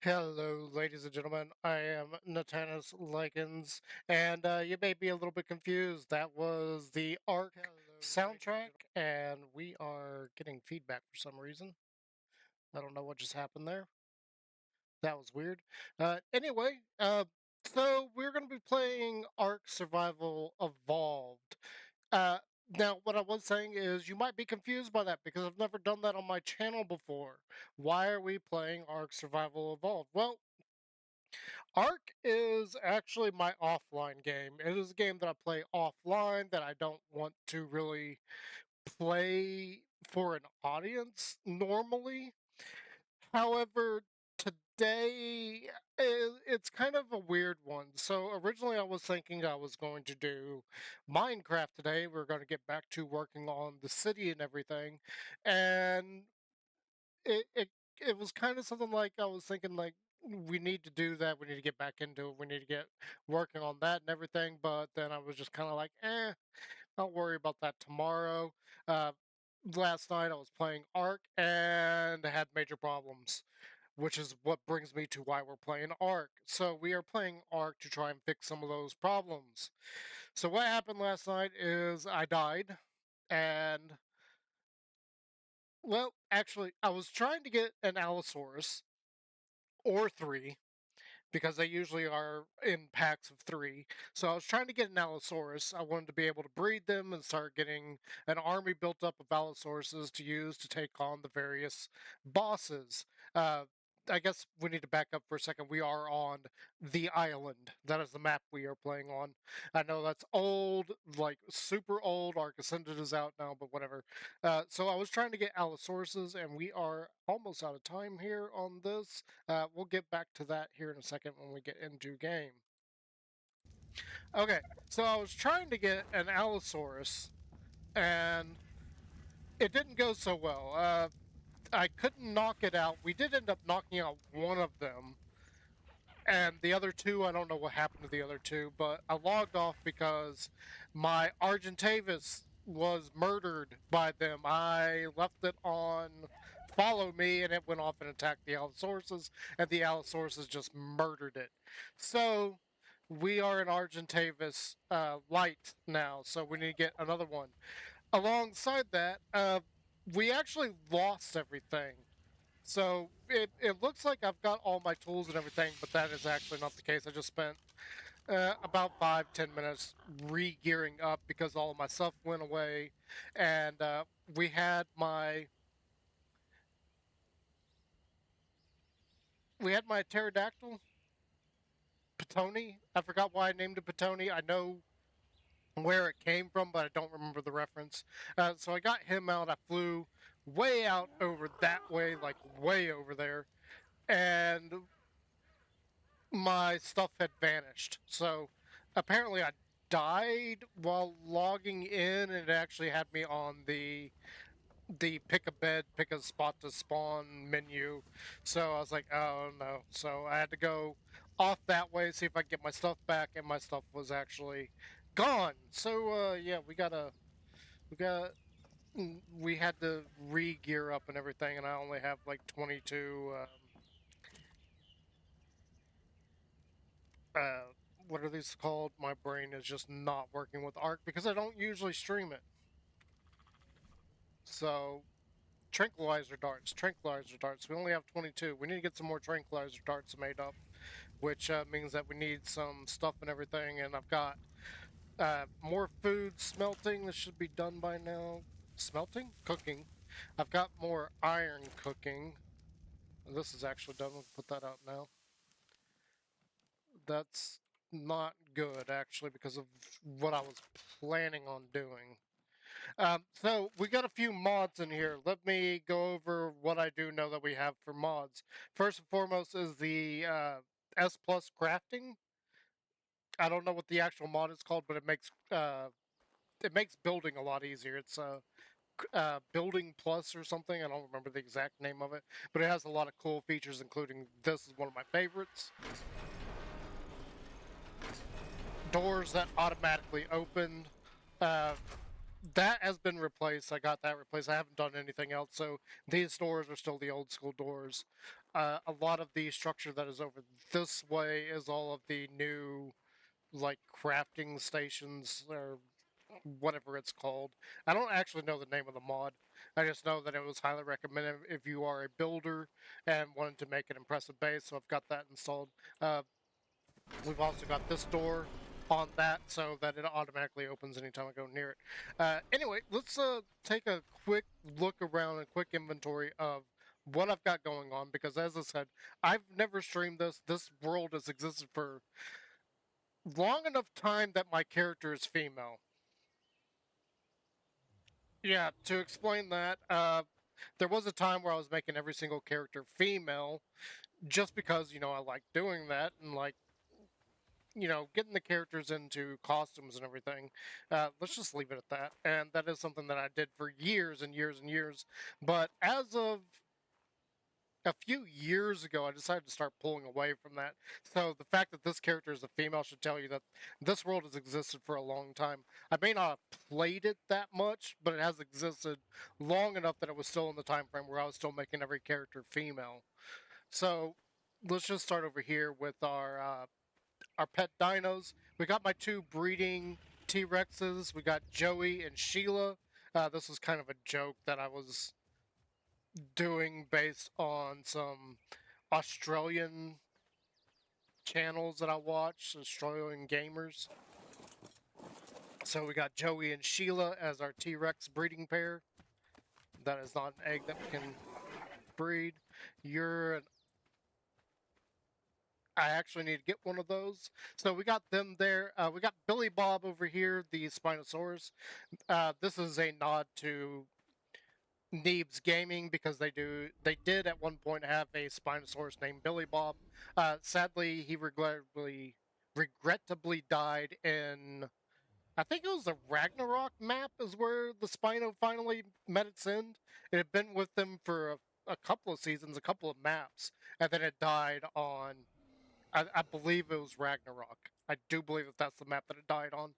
Hello, ladies and gentlemen. I am Natanus Likens, and you may be a little bit confused. That was the Ark soundtrack, and we are getting feedback for some reason. I don't know what just happened there. That was weird. So we're going to be playing Ark Survival Evolved. Uh, Now, what I was saying is you might be confused by that because I've never done that on my channel before. Why are we playing Ark Survival Evolved? Well, Ark is actually my offline game. It is a game that I play offline that I don't want to really play for an audience normally. However, today it's kind of a weird one. So originally I was thinking I was going to do Minecraft today. We're going to get back to working on the city and everything. And it was kind of something like I was thinking like we need to do that. We need to get back into it. We need to get working on that and everything. But then I was just kind of like, I'll worry about that tomorrow. Uh, Last night I was playing Ark and had major problems, which is what brings me to why we're playing Ark. So we are playing Ark to try and fix some of those problems. So what happened last night is I died and well, actually, I was trying to get an Allosaurus or three because they usually are in packs of three. So I was trying to get an Allosaurus. I wanted to be able to breed them and start getting an army built up of Allosauruses to use to take on the various bosses. Uh, I guess we need to back up for a second. We are on the island. That is the map we are playing on. I know that's old, like super old. Ark Ascended is out now, but whatever. So I was trying to get Allosauruses, and we are almost out of time here on this. We'll get back to that here in a second when we get into game. Okay, so I was trying to get an Allosaurus, and it didn't go so well. I couldn't knock it out. We did end up knocking out one of them, and the other two, I don't know what happened to the other two, but I logged off because my Argentavis was murdered by them. I left it on follow me and it went off and attacked the Allosauruses, and the Allosauruses just murdered it. So we are in Argentavis light now, so we need to get another one. Alongside that, we actually lost everything. So it looks like I've got all my tools and everything, but that is actually not the case. I just spent about 5-10 minutes re-gearing up because all of my stuff went away, and we had my pterodactyl, Petoni. I forgot why I named it Petoni. I know where it came from, but I don't remember the reference. So I got him out. I flew way out over that way, like way over there, and my stuff had vanished. So apparently I died while logging in, and it actually had me on the pick a bed, pick a spot to spawn menu. So I was like, oh no. So I had to go off that way, see if I could get my stuff back, and my stuff was actually gone. So yeah, we got we had to re-gear up and everything, and I only have like 22 uh, what are these called? My brain is just not working with Ark because I don't usually stream it. So, tranquilizer darts. We only have 22. We need to get some more tranquilizer darts made up, which means that we need some stuff and everything. And I've got more food smelting. This should be done by now. Smelting? Cooking. I've got more iron cooking. This is actually done. We'll put that out now. That's not good, actually, because of what I was planning on doing. So we got a few mods in here. Let me go over what I do know that we have for mods. First and foremost is the S Plus crafting. I don't know what the actual mod is called, but it makes building a lot easier. It's Building Plus or something. I don't remember the exact name of it, but it has a lot of cool features, including this is one of my favorites. Doors that automatically open. Uh, that has been replaced. I got that replaced. I haven't done anything else, so these doors are still the old school doors. A lot of the structure that is over this way is all of the new, like, crafting stations or whatever it's called. I don't actually know the name of the mod. I just know that it was highly recommended if you are a builder and wanted to make an impressive base, so I've got that installed. We've also got this door on that so that it automatically opens anytime I go near it. Anyway, let's take a quick look around, a quick inventory of what I've got going on, because as I said, I've never streamed this. This world has existed for long enough time that my character is female. Yeah, to explain that, there was a time where I was making every single character female just because, I like doing that and like, getting the characters into costumes and everything. Let's just leave it at that. And that is something that I did for years and years and years. But as of a few years ago, I decided to start pulling away from that. So the fact that this character is a female should tell you that this world has existed for a long time. I may not have played it that much, but it has existed long enough that it was still in the time frame where I was still making every character female. So let's just start over here with our pet dinos. We got my two breeding T-Rexes. We got Joey and Sheila. This was kind of a joke that I was doing based on some Australian channels that I watch, Australian gamers. So we got Joey and Sheila as our T-Rex breeding pair. That is not an egg that we can breed. I actually need to get one of those. So we got them there. We got Billy Bob over here, the Spinosaurus. This is a nod to Neebs Gaming because they did at one point have a Spinosaurus named Billy Bob. Sadly, he regrettably died in, I think it was the Ragnarok map is where the Spino finally met its end. It had been with them for a couple of seasons, a couple of maps, and then it died on, I believe it was Ragnarok. I do believe that that's the map that it died on.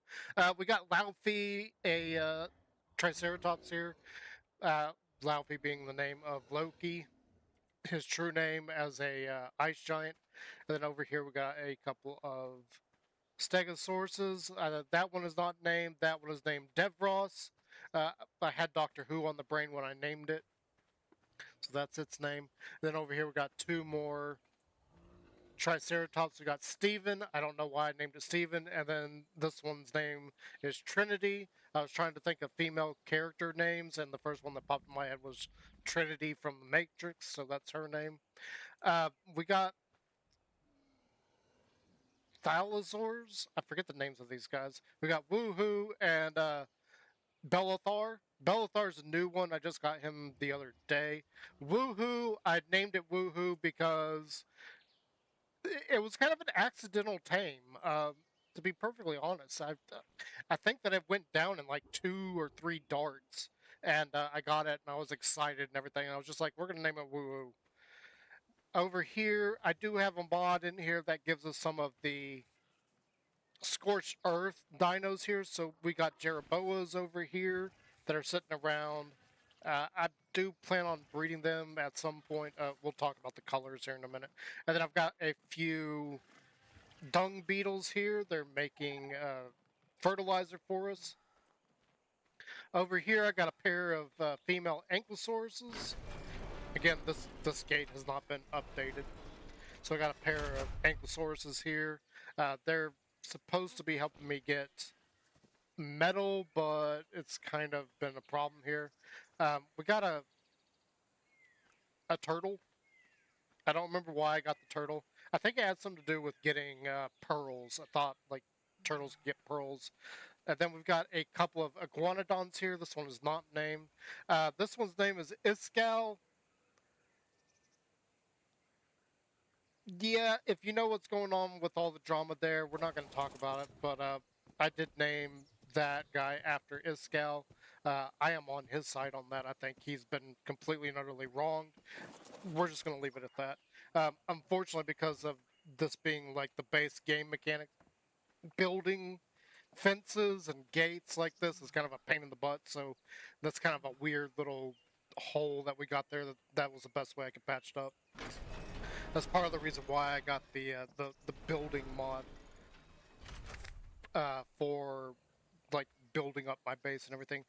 We got Laufey, a Triceratops here. Laufey being the name of Loki, his true name as a ice giant. And then over here we got a couple of Stegosauruses. That one is not named. That one is named Devros. I had Doctor Who on the brain when I named it, so that's its name. Then over here we got two more Triceratops. We got Steven. I don't know why I named it Steven. And then this one's name is Trinity. I was trying to think of female character names, and the first one that popped in my head was Trinity from The Matrix, so that's her name. We got Thalasaurs. I forget the names of these guys. We got Woohoo and Bellathar. Bellathar's a new one. I just got him the other day. Woohoo, I named it Woohoo because it was kind of an accidental tame. To be perfectly honest, I think that it went down in like 2 or 3 darts, and I got it, and I was excited and everything. And I was just like, we're gonna name it Woo Woo. Over here, I do have a mod in here that gives us some of the scorched earth dinos here. So we got Jeroboas over here that are sitting around. I do plan on breeding them at some point. We'll talk about the colors here in a minute. And then I've got a few dung beetles here. They're making fertilizer for us. Over here, I got a pair of female ankylosauruses. Again, this gate has not been updated. So I got a pair of ankylosauruses here. They're supposed to be helping me get metal, but it's kind of been a problem here. We got a turtle. I don't remember why I got the turtle. I think it had something to do with getting pearls. I thought like turtles get pearls. And then we've got a couple of iguanodons here. This one is not named. This one's name is Iskal. Yeah, if you know what's going on with all the drama there, we're not going to talk about it. But I did name that guy after Iskal. I am on his side on that. I think he's been completely and utterly wronged. We're just going to leave it at that. Unfortunately, because of this being like the base game mechanic, building fences and gates like this is kind of a pain in the butt. So that's kind of a weird little hole that we got there. That was the best way I could patch it up. That's part of the reason why I got the building mod for like building up my base and everything.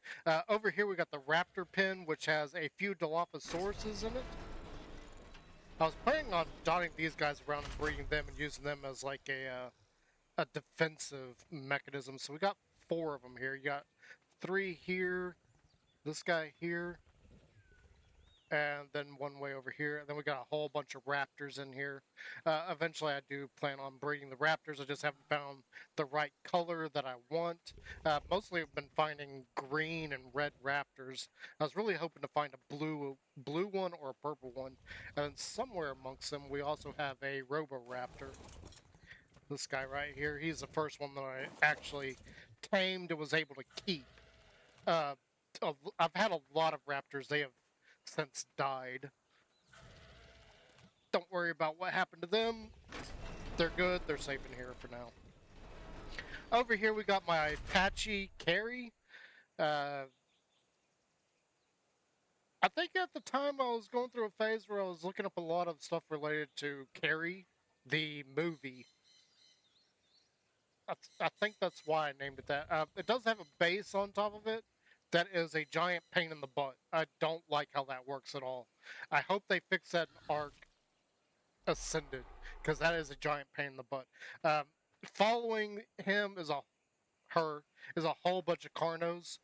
Over here we got the Raptor pin, which has a few Dilophosaurus in it. I was planning on dotting these guys around and breeding them and using them as like a defensive mechanism. So we got 4 of them here. You got 3 here, this guy here, and then 1 way over here. And then we got a whole bunch of raptors in here. Eventually, I do plan on breeding the raptors. I just haven't found the right color that I want. Mostly, I've been finding green and red raptors. I was really hoping to find a blue one or a purple one. And then somewhere amongst them, we also have a Roboraptor. This guy right here, he's the first one that I actually tamed and was able to keep. I've had a lot of raptors. They have since died. Don't worry about what happened to them. They're good. They're safe in here for now. Over here we got my Apache Carry. I think at the time I was going through a phase where I was looking up a lot of stuff related to Carrie, the movie. I think that's why I named it that. It does have a base on top of it that is a giant pain in the butt. I don't like how that works at all. I hope they fix that in Ark Ascended, because that is a giant pain in the butt. Following him is a whole bunch of Carnos.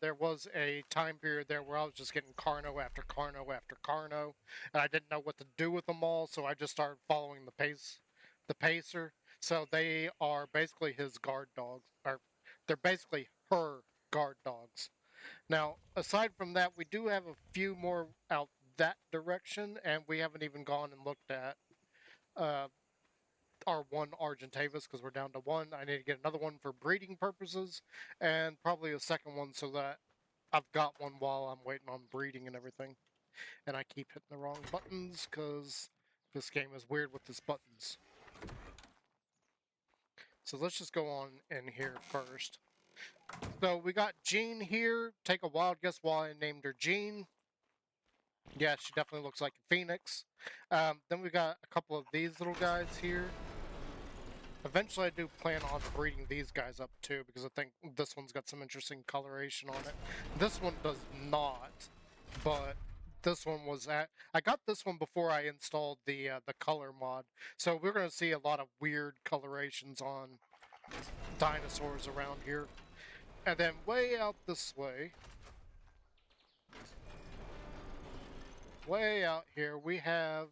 There was a time period there where I was just getting Carno after Carno after Carno, and I didn't know what to do with them all, so I just started following the pacer. So they are basically his guard dogs, or they're basically her guard dogs. Now, aside from that, we do have a few more out that direction, and we haven't even gone and looked at uh, our one Argentavis because we're down to 1. I need to get another one for breeding purposes, and probably a second one so that I've got one while I'm waiting on breeding and everything. And I keep hitting the wrong buttons because this game is weird with its buttons. So let's just go on in here first. So we got Jean here. Take a wild guess why I named her Jean. Yeah, she definitely looks like a phoenix. Then we got a couple of these little guys here. Eventually, I do plan on breeding these guys up too, because I think this one's got some interesting coloration on it. This one does not, but this one was at. I got this one before I installed the color mod, so we're gonna see a lot of weird colorations on dinosaurs around here. And then way out this way out here, we have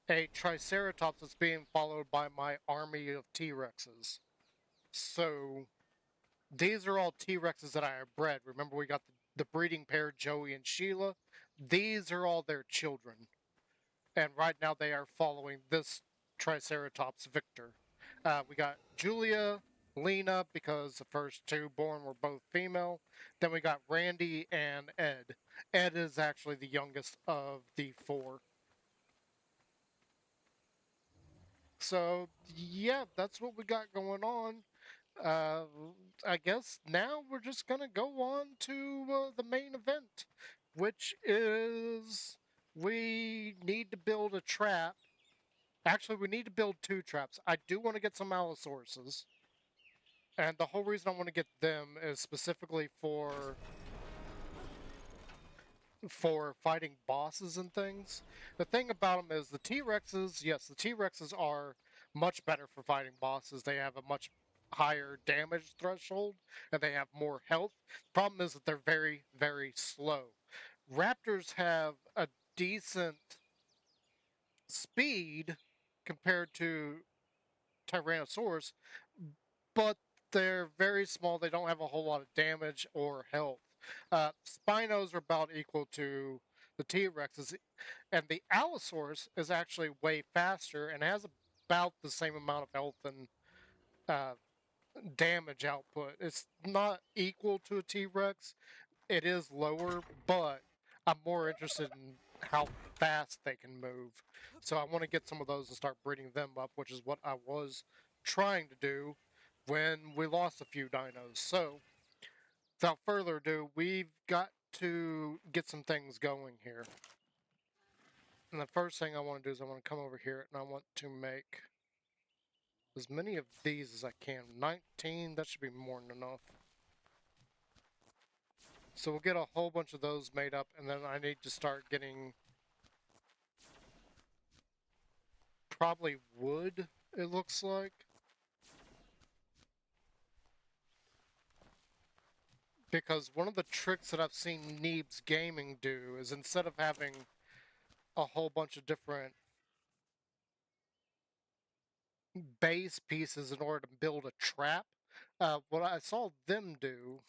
a Triceratops that's being followed by my army of T-Rexes. So these are all T-Rexes that I have bred. Remember, we got the breeding pair, Joey and Sheila. These are all their children. And right now they are following this Triceratops Victor. We got Julia, Lena, because the first 2 born were both female. Then we got Randy and Ed. Ed is actually the youngest of the 4. So, yeah, that's what we got going on. Uh, I guess now we're just gonna go on to the main event, which is we need to build a trap. Actually, we need to build 2 traps. I do want to get some Allosauruses, and the whole reason I want to get them is specifically for fighting bosses and things. The thing about them is the T-Rexes, yes, the T-Rexes are much better for fighting bosses. They have a much higher damage threshold and they have more health. Problem is that they're very, very slow. Raptors have a decent speed compared to Tyrannosaurus, but they're very small. They don't have a whole lot of damage or health. Spinos are about equal to the T-Rexes, and the Allosaurus is actually way faster and has about the same amount of health and uh, damage output. It's not equal to a T-Rex. It is lower, but I'm more interested in how fast they can move. So I want to get some of those and start breeding them up, which is what I was trying to do when we lost a few dinos. So without further ado, we've got to get some things going here. And the first thing I want to do is I want to come over here and I want to make as many of these as I can. 19, that should be more than enough. So we'll get a whole bunch of those made up, and then I need to start getting probably wood, it looks like. Because one of the tricks that I've seen Neebs Gaming do is instead of having a whole bunch of different base pieces in order to build a trap, what I saw them do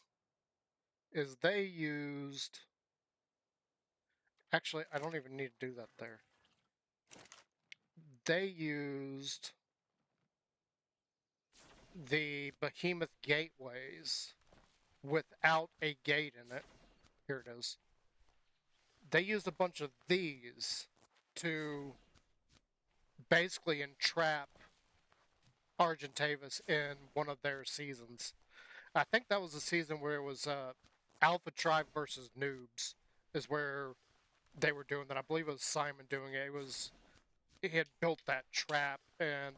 is they used... Actually, I don't even need to do that there. They used the behemoth gateways without a gate in it. Here it is. They used a bunch of these to basically entrap Argentavis in one of their seasons. I think that was the season where it was Alpha Tribe versus Noobs, is where they were doing that. I believe it was Simon doing it. He had built that trap, and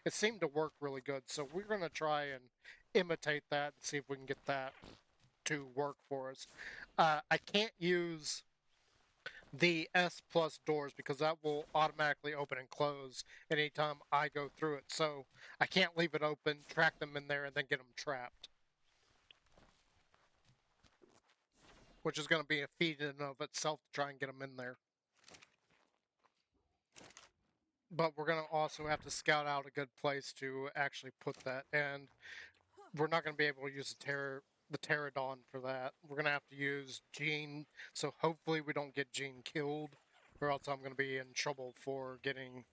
it seemed to work really good. So we're going to try and imitate that and see if we can get that to work for us. I can't use the S plus doors because that will automatically open and close anytime I go through it. So I can't leave it open, track them in there, and then get them trapped. Which is going to be a feat in and of itself to try and get them in there. But we're going to also have to scout out a good place to actually put that. And we're not going to be able to use the Pterodon for that. We're going to have to use Gene. So hopefully we don't get Gene killed, or else I'm going to be in trouble for getting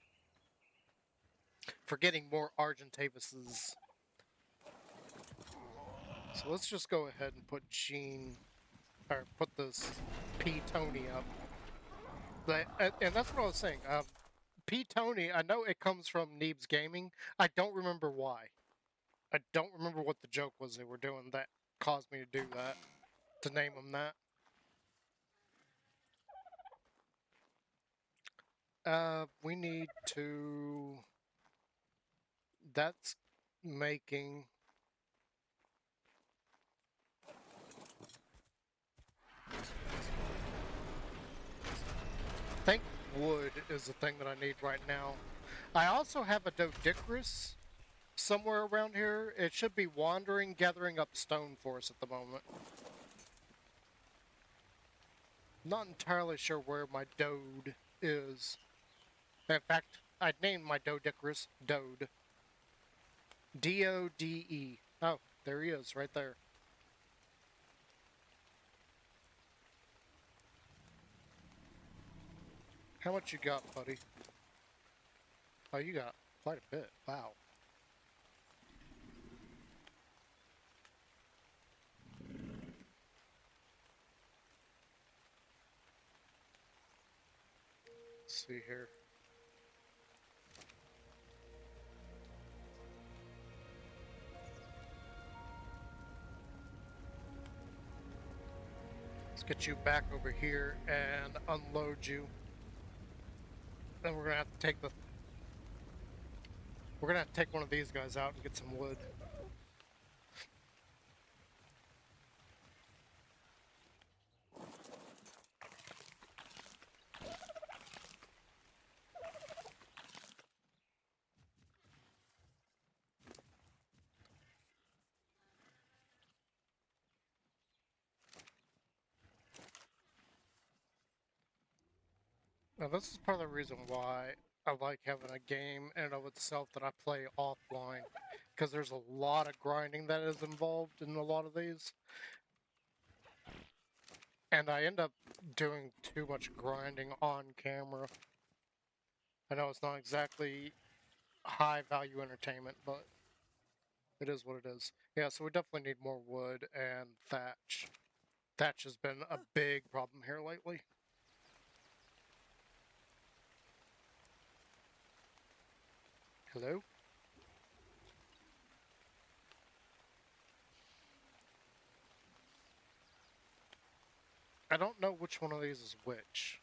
more Argentavises. So let's just go ahead and put Gene, or put this P. Tony up. And that's what I was saying. P. Tony, I know it comes from Neebs Gaming. I don't remember why. I don't remember what the joke was they were doing that caused me to do that, to name them that. We need to... That's making... I think wood is the thing that I need right now. I also have a Doedicurus somewhere around here. It should be wandering, gathering up stone for us at the moment. Not entirely sure where my Dode is. In fact, I'd named my Doedicurus Dode. D-O-D-E. Oh, there he is, right there. How much you got, buddy? Oh, you got quite a bit. Wow. Let's see here. Let's get you back over here and unload you. Then we're gonna have to take one of these guys out and get some wood. Now this is part of the reason why I like having a game in and of itself that I play offline, because there's a lot of grinding that is involved in a lot of these. And I end up doing too much grinding on camera. I know it's not exactly high value entertainment, but it is what it is. Yeah, so we definitely need more wood and thatch. Thatch has been a big problem here lately. Hello? I don't know which one of these is which.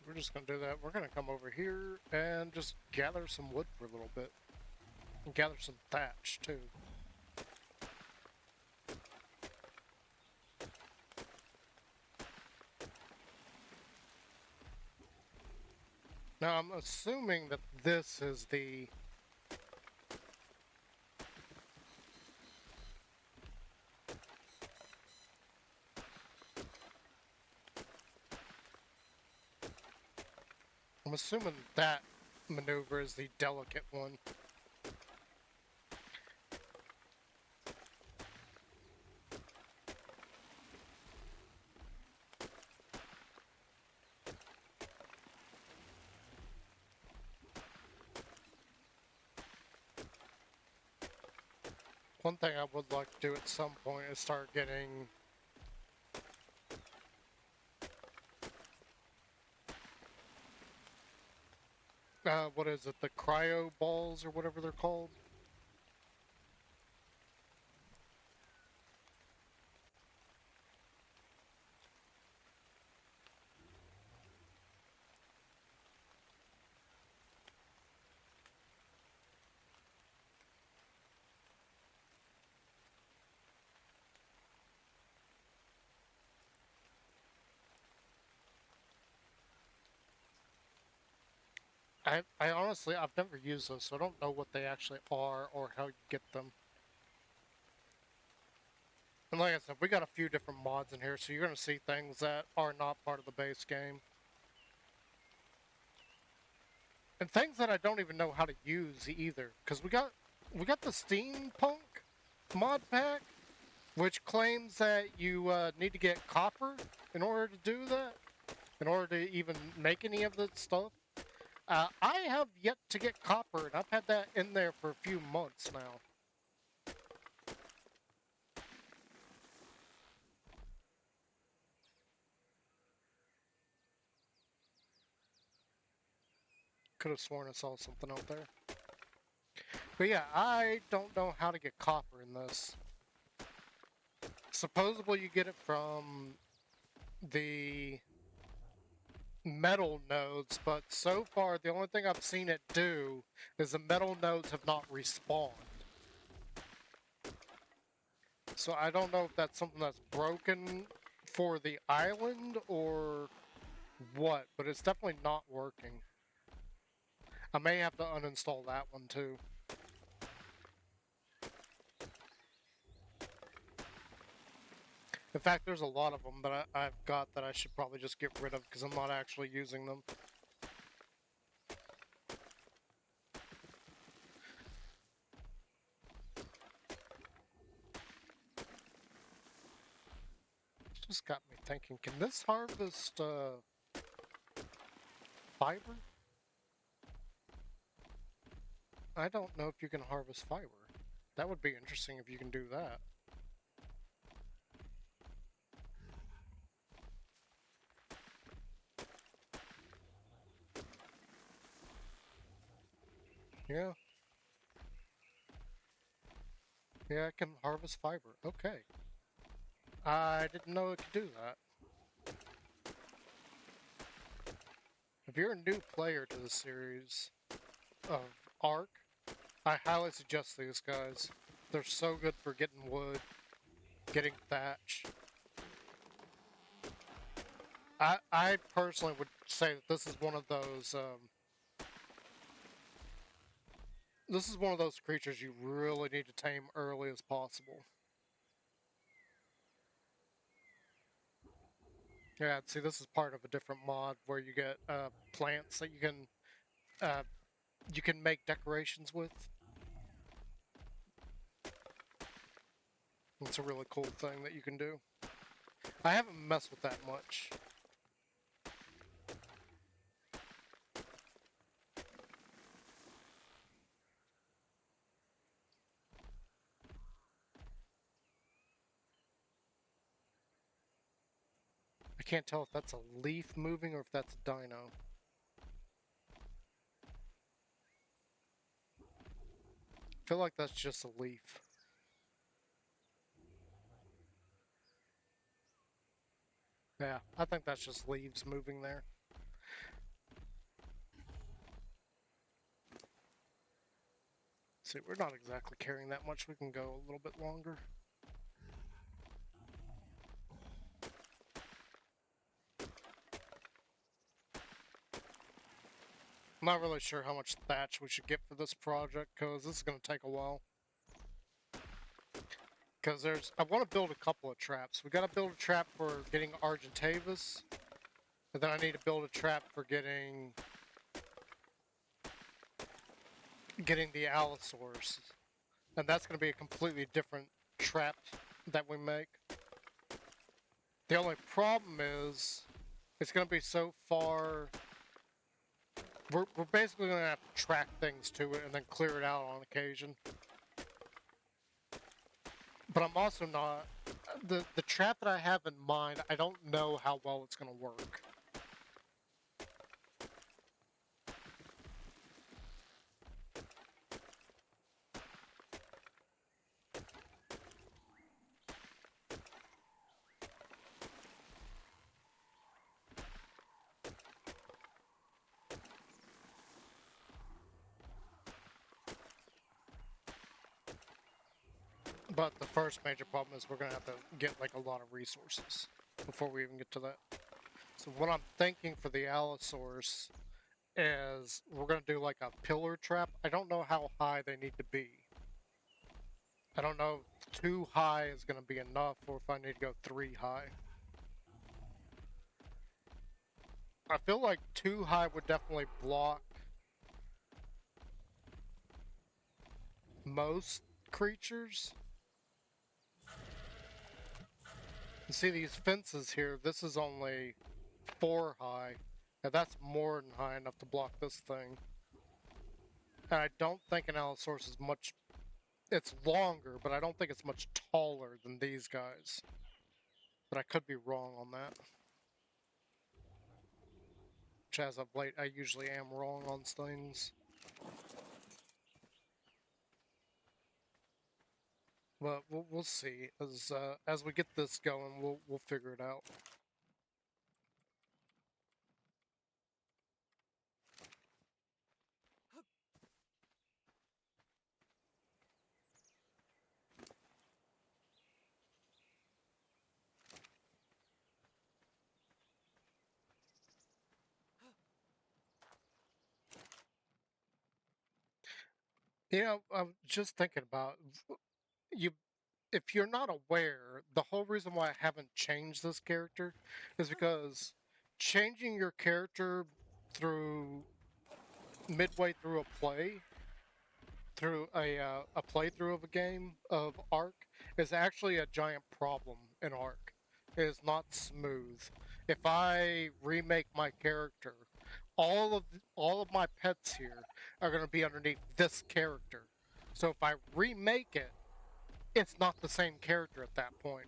we're just gonna do that. We're gonna come over here and just gather some wood for a little bit. And gather some thatch, too. Now, I'm assuming that this is the... I'm assuming that maneuver is the delicate one. One thing I would like to do at some point is start getting... what is it? The cryo balls or whatever they're called? I honestly, I've never used those, so I don't know what they actually are or how you get them. And like I said, we got a few different mods in here, so you're going to see things that are not part of the base game. And things that I don't even know how to use either, because we got the steampunk mod pack, which claims that you need to get copper in order to do that, in order to even make any of that stuff. I have yet to get copper, and I've had that in there for a few months now. Could have sworn I saw something out there. But yeah, I don't know how to get copper in this. Supposedly you get it from the metal nodes, but so far the only thing I've seen it do is the metal nodes have not respawned. So I don't know if that's something that's broken for the island or what, but it's definitely not working. I may have to uninstall that one too. In fact, there's a lot of them that I've got that I should probably just get rid of because I'm not actually using them. Just got me thinking, can this harvest fiber? I don't know if you can harvest fiber. That would be interesting if you can do that. Yeah. Yeah, I can harvest fiber. Okay. I didn't know it could do that. If you're a new player to the series of Ark, I highly suggest these guys. They're so good for getting wood, getting thatch. I personally would say that this is one of those creatures you really need to tame early as possible. Yeah, see, this is part of a different mod where you get plants that you can make decorations with. It's a really cool thing that you can do. I haven't messed with that much. I can't tell if that's a leaf moving or if that's a dino. I feel like that's just a leaf. Yeah, I think that's just leaves moving there. See, we're not exactly carrying that much. We can go a little bit longer. I'm not really sure how much thatch we should get for this project, because this is going to take a while. Because I want to build a couple of traps. We got to build a trap for getting Argentavis, and then I need to build a trap for getting the Allosaurs. And that's going to be a completely different trap that we make. The only problem is, it's going to be so far... We're basically going to have to track things to it and then clear it out on occasion. But I'm also not... The trap that I have in mind, I don't know how well it's going to work. But the first major problem is we're going to have to get like a lot of resources before we even get to that. So what I'm thinking for the Allosaurus is we're going to do like a pillar trap. I don't know how high they need to be. I don't know if 2 high is going to be enough or if I need to go 3 high. I feel like 2 high would definitely block most creatures. You see these fences here, this is only 4 high. And that's more than high enough to block this thing. And I don't think an Allosaurus is much... It's longer, but I don't think it's much taller than these guys. But I could be wrong on that. Which as of late, I usually am wrong on things. But we'll see. As we get this going, we'll figure it out. You know, I'm just thinking about you. If you're not aware, the whole reason why I haven't changed this character is because changing your character through midway through a playthrough of a game of Ark is actually a giant problem in Ark. It is not smooth. If I remake my character, all of my pets here are going to be underneath this character. So if I remake it, it's not the same character at that point,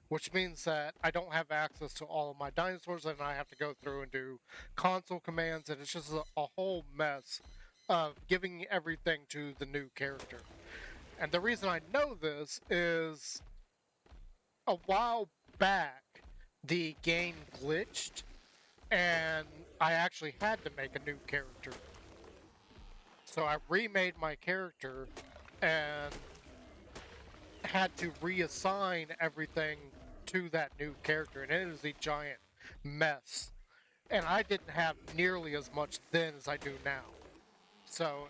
which means that I don't have access to all of my dinosaurs and I have to go through and do console commands, and it's just a whole mess of giving everything to the new character. And the reason I know this is a while back, the game glitched and I actually had to make a new character. So I remade my character and had to reassign everything to that new character, and it is a giant mess. And I didn't have nearly as much then as I do now. So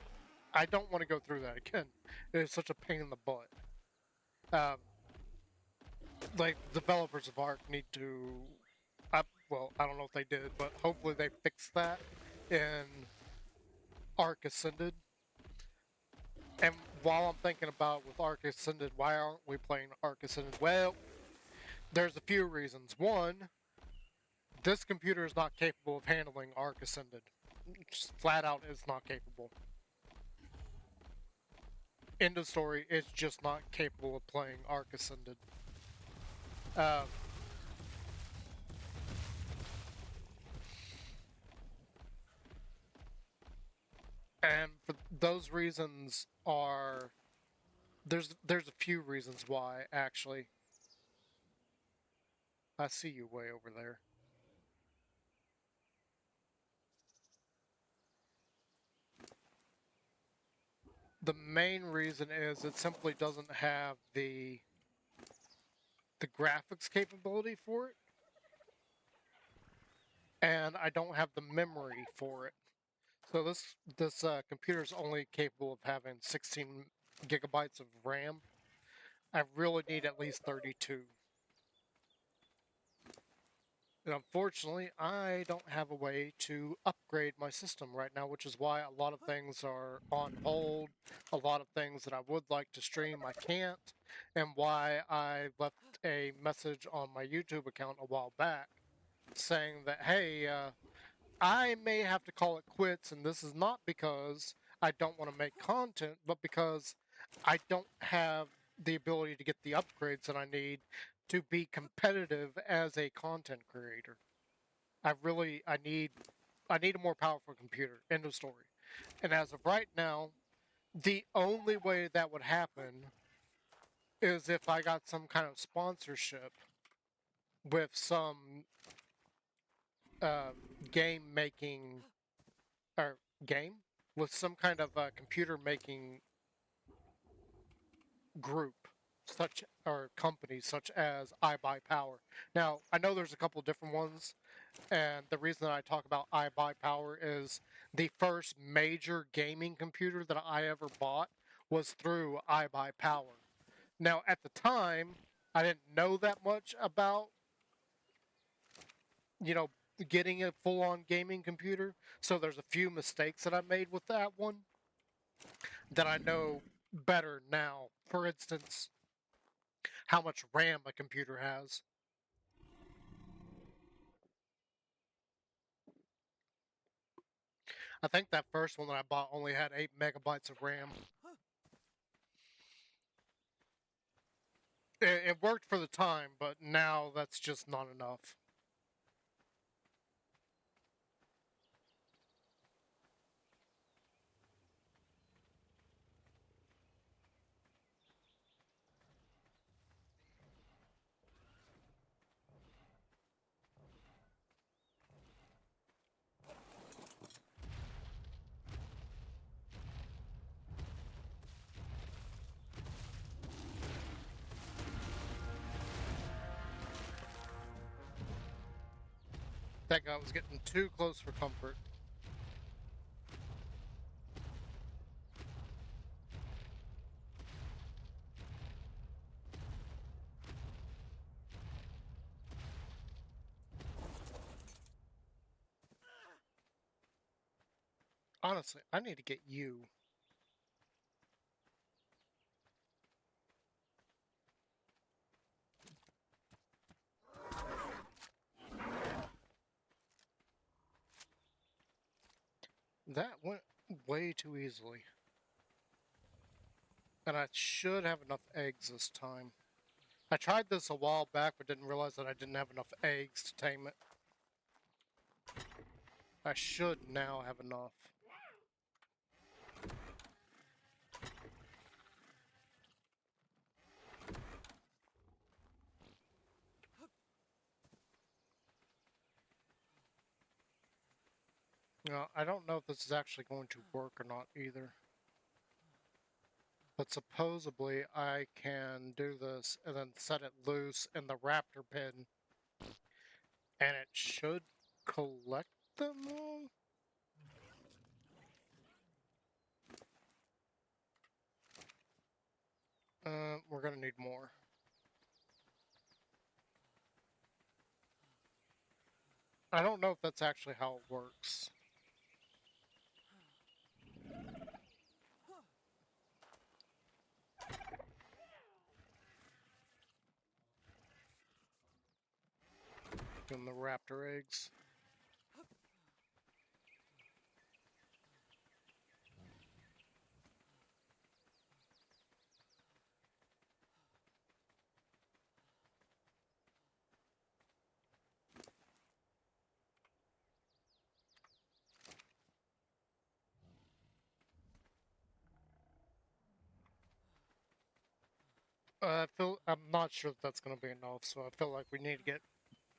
I don't want to go through that again. It is such a pain in the butt. Like, developers of Ark need to... well, I don't know if they did, but hopefully they fixed that in Ark Ascended. And while I'm thinking about with Ark Ascended, why aren't we playing Ark Ascended? Well, there's a few reasons. One, this computer is not capable of handling Ark Ascended. Just flat out is not capable. End of story, it's just not capable of playing Ark Ascended. And for those reasons are... There's a few reasons why, actually. I see you way over there. The main reason is it simply doesn't have the graphics capability for it, and I don't have the memory for it. So this computer is only capable of having 16 gigabytes of RAM. I really need at least 32. And unfortunately, I don't have a way to upgrade my system right now, which is why a lot of things are on hold. A lot of things that I would like to stream, I can't. And why I left a message on my YouTube account a while back saying that, hey, I may have to call it quits. And this is not because I don't want to make content, but because I don't have the ability to get the upgrades that I need to be competitive as a content creator. I need a more powerful computer. End of story. And as of right now, the only way that would happen is if I got some kind of sponsorship with some uh, game making or game with some kind of computer making group such or company such as iBuyPower. Now I know there's a couple different ones, and the reason that I talk about iBuyPower is the first major gaming computer that I ever bought was through iBuyPower. Now at the time I didn't know that much about, you know, getting a full-on gaming computer, so there's a few mistakes that I made with that one that I know better now. For instance, how much RAM a computer has. I think that first one that I bought only had 8 megabytes of RAM. It worked for the time, but now that's just not enough. That guy was getting too close for comfort. Honestly, I need to get you. That went way too easily. And I should have enough eggs this time. I tried this a while back, but didn't realize that I didn't have enough eggs to tame it. I should now have enough. Now, I don't know if this is actually going to work or not either. But supposedly I can do this and then set it loose in the raptor pen, and it should collect them all? We're gonna need more. I don't know if that's actually how it works. In the raptor eggs. I'm not sure if that's gonna be enough, so I feel like we need to get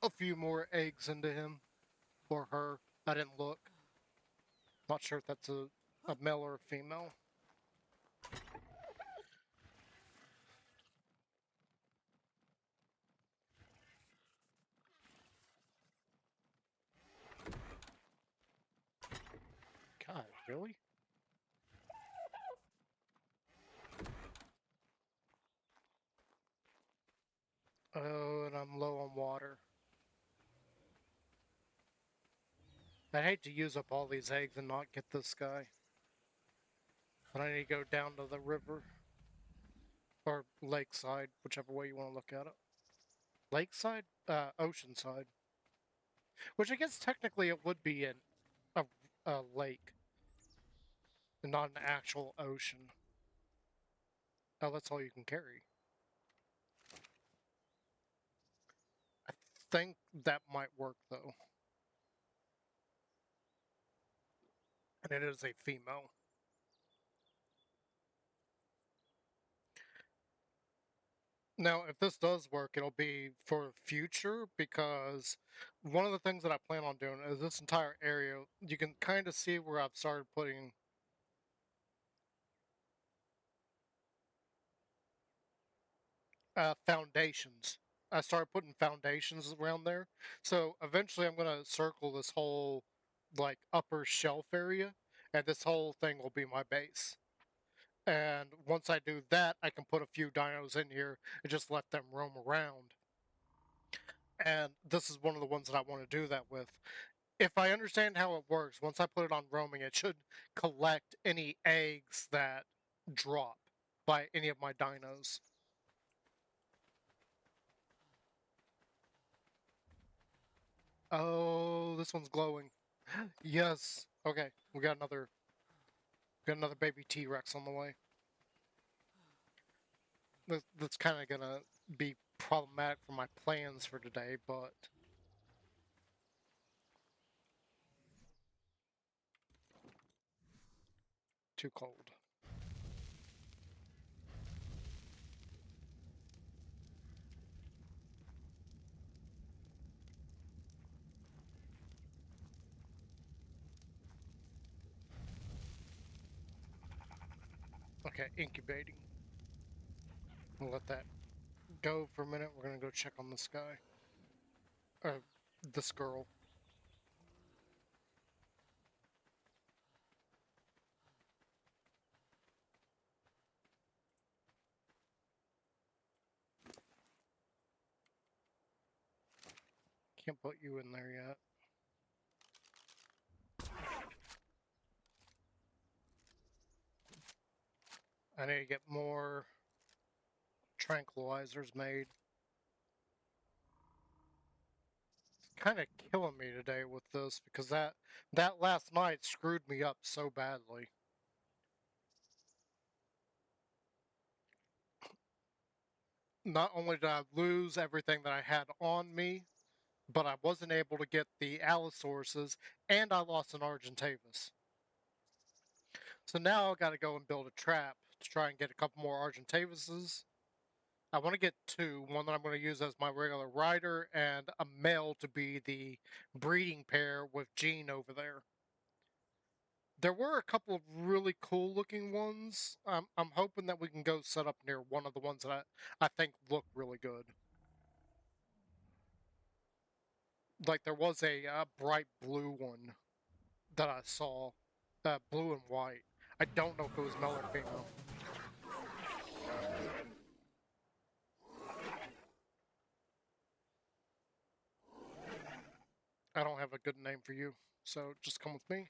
a few more eggs into him or her. I didn't look. Not sure if that's a male or a female. God, really? Oh, and I'm low on water. I'd hate to use up all these eggs and not get this guy. But I need to go down to the river. Or lakeside, whichever way you want to look at it. Lakeside? Oceanside. Which I guess technically it would be in a, a lake. And not an actual ocean. Oh, that's all you can carry. I think that might work, though. And it is a female. Now, if this does work, it'll be for future because one of the things that I plan on doing is this entire area, you can kind of see where I've started putting foundations. I started putting foundations around there. So eventually I'm going to circle this whole like upper shelf area and this whole thing will be my base. And once I do that, I can put a few dinos in here and just let them roam around. And this is one of the ones that I want to do that with. If I understand how it works, once I put it on roaming, it should collect any eggs that drop by any of my dinos. Oh, this one's glowing. Yes. Okay, we got another baby T-Rex on the way. That's kind of gonna be problematic for my plans for today, but too cold. Okay, incubating. We'll let that go for a minute. We're gonna go check on this guy. This girl. Can't put you in there yet. I need to get more tranquilizers made. It's kind of killing me today with this because that last night screwed me up so badly. Not only did I lose everything that I had on me, but I wasn't able to get the Allosaurus, and I lost an Argentavis. So now I got to go and build a trap to try and get a couple more Argentavises. I want to get two, one that I'm going to use as my regular rider, and a male to be the breeding pair with Gene over there. There were a couple of really cool looking ones. I'm hoping that we can go set up near one of the ones that I think look really good. Like there was a bright blue one that I saw, blue and white. I don't know if it was male or female. I don't have a good name for you, so just come with me.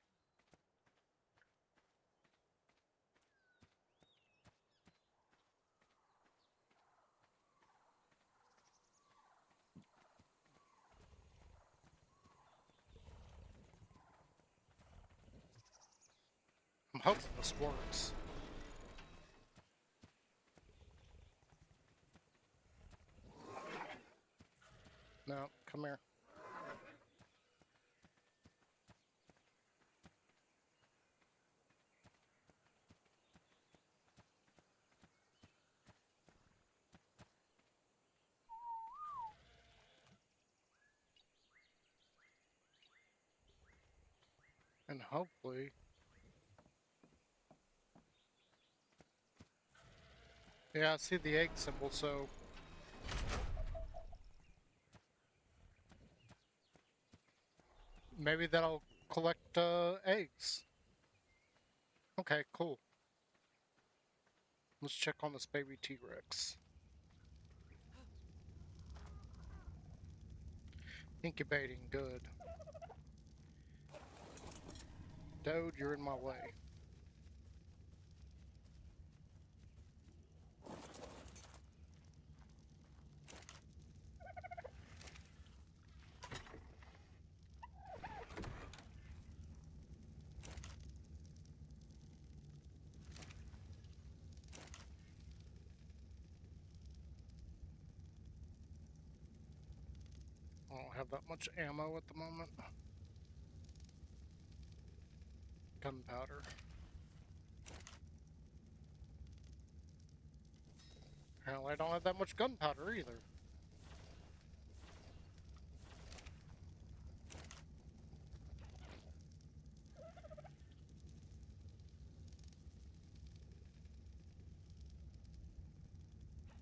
I'm hoping this works. No, come here. And hopefully, yeah, I see the egg symbol, so maybe that'll collect eggs. Okay, cool. Let's check on this baby T-Rex. Incubating, good. Dude, you're in my way. I don't have that much ammo at the moment. Gunpowder. Apparently I don't have that much gunpowder either.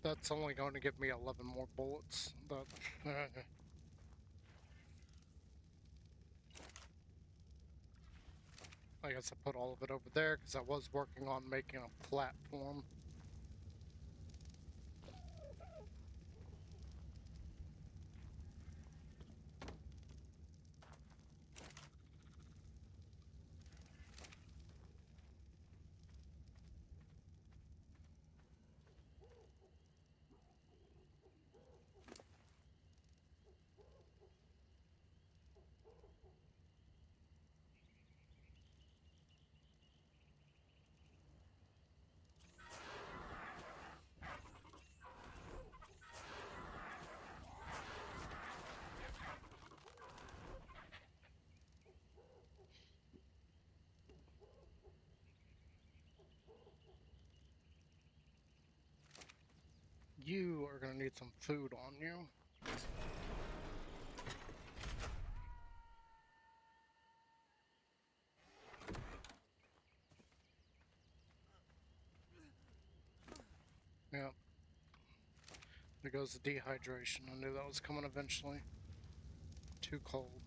That's only going to give me 11 more bullets. But I guess I put all of it over there because I was working on making a platform. You are going to need some food on you. Yeah. There goes the dehydration. I knew that was coming eventually. Too cold.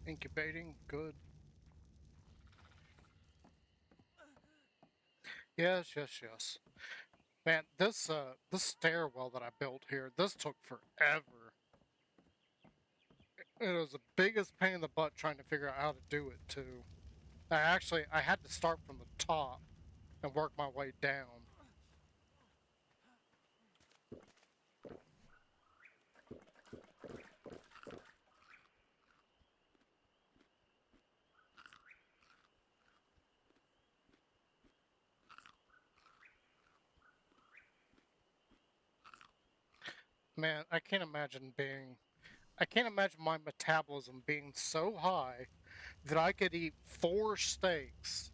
Incubating, good. Yes, yes, yes. Man, this stairwell that I built here, this took forever. It was the biggest pain in the butt trying to figure out how to do it too. I had to start from the top and work my way down. Man, I can't imagine my metabolism being so high that I could eat 4 steaks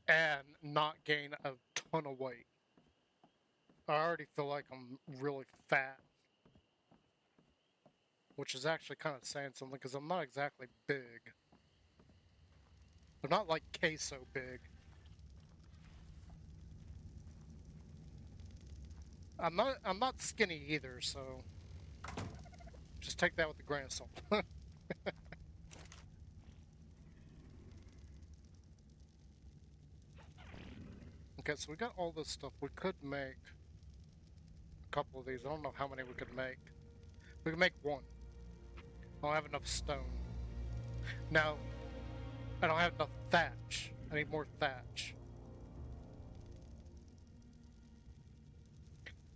and not gain a ton of weight. I already feel like I'm really fat, which is actually kind of saying something because I'm not exactly big. I'm not like queso big. I'm not skinny either, so just take that with a grain of salt. Okay, so we got all this stuff. We could make a couple of these. I don't know how many we could make. We could make one. I don't have enough stone. Now, I don't have enough thatch. I need more thatch.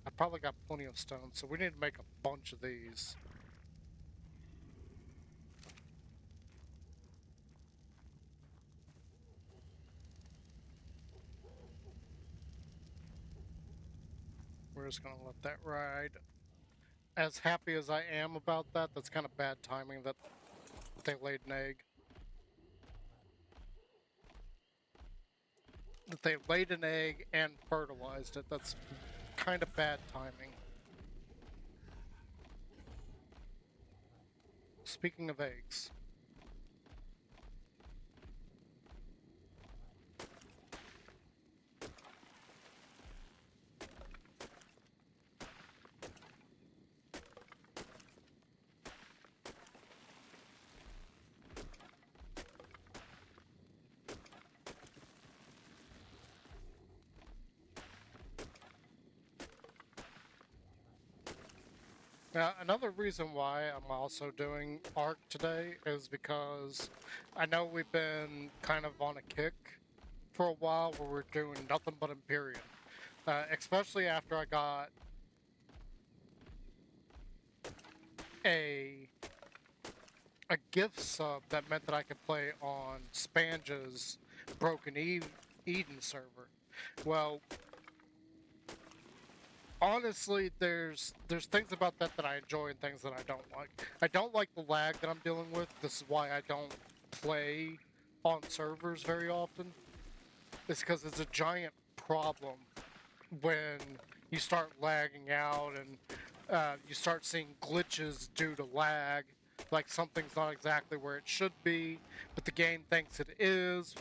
I probably got plenty of stone, so we need to make a bunch of these. We're just gonna let that ride. As happy as I am about that, that's kind of bad timing that they laid an egg. That they laid an egg and fertilized it. That's kind of bad timing. Speaking of eggs. Now, another reason why I'm also doing Ark today is because I know we've been kind of on a kick for a while where we're doing nothing but Empyrean. Especially after I got a a gift sub that meant that I could play on Spange's Eden server. Well, honestly, there's things about that that I enjoy and things that I don't like. I don't like the lag that I'm dealing with. This is why I don't play on servers very often. It's because it's a giant problem when you start lagging out and you start seeing glitches due to lag. Like something's not exactly where it should be, but the game thinks it is,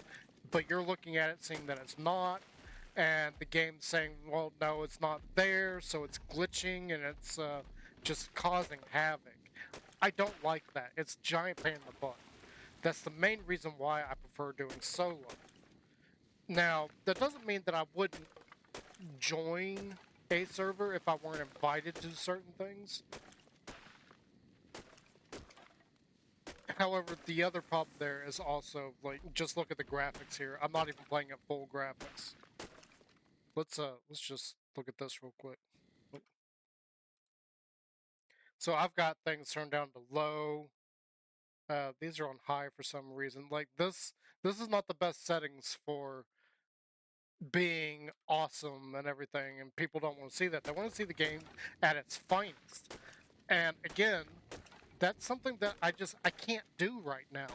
but you're looking at it seeing that it's not, and the game's saying, well, no, it's not there, so it's glitching and it's just causing havoc. I don't like that. It's a giant pain in the butt. That's the main reason why I prefer doing solo. Now, that doesn't mean that I wouldn't join a server if I weren't invited to certain things. However, the other problem there is also, like, just look at the graphics here. I'm not even playing at full graphics. Let's just look at this real quick. So I've got things turned down to low. These are on high for some reason. Like this is not the best settings for being awesome and everything, and people don't want to see that. They want to see the game at its finest. And again, that's something that I can't do right now.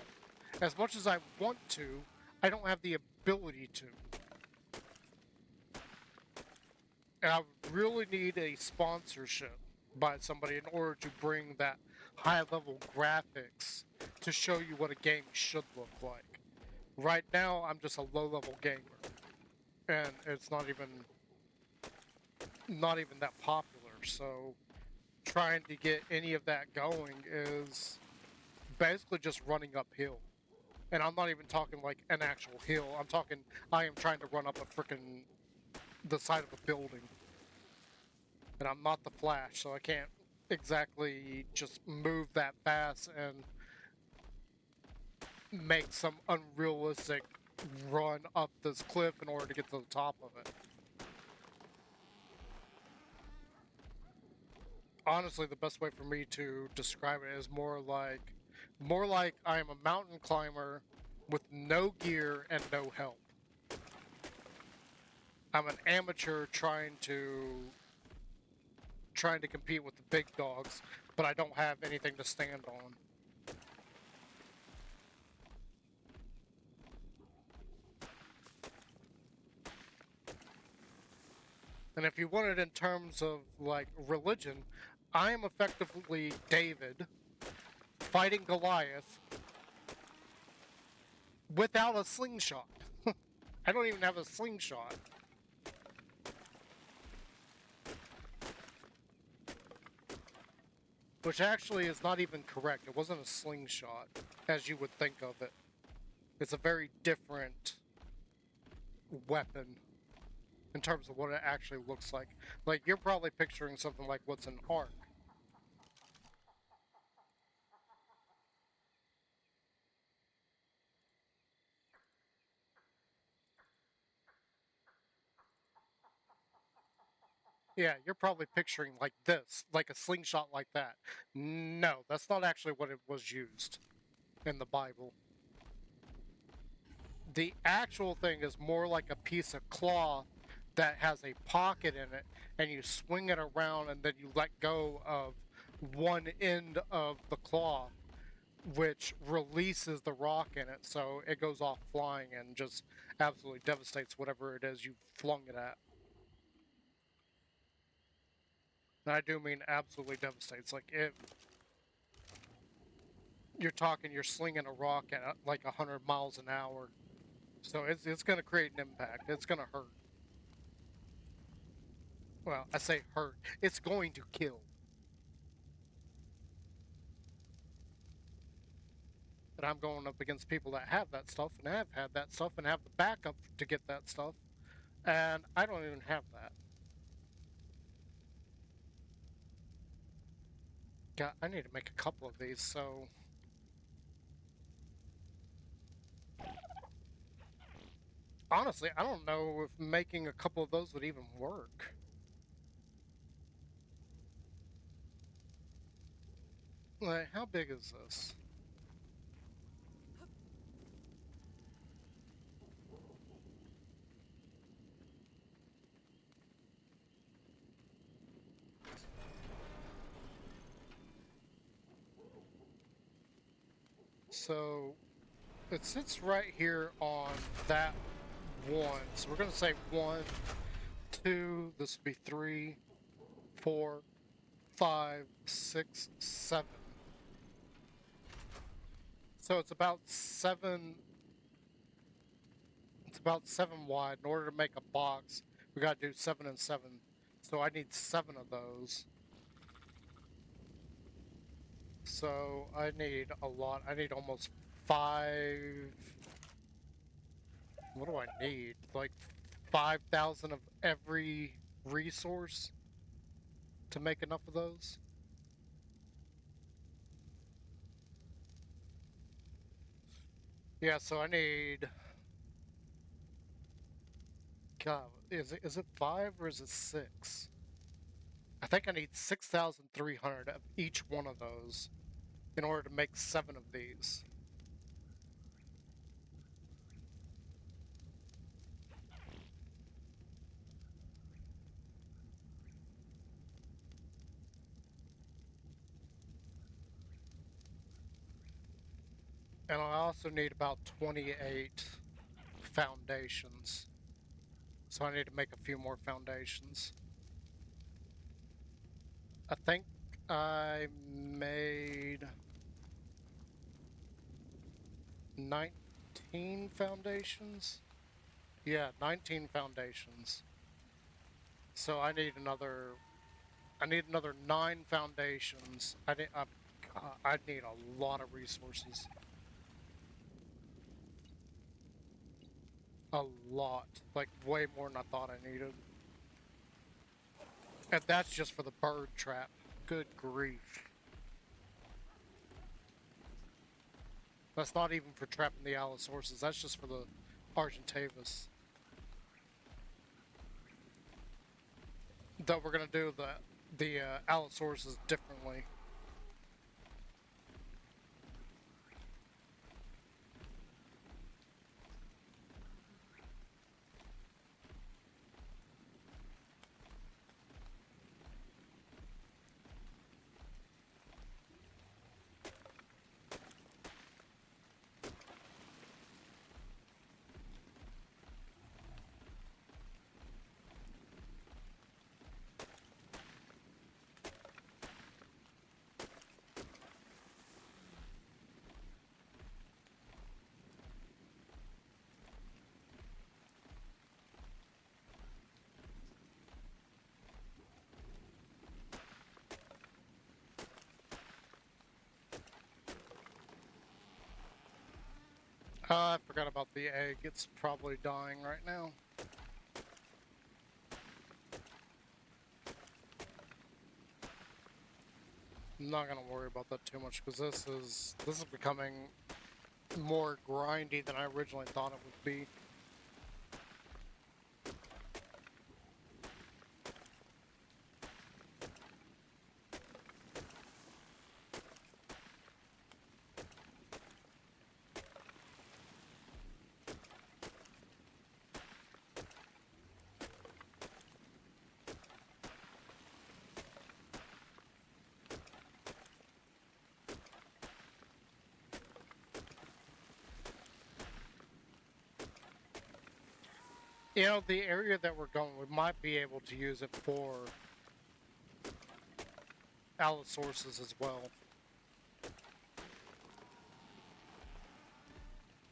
As much as I want to, I don't have the ability to. And I really need a sponsorship by somebody in order to bring that high level graphics to show you what a game should look like. Right now, I'm just a low level gamer, and it's not even that popular. So trying to get any of that going is basically just running uphill. And I'm not even talking like an actual hill. I'm talking I am trying to run up a freaking the side of a building. And I'm not the Flash, so I can't exactly just move that fast and make some unrealistic run up this cliff in order to get to the top of it. Honestly, the best way for me to describe it is more like I am a mountain climber with no gear and no help. I'm an amateur trying to compete with the big dogs, but I don't have anything to stand on. And if you want it in terms of like religion, I am effectively David fighting Goliath without a slingshot. I don't even have a slingshot. Which actually is not even correct. It wasn't a slingshot, as you would think of it. It's a very different weapon in terms of what it actually looks like. Like, you're probably picturing something like what's an arc. Yeah, you're probably picturing like this, like a slingshot like that. No, that's not actually what it was used in the Bible. The actual thing is more like a piece of cloth that has a pocket in it, and you swing it around and then you let go of one end of the cloth, which releases the rock in it, so it goes off flying and just absolutely devastates whatever it is you flung it at. And I do mean absolutely devastates. Like, if you're talking, you're slinging a rock at like 100 miles an hour, so it's going to create an impact. It's going to hurt. Well, I say hurt. It's going to kill. And I'm going up against people that have that stuff and have had that stuff and have the backup to get that stuff. And I don't even have that. God, I need to make a couple of these, so... Honestly, I don't know if making a couple of those would even work. Like, how big is this? So, it sits right here on that one. So we're gonna say 1, 2, this would be 3, 4, 5, 6, 7. So it's about 7. It's about 7 wide. In order to make a box, we gotta do 7 and 7. So I need 7 of those. So I need a lot. I need almost 5. What do I need? Like 5,000 of every resource to make enough of those? Yeah, so I need... God, is it 5 or is it 6? I think I need 6,300 of each one of those in order to make 7 of these. And I also need about 28 foundations. So I need to make a few more foundations. I think I made 19 foundations. Yeah, 19 foundations. So I need another 9 foundations. I need a lot of resources. A lot. Like way more than I thought I needed. And that's just for the bird trap. Good grief. That's not even for trapping the Allosauruses. That's just for the Argentavis. Though we're gonna do the Allosauruses differently. I forgot about the egg. It's probably dying right now. I'm not gonna worry about that too much because this is becoming more grindy than I originally thought it would be. You know, the area that we're going, we might be able to use it for Allosauruses as well.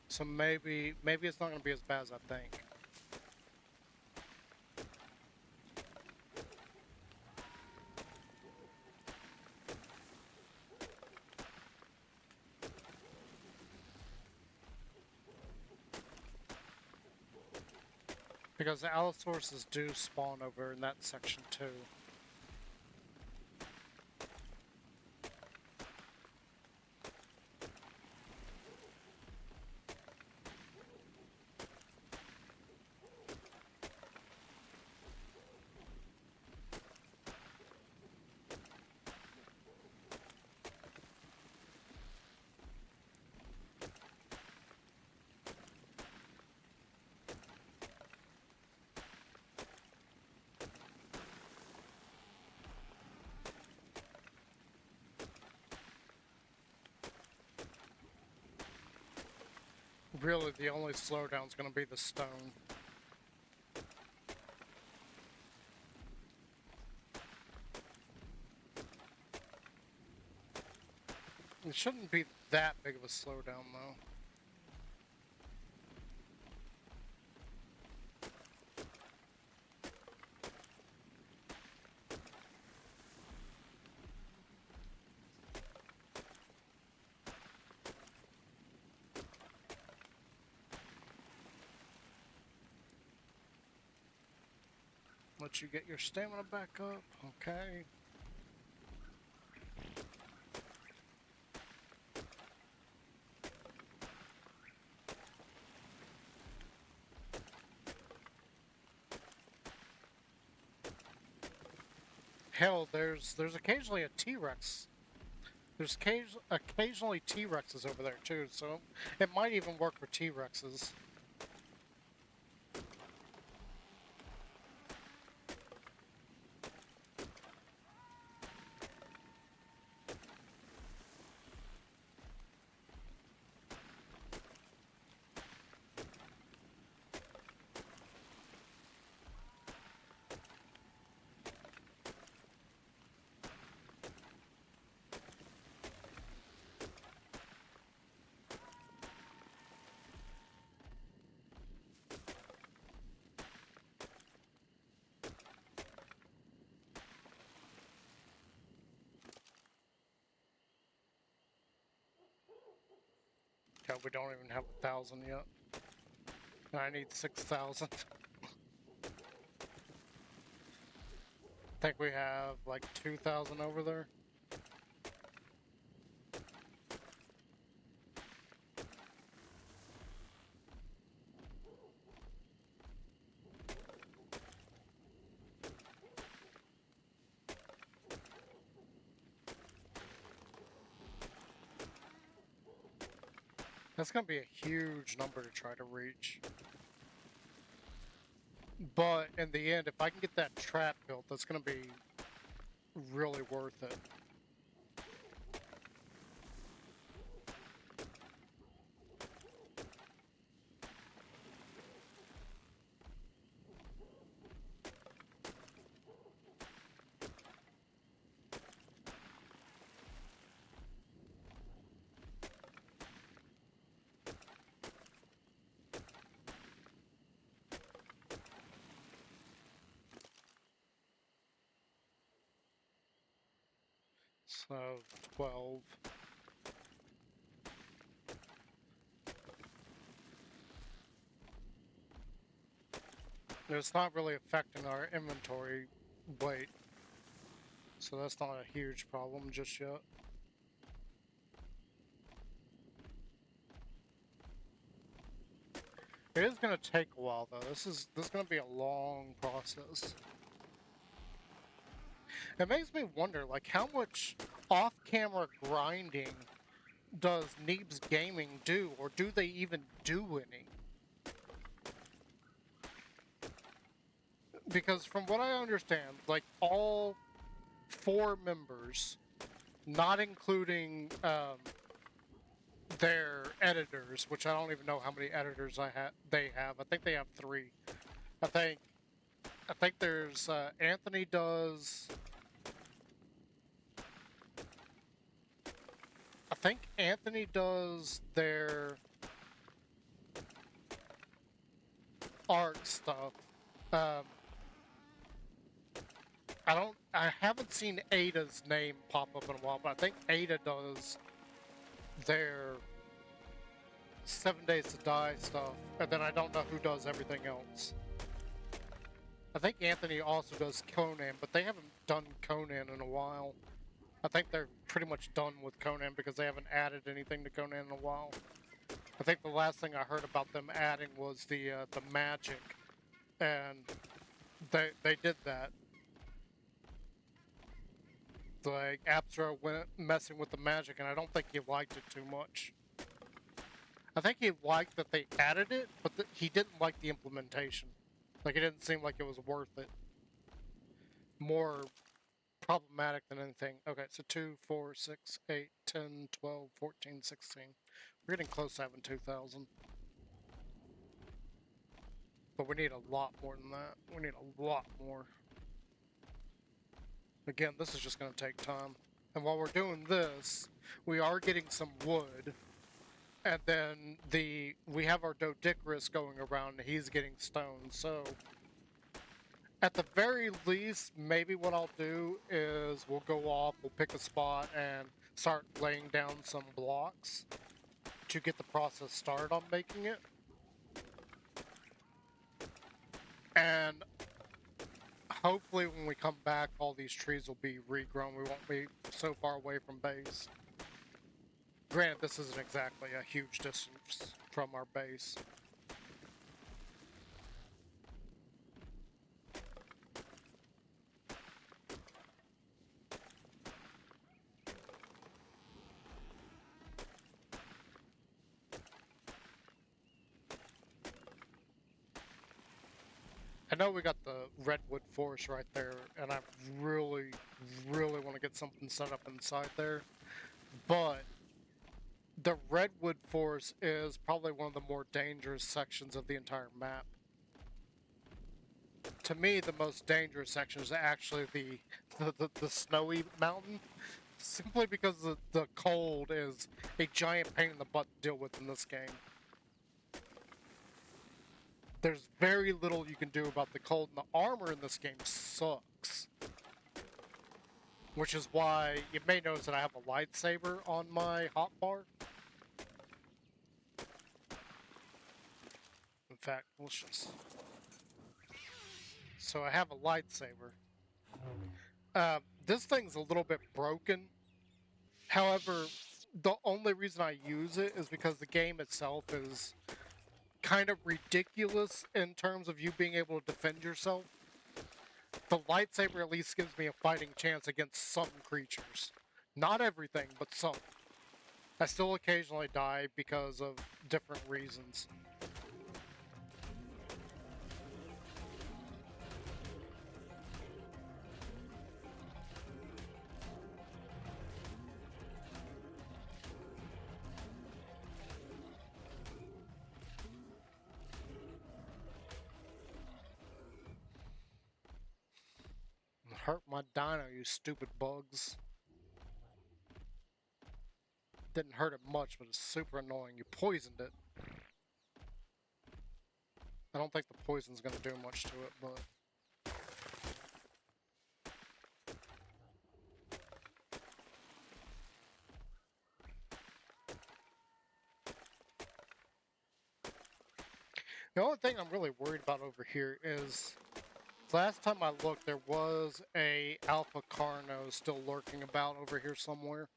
So maybe it's not going to be as bad as I think. Because the Allosauruses do spawn over in that section too. really the only slowdown is going to be the stone. It shouldn't be that big of a slowdown, though. Let you get your stamina back up. Okay. Hell, there's occasionally a T-Rex. There's occasionally T-Rexes over there too, so it might even work for T-Rexes. Okay, we don't even have 1,000 yet. And I need 6,000. I think we have like 2,000 over there. That's gonna be a huge number to try to reach. But in the end, if I can get that trap built, that's gonna be really worth it. So, 12. It's not really affecting our inventory weight, so that's not a huge problem just yet. It is going to take a while though. This is going to be a long process. It makes me wonder, like, how much off-camera grinding does Neebs Gaming do, or do they even do any? Because from what I understand, like, all 4 members, not including their editors, which I don't even know how many editors they have. I think they have 3. I think there's Anthony does. I think Anthony does their art stuff. I haven't seen Ada's name pop up in a while, but I think Ada does their 7 Days to Die stuff, and then I don't know who does everything else. I think Anthony also does Conan, but they haven't done Conan in a while. I think they're pretty much done with Conan because they haven't added anything to Conan in a while. I think the last thing I heard about them adding was the magic, and they did that. Like, Apsro went messing with the magic, and I don't think he liked it too much. I think he liked that they added it, but he didn't like the implementation. Like, it didn't seem like it was worth it. More problematic than anything. Okay, so 2, 4, 6, 8, 10, 12, 14, 16. We're getting close to having 2,000. But we need a lot more than that. We need a lot more. Again, this is just going to take time. And while we're doing this, we are getting some wood. And then we have our Doedicurus going around, and he's getting stone. So, at the very least, maybe what I'll do is we'll go off, we'll pick a spot, and start laying down some blocks to get the process started on making it. And hopefully when we come back, all these trees will be regrown. We won't be so far away from base. Granted, this isn't exactly a huge distance from our base. I know we got the redwood forest right there, and I really, really want to get something set up inside there. But the redwood forest is probably one of the more dangerous sections of the entire map. To me, the most dangerous section is actually the snowy mountain, simply because the cold is a giant pain in the butt to deal with in this game. There's very little you can do about the cold, and the armor in this game sucks. Which is why you may notice that I have a lightsaber on my hotbar. In fact, let's just... So I have a lightsaber. This thing's a little bit broken. However, the only reason I use it is because the game itself is kind of ridiculous in terms of you being able to defend yourself. The lightsaber at least gives me a fighting chance against some creatures. Not everything, but some. I still occasionally die because of different reasons. Hurt my dino, you stupid bugs. Didn't hurt it much, but it's super annoying. You poisoned it. I don't think the poison's gonna do much to it, but... The only thing I'm really worried about over here is... Last time I looked, there was a Alpha Carno still lurking about over here somewhere.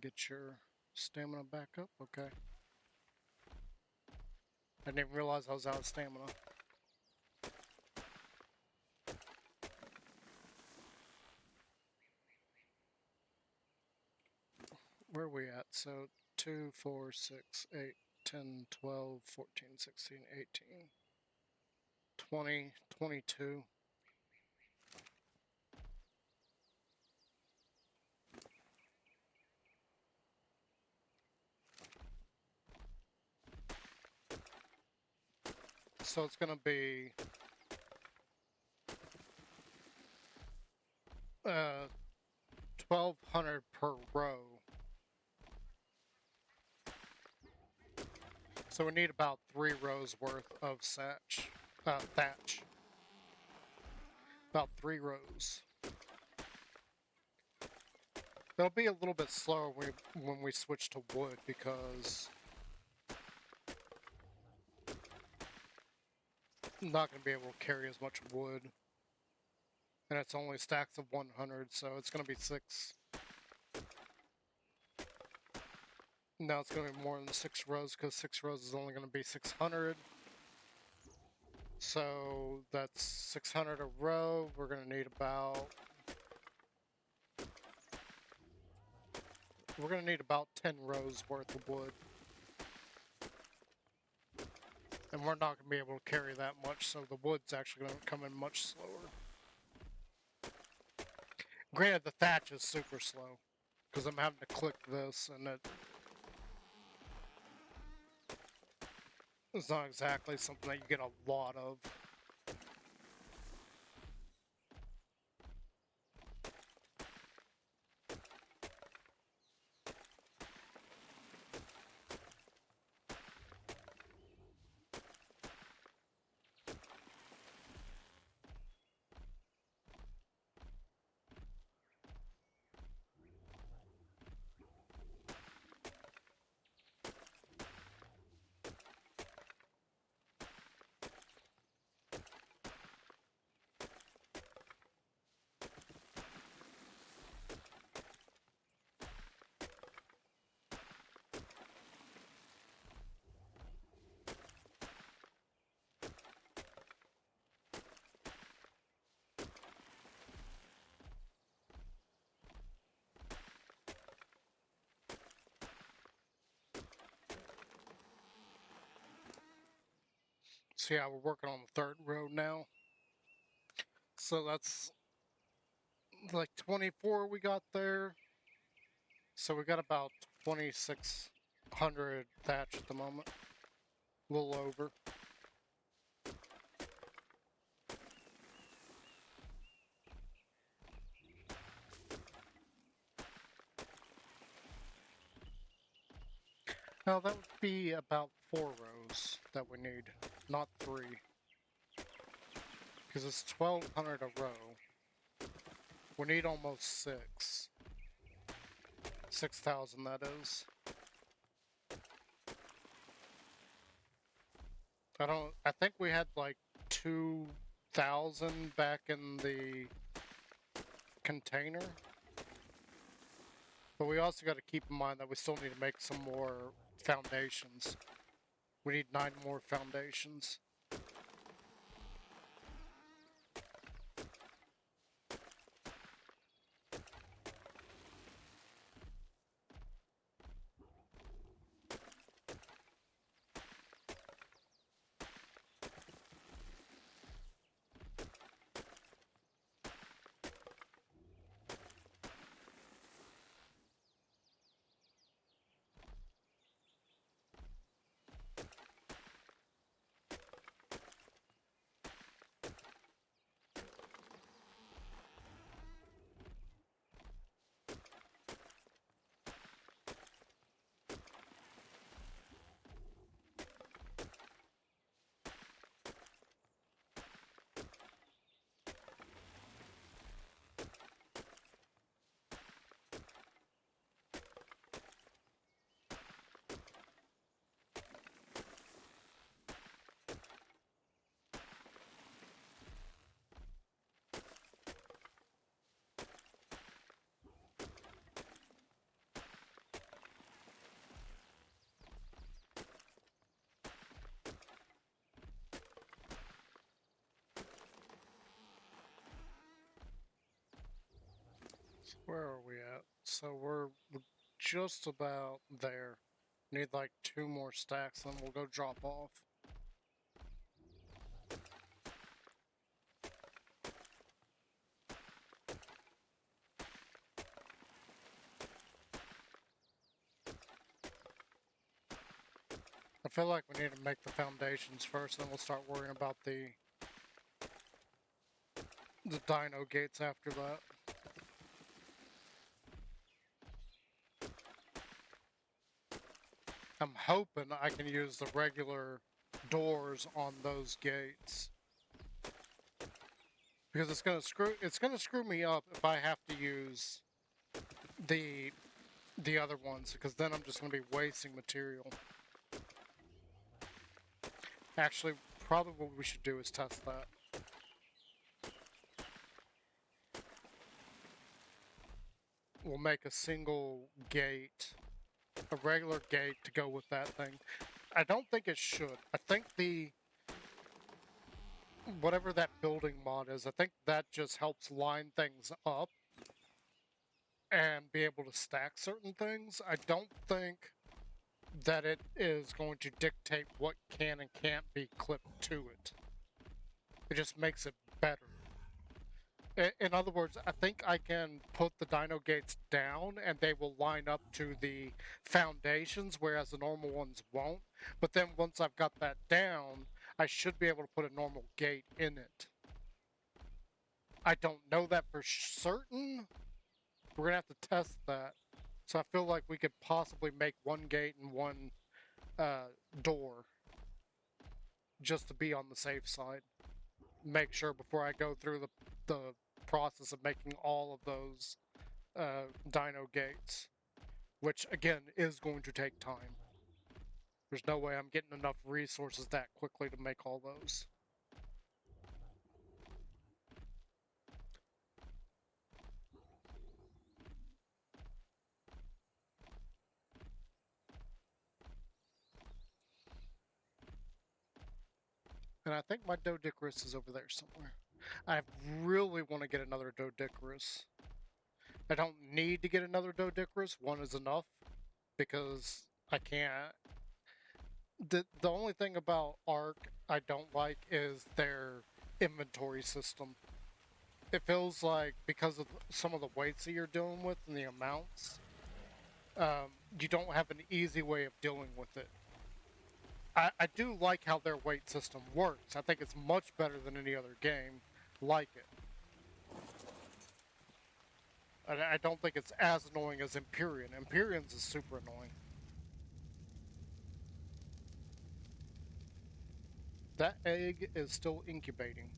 Get your stamina back up, okay. I didn't even realize I was out of stamina. Where are we at? So 2, 4, 6, 8, 10, 12, 14, 16, 18, 20, 22. So it's gonna be 1,200 per row. So we need about 3 rows worth of thatch. About 3 rows. It'll be a little bit slower when we switch to wood because I'm not going to be able to carry as much wood. And it's only stacks of 100, so it's going to be 6. Now it's going to be more than 6 rows because 6 rows is only going to be 600. So that's 600 a row. We're going to need about... We're going to need about 10 rows worth of wood. And we're not going to be able to carry that much, so the wood's actually going to come in much slower. Granted, the thatch is super slow, because I'm having to click this, and it's not exactly something that you get a lot of. So yeah, we're working on the third row now. So that's like 24 we got there. So we got about 2,600 thatch at the moment. A little over. Now that would be about 4 rows that we need, not 3. Because it's 1,200 a row. We need almost 6. 6,000 that is. I think we had like 2,000 back in the container. But we also got to keep in mind that we still need to make some more foundations. We need 9 more foundations. So where are we at? So we're just about there. Need like 2 more stacks, then we'll go drop off. I feel like we need to make the foundations first, then we'll start worrying about the dino gates after that. I'm hoping I can use the regular doors on those gates. Because it's gonna screw me up if I have to use the other ones, because then I'm just gonna be wasting material. Actually, probably what we should do is test that. We'll make a single gate, a regular gate to go with that thing. I don't think it should. I think whatever that building mod is, I think that just helps line things up and be able to stack certain things. I don't think that it is going to dictate what can and can't be clipped to it. It just makes it better. In other words, I think I can put the dino gates down and they will line up to the foundations, whereas the normal ones won't. But then once I've got that down, I should be able to put a normal gate in it. I don't know that for certain. We're gonna have to test that. So I feel like we could possibly make one gate and one door just to be on the safe side. Make sure before I go through the process of making all of those dino gates, which again is going to take time. There's no way I'm getting enough resources that quickly to make all those. And I think my Doedicurus is over there somewhere. I really want to get another Doedicurus. I don't need to get another Doedicurus. One is enough because I can't. The only thing about Ark I don't like is their inventory system. It feels like because of some of the weights that you're dealing with and the amounts, you don't have an easy way of dealing with it. I do like how their weight system works. I think it's much better than any other game like it. I don't think it's as annoying as Empyrean. Empyrean's is super annoying. That egg is still incubating.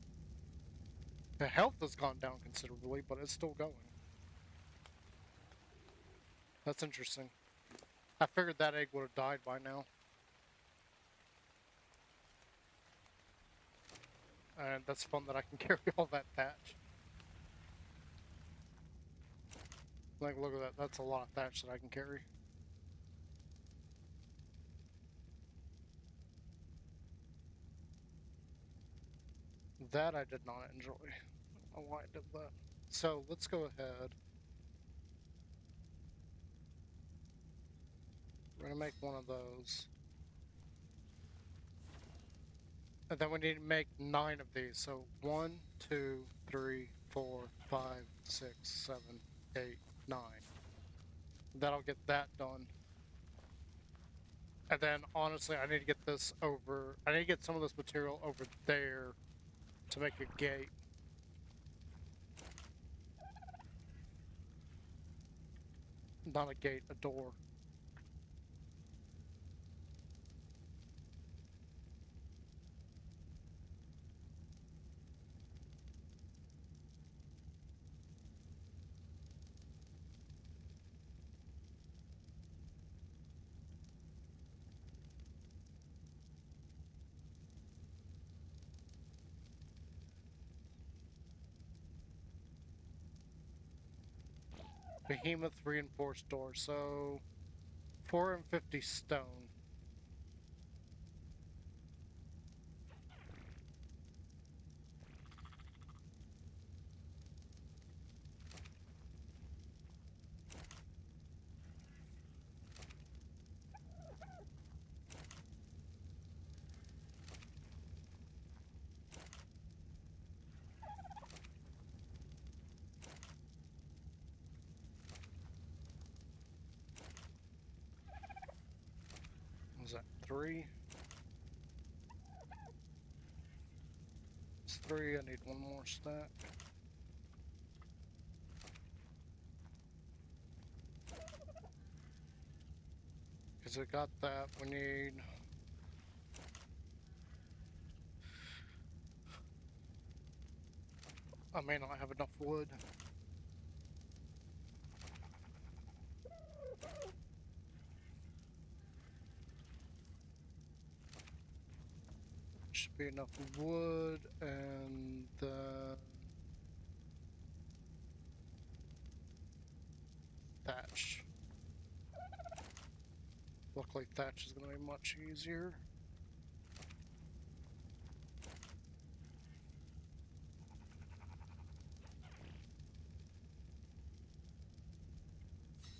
The health has gone down considerably, but it's still going. That's interesting. I figured that egg would have died by now. And that's fun that I can carry all that thatch. Like, look at that. That's a lot of thatch that I can carry. That I did not enjoy. I don't know why I did that. So, let's go ahead. We're gonna make one of those. And then we need to make 9 of these. So 1, 2, 3, 4, 5, 6, 7, 8, 9. That'll get that done. And then honestly, I need to get this over. I need to get some of this material over there to make a gate. Not a gate, a door. Behemoth reinforced door. So 450 stone. Was that 3? It's 3. I need one more stack. Because I got that. We need. I may not have enough wood. Should be enough wood and thatch. Luckily thatch is going to be much easier.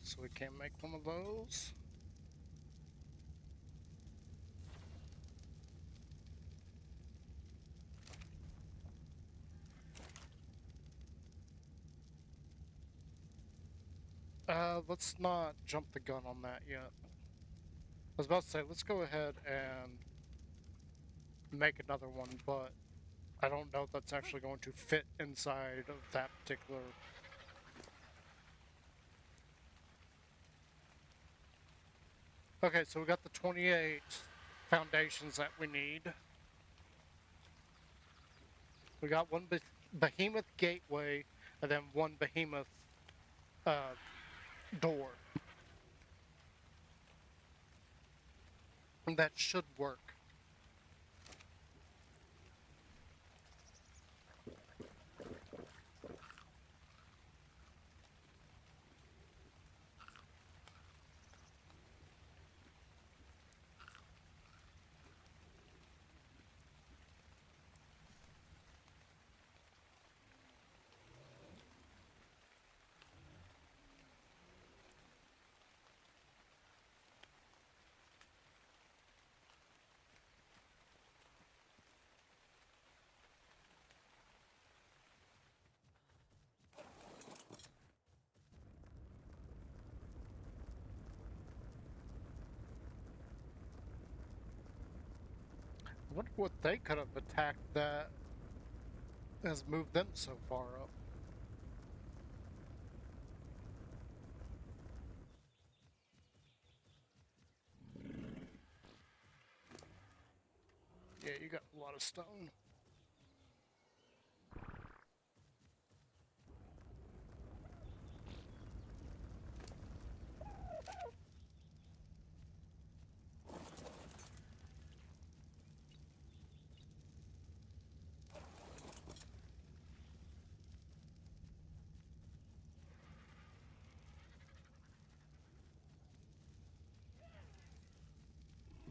So we can't make one of those. Let's not jump the gun on that yet. I was about to say, let's go ahead and make another one, but I don't know if that's actually going to fit inside of that particular. Okay, so we got the 28 foundations that we need. We got one behemoth gateway and then one behemoth uh, door. And that should work. I wonder what they could have attacked that has moved them so far up. Yeah, you got a lot of stone.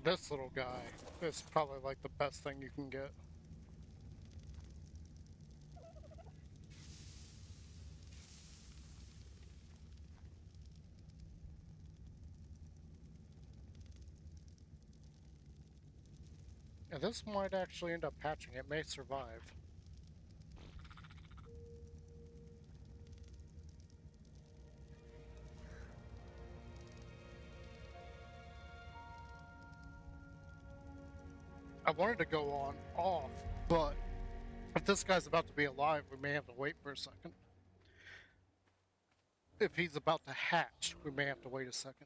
This little guy is probably like the best thing you can get. And this might actually end up hatching. It may survive. I wanted to go on off, but if this guy's about to be alive, we may have to wait for a second. If he's about to hatch, we may have to wait a second.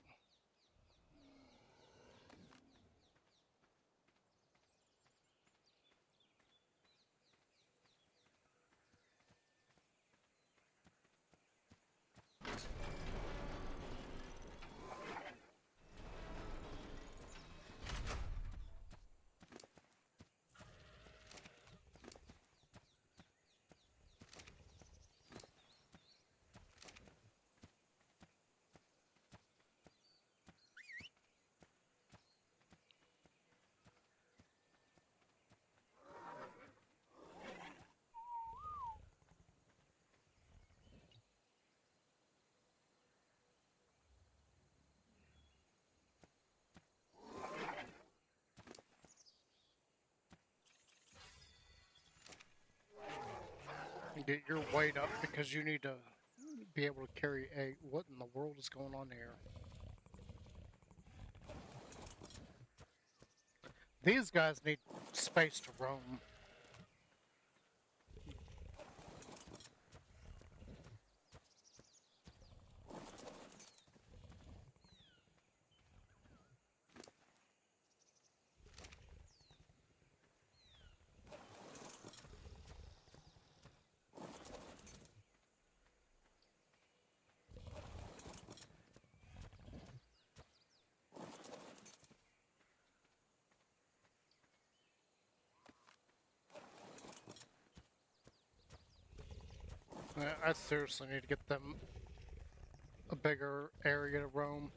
Get your weight up because you need to be able to carry a. What in the world is going on here? These guys need space to roam. I seriously need to get them a bigger area to roam.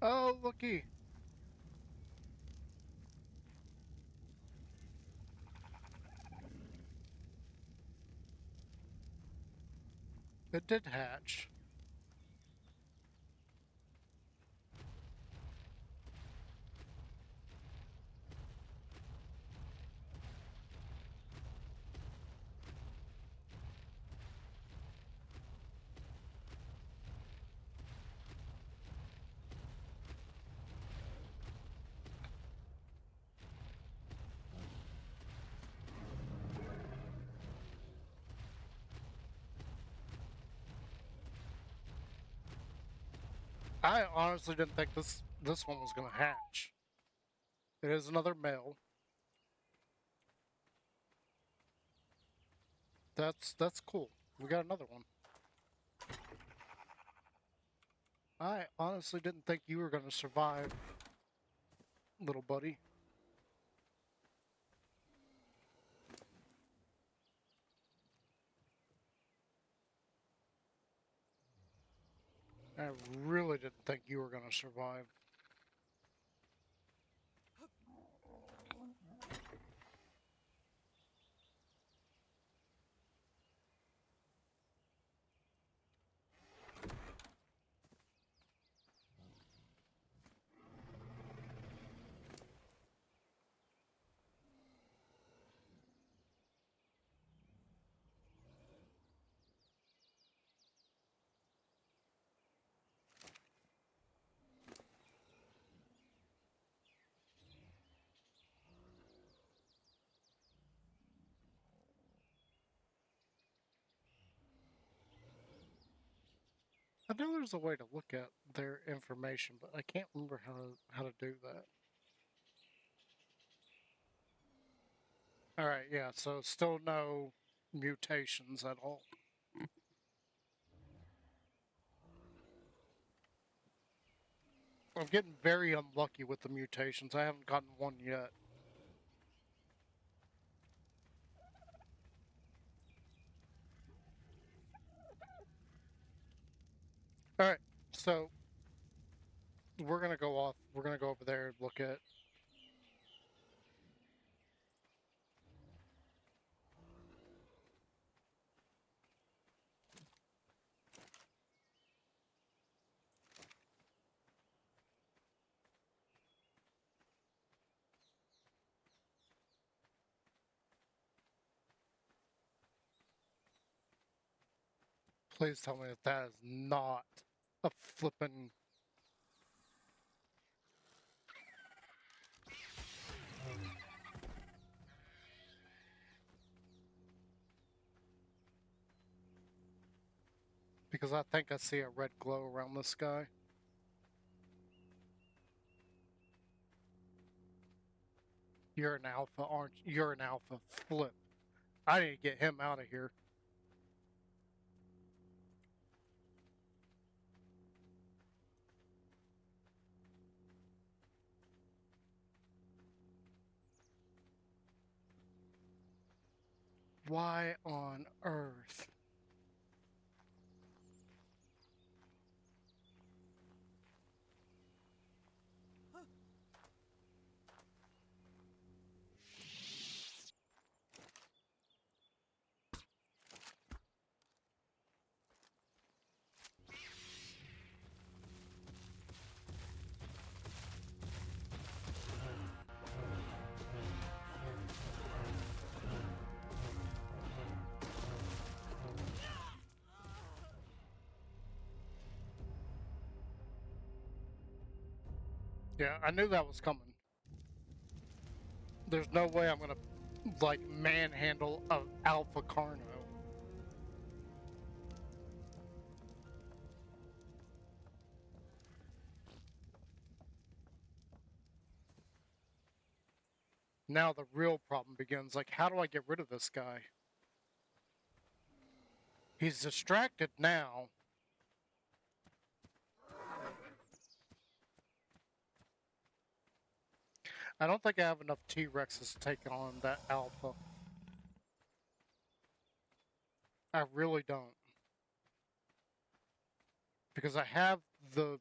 Oh, looky. It did hatch. I honestly didn't think this one was gonna hatch. It is another male. That's cool. We got another one. I honestly didn't think you were gonna survive, little buddy. I really didn't think you were gonna survive. I know there's a way to look at their information, but I can't remember how to do that. All right, yeah. So still no mutations at all. I'm getting very unlucky with the mutations. I haven't gotten one yet. All right, so we're gonna go off. We're gonna go over there and look at. Please tell me that that is not a flippin'. Because I think I see a red glow around this guy. You're an alpha, aren't you? You're an alpha. Flip. I need to get him out of here. Why on earth? Yeah, I knew that was coming. There's no way I'm gonna, like, manhandle a Alpha Carno. Now the real problem begins. Like, how do I get rid of this guy? He's distracted now. I don't think I have enough T-Rexes to take on that Alpha. I really don't. Because I have the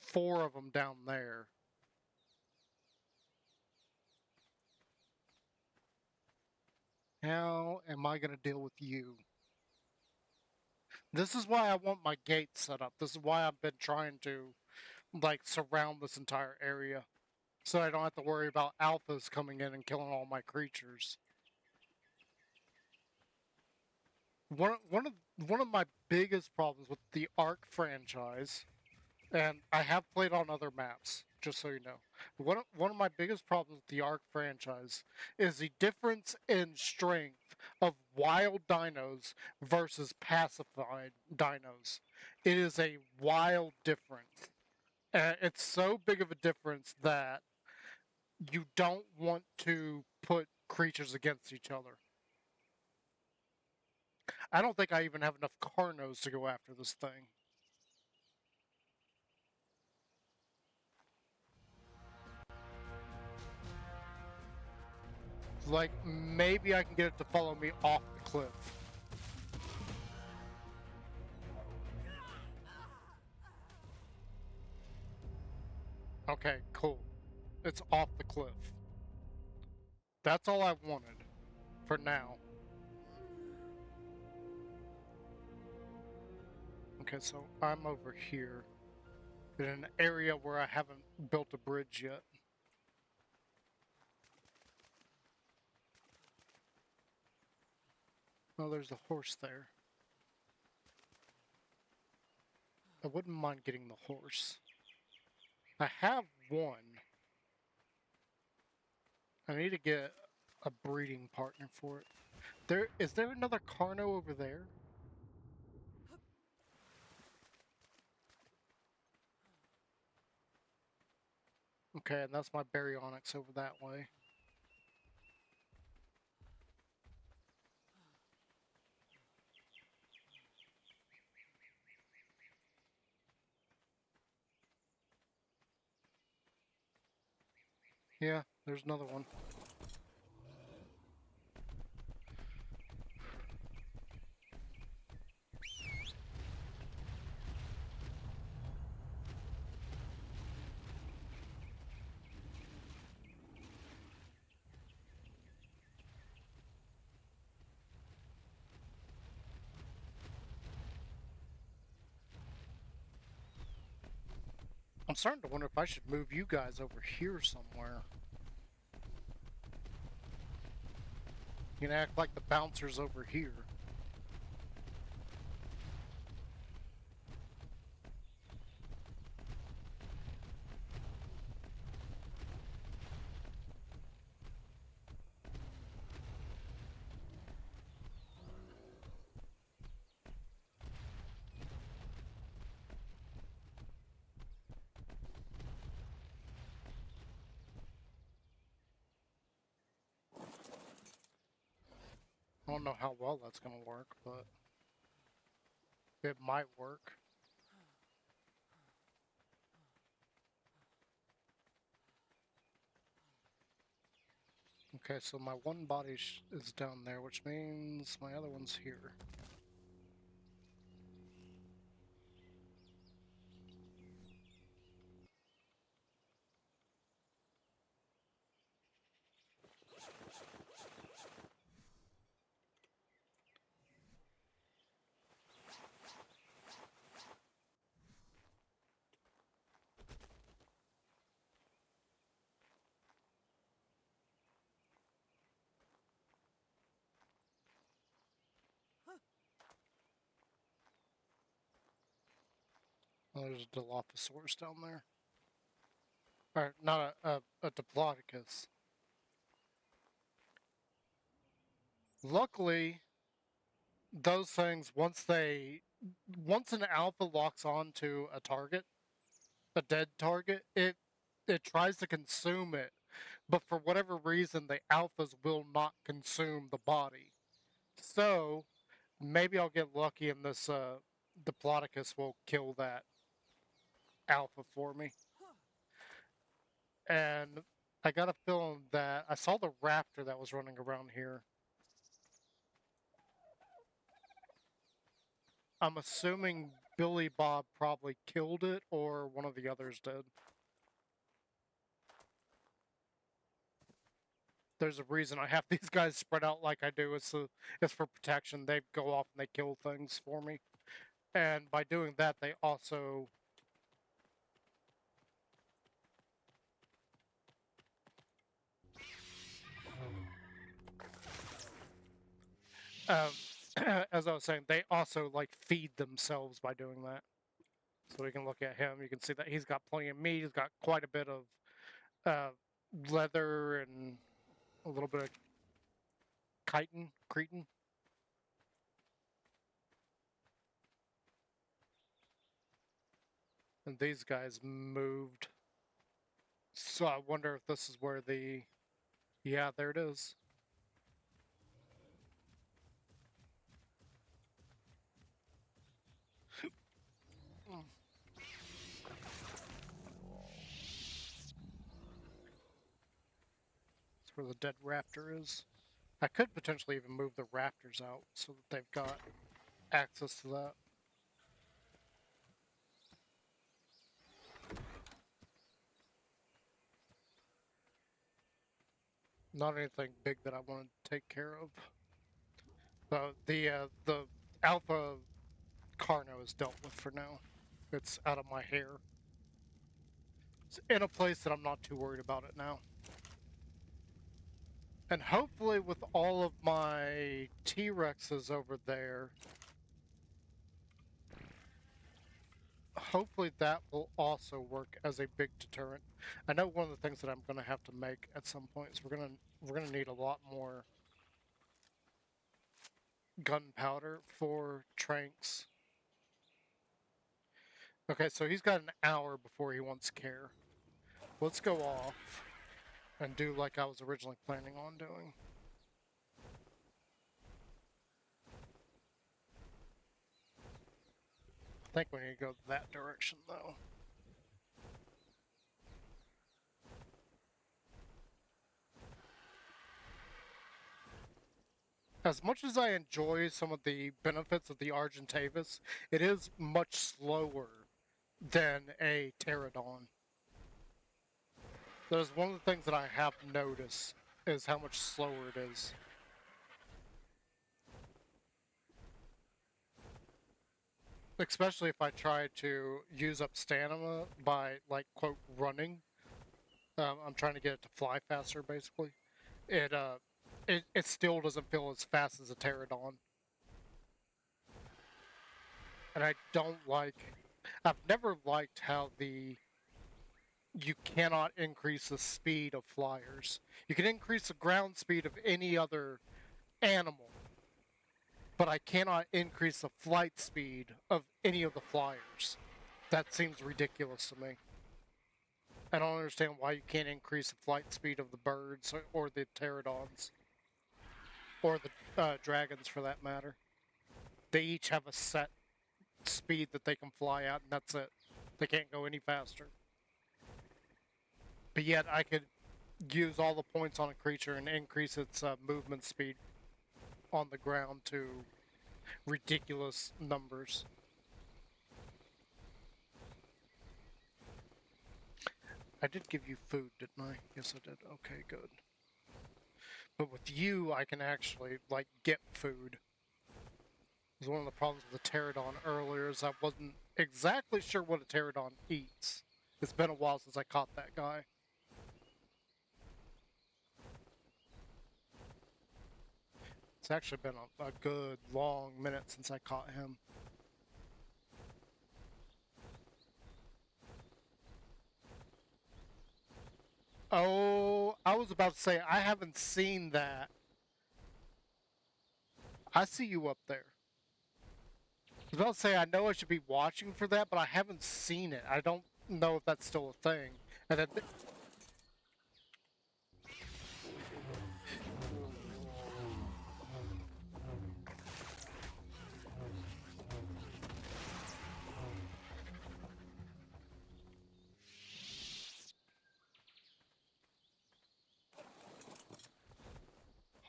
4 of them down there. How am I going to deal with you? This is why I want my gate set up. This is why I've been trying to, like, surround this entire area. So I don't have to worry about alphas coming in and killing all my creatures. One of my biggest problems with the Ark franchise, and I have played on other maps, just so you know. One of my biggest problems with the Ark franchise is the difference in strength of wild dinos versus pacified dinos. It is a wild difference. It's so big of a difference that you don't want to put creatures against each other. I don't think I even have enough Carnos to go after this thing. Like, maybe I can get it to follow me off the cliff. Okay, cool. It's off the cliff. That's all I wanted. For now. Okay, so I'm over here. In an area where I haven't built a bridge yet. Oh, there's a horse there. I wouldn't mind getting the horse. I have one. I need to get a breeding partner for it. Is there another Carno over there? Okay, and that's my Baryonyx over that way. Yeah, there's another one. I'm starting to wonder if I should move you guys over here somewhere. You can act like the bouncers over here. I don't know how well that's going to work, but it might work. Okay, so my one body is down there, which means my other one's here. Oh, there's a Dilophosaurus down there. Or, not a Diplodocus. Luckily, those things, once an alpha locks onto a target, a dead target, it tries to consume it. But for whatever reason, the alphas will not consume the body. So, maybe I'll get lucky and this Diplodocus will kill that alpha for me. And I got a feeling that I saw the raptor that was running around here. I'm assuming Billy Bob probably killed it, or one of the others did. There's a reason I have these guys spread out like I do. It's for protection. They go off and they kill things for me. And by doing that, they also... as I was saying, they also, like, feed themselves by doing that. So we can look at him. You can see that he's got plenty of meat. He's got quite a bit of leather and a little bit of cretin. And these guys moved. So I wonder if this is where the... Yeah, there it is. That's where the dead raptor is. I could potentially even move the raptors out so that they've got access to that. Not anything big that I want to take care of. The alpha Carno is dealt with for now. It's out of my hair. It's in a place that I'm not too worried about it now. And hopefully with all of my T-Rexes over there, hopefully that will also work as a big deterrent. I know one of the things that I'm going to have to make at some point is we're going to need a lot more gunpowder for Tranks. Okay, so he's got an hour before he wants care. Let's go off and do like I was originally planning on doing. I think we need to go that direction though. As much as I enjoy some of the benefits of the Argentavis, it is much slower than a Pterodon. That is one of the things that I have noticed, is how much slower it is. Especially if I try to use up stamina by, like, quote, running. I'm trying to get it to fly faster, basically. It still doesn't feel as fast as a Pterodon. And I don't like... I've never liked how you cannot increase the speed of flyers. You can increase the ground speed of any other animal, but I cannot increase the flight speed of any of the flyers. That seems ridiculous to me. I don't understand why you can't increase the flight speed of the birds or the pterodons. Or the dragons, for that matter. They each have a set speed that they can fly at, and that's it. They can't go any faster. But yet I could use all the points on a creature and increase its movement speed on the ground to ridiculous numbers. I did give you food, didn't I? Yes, I did. Okay, good. But with you, I can actually, like, get food. It was one of the problems with the Pterodon earlier, is I wasn't exactly sure what a Pterodon eats. It's been a while since I caught that guy. It's actually been a good long minute since I caught him. Oh, I was about to say, I haven't seen that. I see you up there. I was about to say, I know I should be watching for that, but I haven't seen it. I don't know if that's still a thing. And then...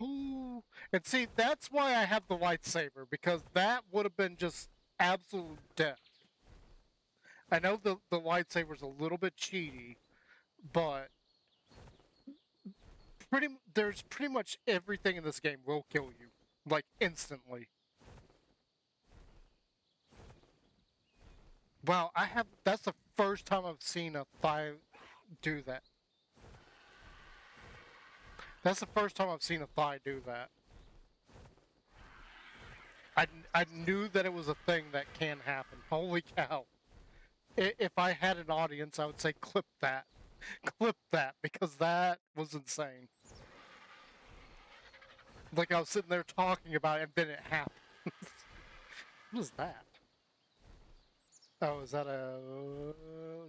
Ooh. And see, that's why I have the lightsaber, because that would have been just absolute death. I know the lightsaber's a little bit cheaty, but there's pretty much everything in this game will kill you, like instantly. Wow, that's the first time I've seen a thigh do that. That's the first time I've seen a thigh do that. I knew that it was a thing that can happen. Holy cow. If I had an audience, I would say clip that. Clip that, because that was insane. Like I was sitting there talking about it, and then it happened. What is that? Oh, is that a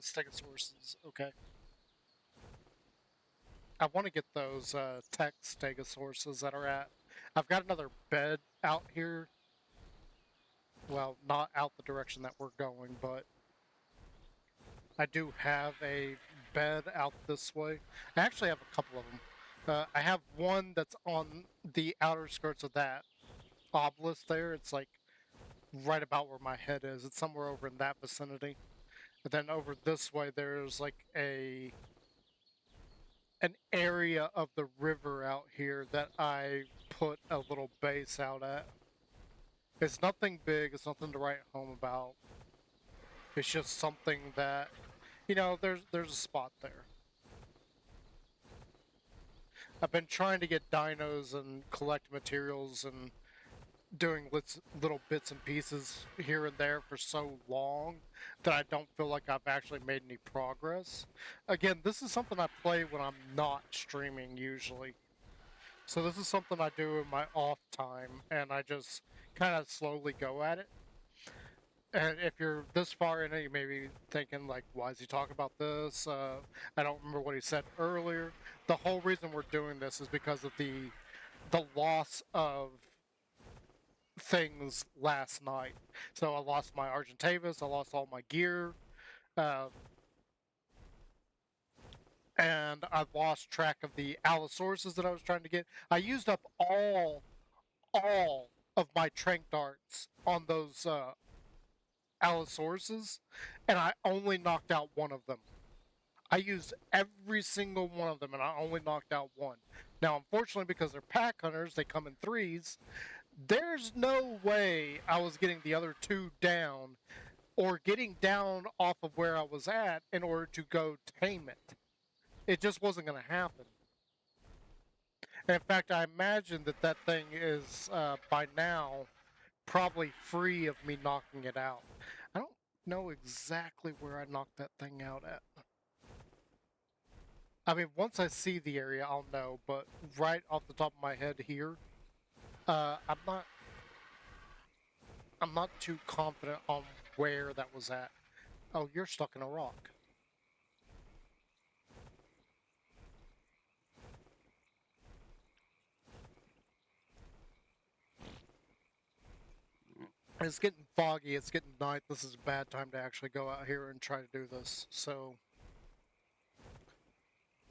Stegosaurus? Okay. I want to get those tech Stegosauruses that are at. I've got another bed out here. Well, not out the direction that we're going, but I do have a bed out this way. I actually have a couple of them. I have one that's on the outer skirts of that obelisk there. It's like right about where my head is. It's somewhere over in that vicinity. And then over this way, there's like an area of the river out here that I put a little base out at. It's nothing big. It's nothing to write home about. It's just something that, there's a spot there. I've been trying to get dinos and collect materials and doing little bits and pieces here and there for so long that I don't feel like I've actually made any progress. Again, this is something I play when I'm not streaming usually. So this is something I do in my off time, and I just kind of slowly go at it. And if you're this far in it, you may be thinking, like, why is he talking about this? I don't remember what he said earlier. The whole reason we're doing this is because of the loss of things last night. So I lost my Argentavis, I lost all my gear, um, and I lost track of the Allosauruses that I was trying to get. I used up all of my Trank darts on those Allosauruses, and I only knocked out one of them. I used every single one of them, and I only knocked out one. Now, unfortunately, because they're pack hunters, they come in threes. There's no way I was getting the other two down or getting down off of where I was at in order to go tame it. It just wasn't going to happen. And in fact, I imagine that that thing is, by now, probably free of me knocking it out. I don't know exactly where I knocked that thing out at. I mean, once I see the area, I'll know, but right off the top of my head here, I'm not too confident on where that was at. Oh, you're stuck in a rock. It's getting foggy, it's getting night. This is a bad time to actually go out here and try to do this, so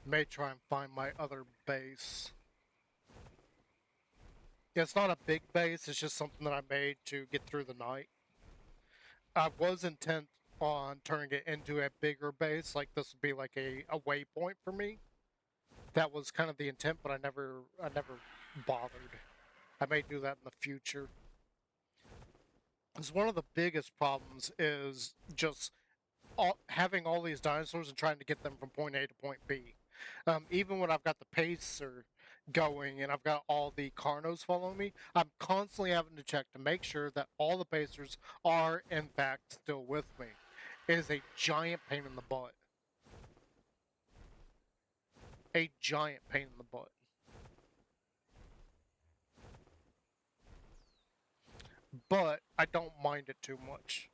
may try and find my other base. Yeah, it's not a big base, it's just something that I made to get through the night. I was intent on turning it into a bigger base, like this would be like a waypoint for me. That was kind of the intent, but I never bothered. I may do that in the future. Because one of the biggest problems is just having all these dinosaurs and trying to get them from point A to point B. Even when I've got the pacer going and I've got all the Carnos following me, I'm constantly having to check to make sure that all the pacers are in fact still with me. It is a giant pain in the butt. A giant pain in the butt. But I don't mind it too much.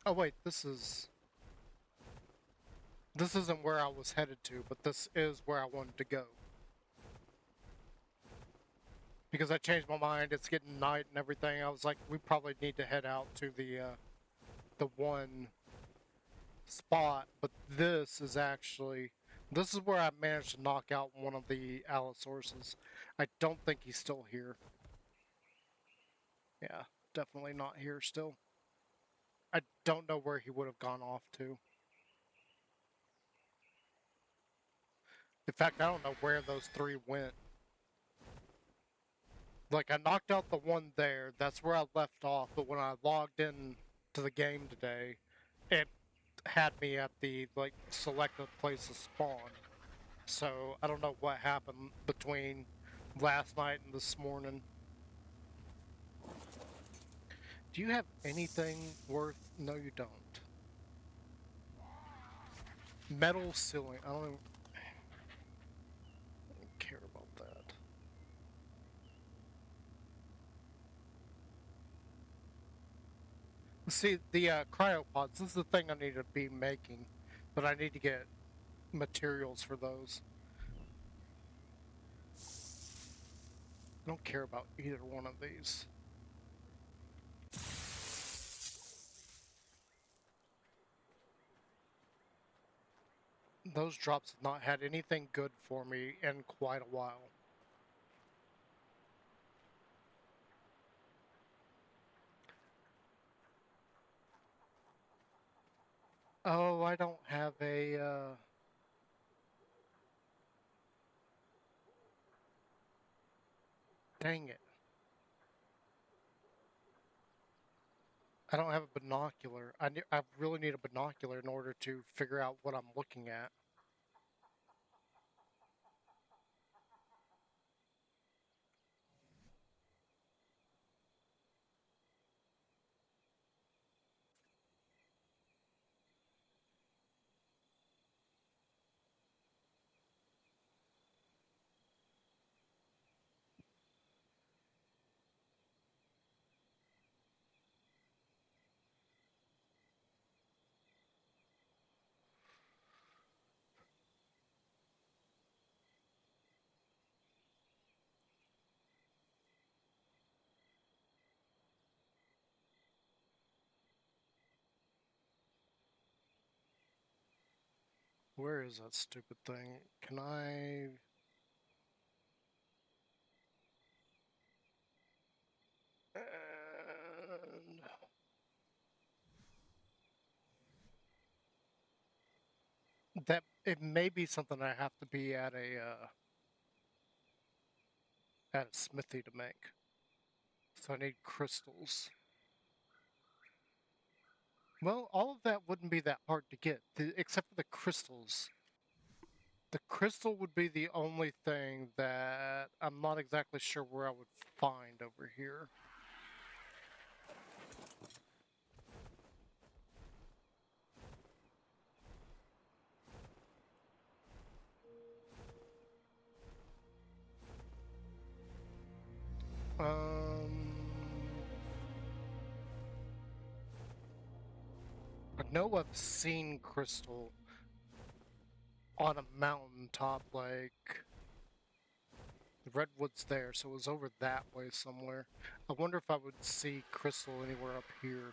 Oh wait, this isn't where I was headed to, but this is where I wanted to go. Because I changed my mind, it's getting night and everything. I was like, we probably need to head out to the one spot, but this is actually This is where I managed to knock out one of the Allosaurus. I don't think he's still here. Yeah, definitely not here still. I don't know where he would have gone off to. In fact, I don't know where those three went. Like, I knocked out the one there, that's where I left off, but when I logged in to the game today, it had me at the, like, selected place to spawn. So, I don't know what happened between last night and this morning. Do you have anything worth? No, you don't. Metal ceiling. I don't even care about that. See, the cryopods, this is the thing I need to be making, but I need to get materials for those. I don't care about either one of these. Those drops have not had anything good for me in quite a while. Oh, I don't have a, dang it. I don't have a binocular. I really need a binocular in order to figure out what I'm looking at. Where is that stupid thing? Can I... And... That, it may be something I have to be at a smithy to make. So I need crystals. Well, all of that wouldn't be that hard to get, except for the crystals. The crystal would be the only thing that I'm not exactly sure where I would find over here. I know I've seen crystal on a mountaintop, like the redwood's there, so it was over that way somewhere. I wonder if I would see crystal anywhere up here.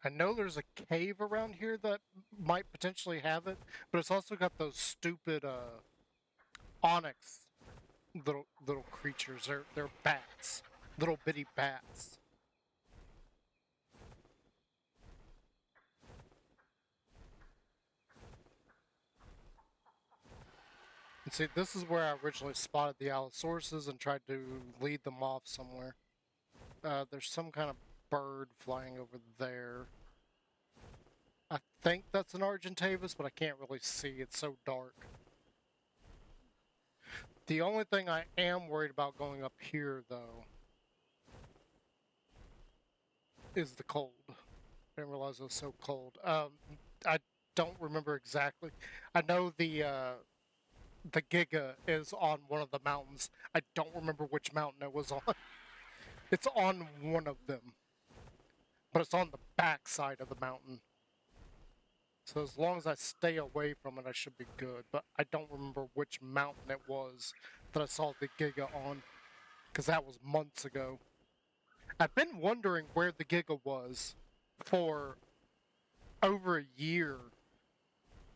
I know there's a cave around here that might potentially have it, but it's also got those stupid onyx little creatures. They're bats, little bitty bats. And see, this is where I originally spotted the Allosauruses and tried to lead them off somewhere. There's some kind of bird flying over there. I think that's an Argentavis, but I can't really see. It's so dark. The only thing I am worried about going up here, though, is the cold. I didn't realize it was so cold. I don't remember exactly. I know the Giga is on one of the mountains. I don't remember which mountain it was on. It's on one of them, but it's on the back side of the mountain. So as long as I stay away from it, I should be good. But I don't remember which mountain it was that I saw the Giga on, because that was months ago. I've been wondering where the Giga was for over a year,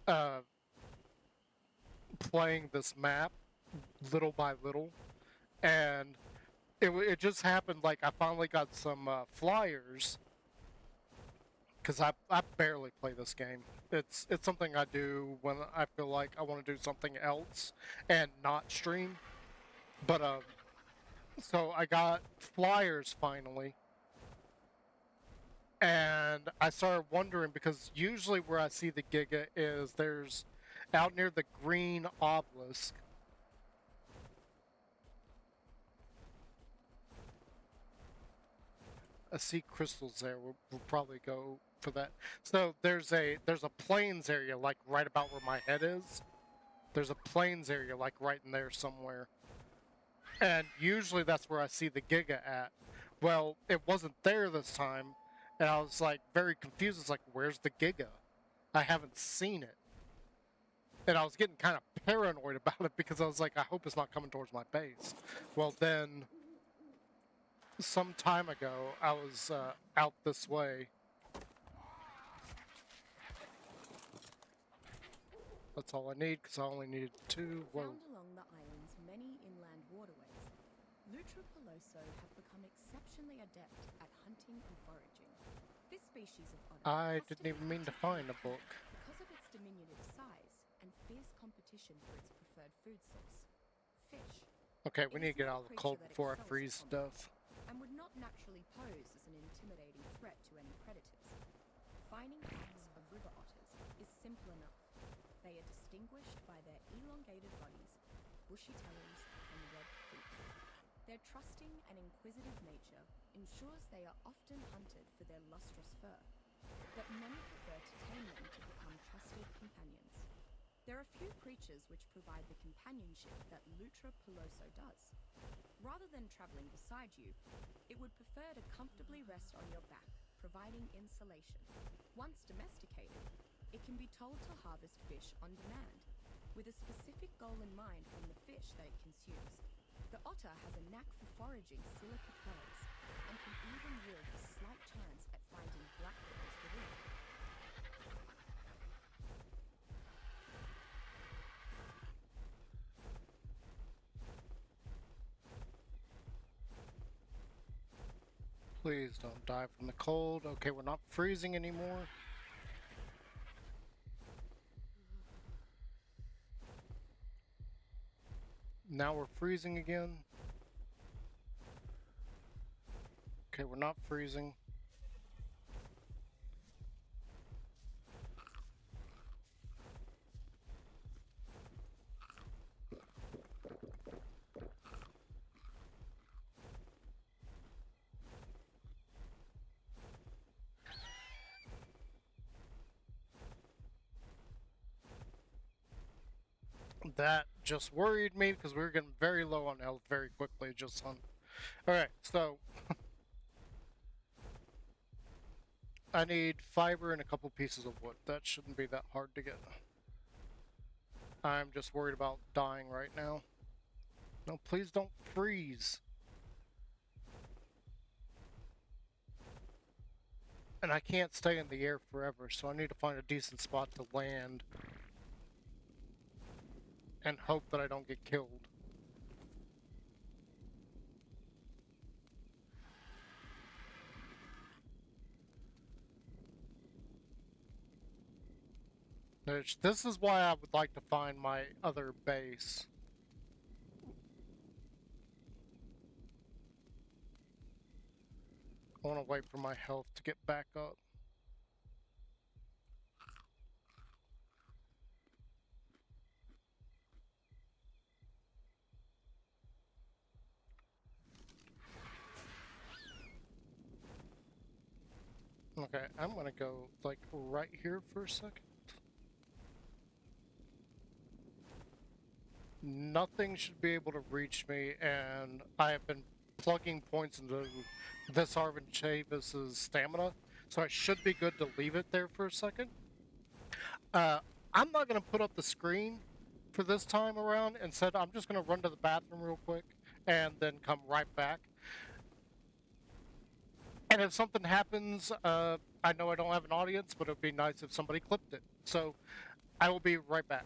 uh, playing this map little by little, and it just happened like I finally got some flyers because I barely play this game. It's something I do when I feel like I want to do something else and not stream. But so I got flyers finally, and I started wondering because usually where I see the Giga is there's out near the green obelisk. I see crystals there. We'll probably go for that. So there's a plains area like right about where my head is. There's a plains area like right in there somewhere. And usually that's where I see the Giga at. Well, it wasn't there this time, and I was like very confused. It's like, where's the Giga? I haven't seen it. And I was getting kind of paranoid about it because I was like, I hope it's not coming towards my base. Well, then some time ago, I was out this way. That's all I need, because I only needed 2. Whoa. Found along the island's many inland waterways, Lutra peloso have become exceptionally adept at hunting and foraging. This species of otter I has to didn't be even mean to find a book. because of its diminutive size and fierce competition for its preferred food source, fish. Okay, we It need is to get not out a of the creature cold that before I excels at freeze combat, stuff. and would not naturally pose as an intimidating threat to any predators. Finding packs of river otters is simple enough. They are distinguished by their elongated bodies, bushy tails, and red feet. Their trusting and inquisitive nature ensures they are often hunted for their lustrous fur, but many prefer to tame them to become trusted companions. There are few creatures which provide the companionship that Lutra peloso does. Rather than traveling beside you, it would prefer to comfortably rest on your back, providing insulation. Once domesticated, it can be told to harvest fish on demand, with a specific goal in mind from the fish that it consumes. The otter has a knack for foraging silica pearls, and can even yield a slight chance at finding black pearls within. Please don't die from the cold. Okay, we're not freezing anymore. Now we're freezing again. Okay, we're not freezing. That just worried me because we were getting very low on health very quickly just on. Alright, so I need fiber and a couple pieces of wood. That shouldn't be that hard to get. I'm just worried about dying right now. No, please don't freeze. And I can't stay in the air forever, so I need to find a decent spot to land and hope that I don't get killed. This is why I would like to find my other base. I want to wait for my health to get back up. Okay, I'm gonna go like right here for a second. Nothing should be able to reach me, and I have been plugging points into this Arvin Chavis's stamina, so I should be good to leave it there for a second. I'm not gonna put up the screen for this time around. Instead, I'm just gonna run to the bathroom real quick and then come right back. And if something happens, I know I don't have an audience, but it would be nice if somebody clipped it. So I will be right back.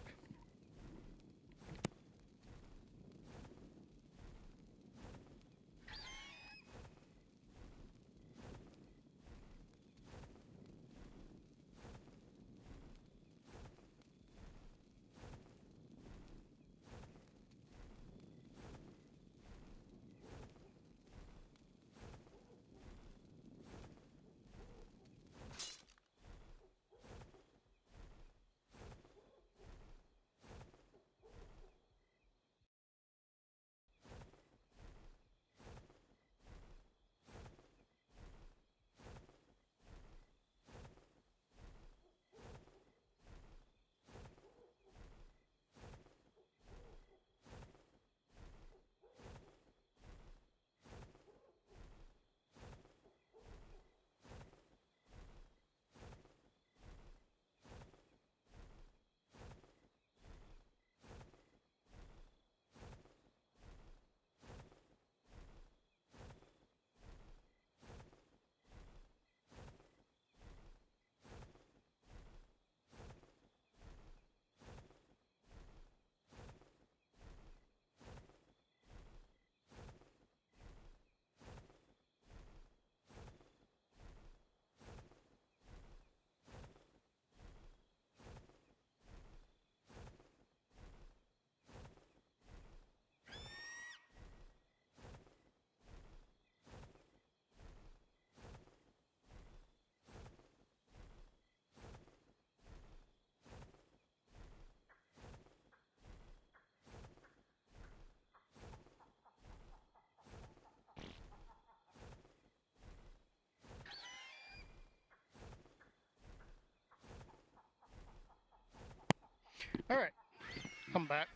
All right, come back.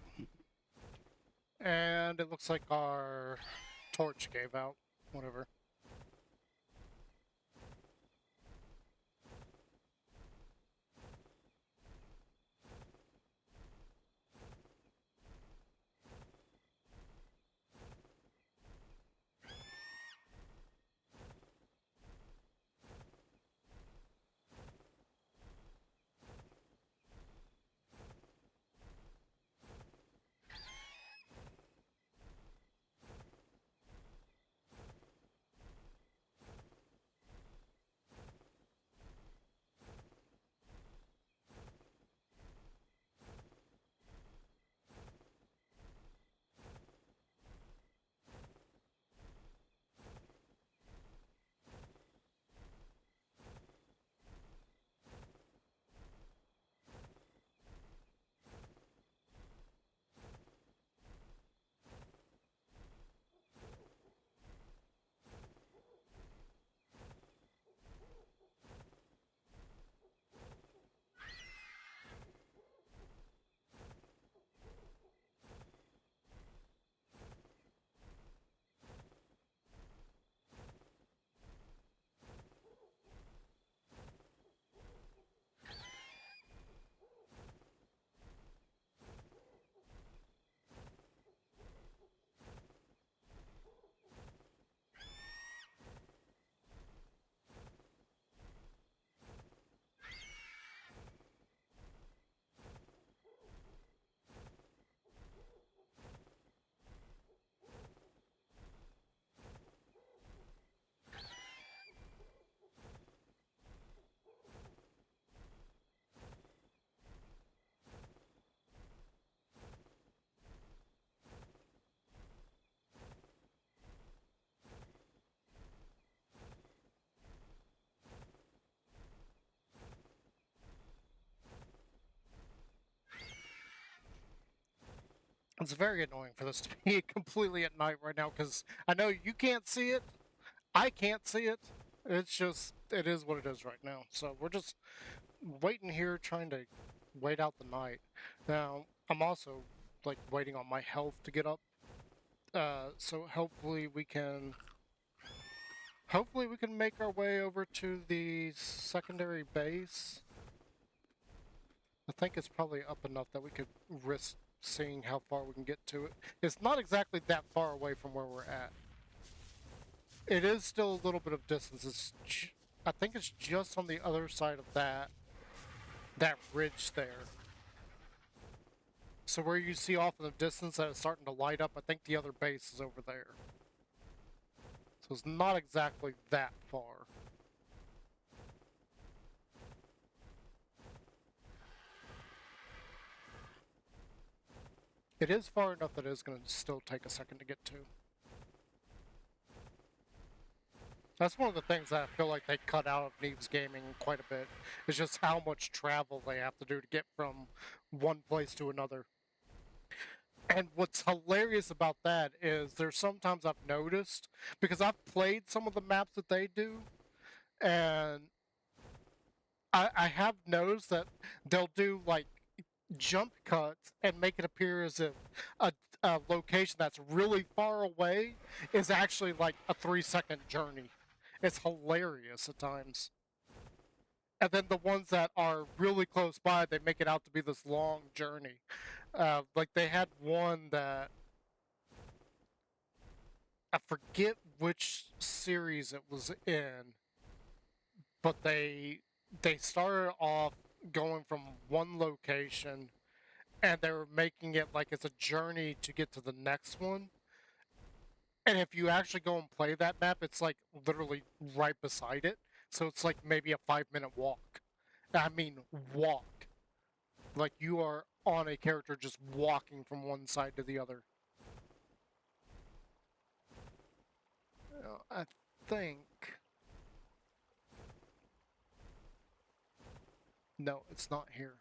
And it looks like our torch gave out. Whatever. It's very annoying for this to be completely at night right now because I know you can't see it. I can't see it. It's just, it is what it is right now. So we're just waiting here trying to wait out the night. Now, I'm also like waiting on my health to get up. So hopefully we can make our way over to the secondary base. I think it's probably up enough that we could risk seeing how far we can get to it. It's not exactly that far away from where we're at. It is still a little bit of distance. I think it's just on the other side of that ridge there. So where you see off in the distance that it's starting to light up, I think the other base is over there. So it's not exactly that far. It is far enough that it is going to still take a second to get to. That's one of the things that I feel like they cut out of Neves Gaming quite a bit. It's just how much travel they have to do to get from one place to another. And what's hilarious about that is there's sometimes I've noticed, because I've played some of the maps that they do, and I have noticed that they'll do like jump cuts and make it appear as if a location that's really far away is actually like a 3-second journey. It's hilarious at times. And then the ones that are really close by, they make it out to be this long journey. Like they had one that I forget which series it was in, but they started off going from one location and they were making it like it's a journey to get to the next one. And if you actually go and play that map, it's like literally right beside it. So it's like maybe a 5-minute walk. I mean, walk. Like you are on a character just walking from one side to the other. I think... No, it's not here.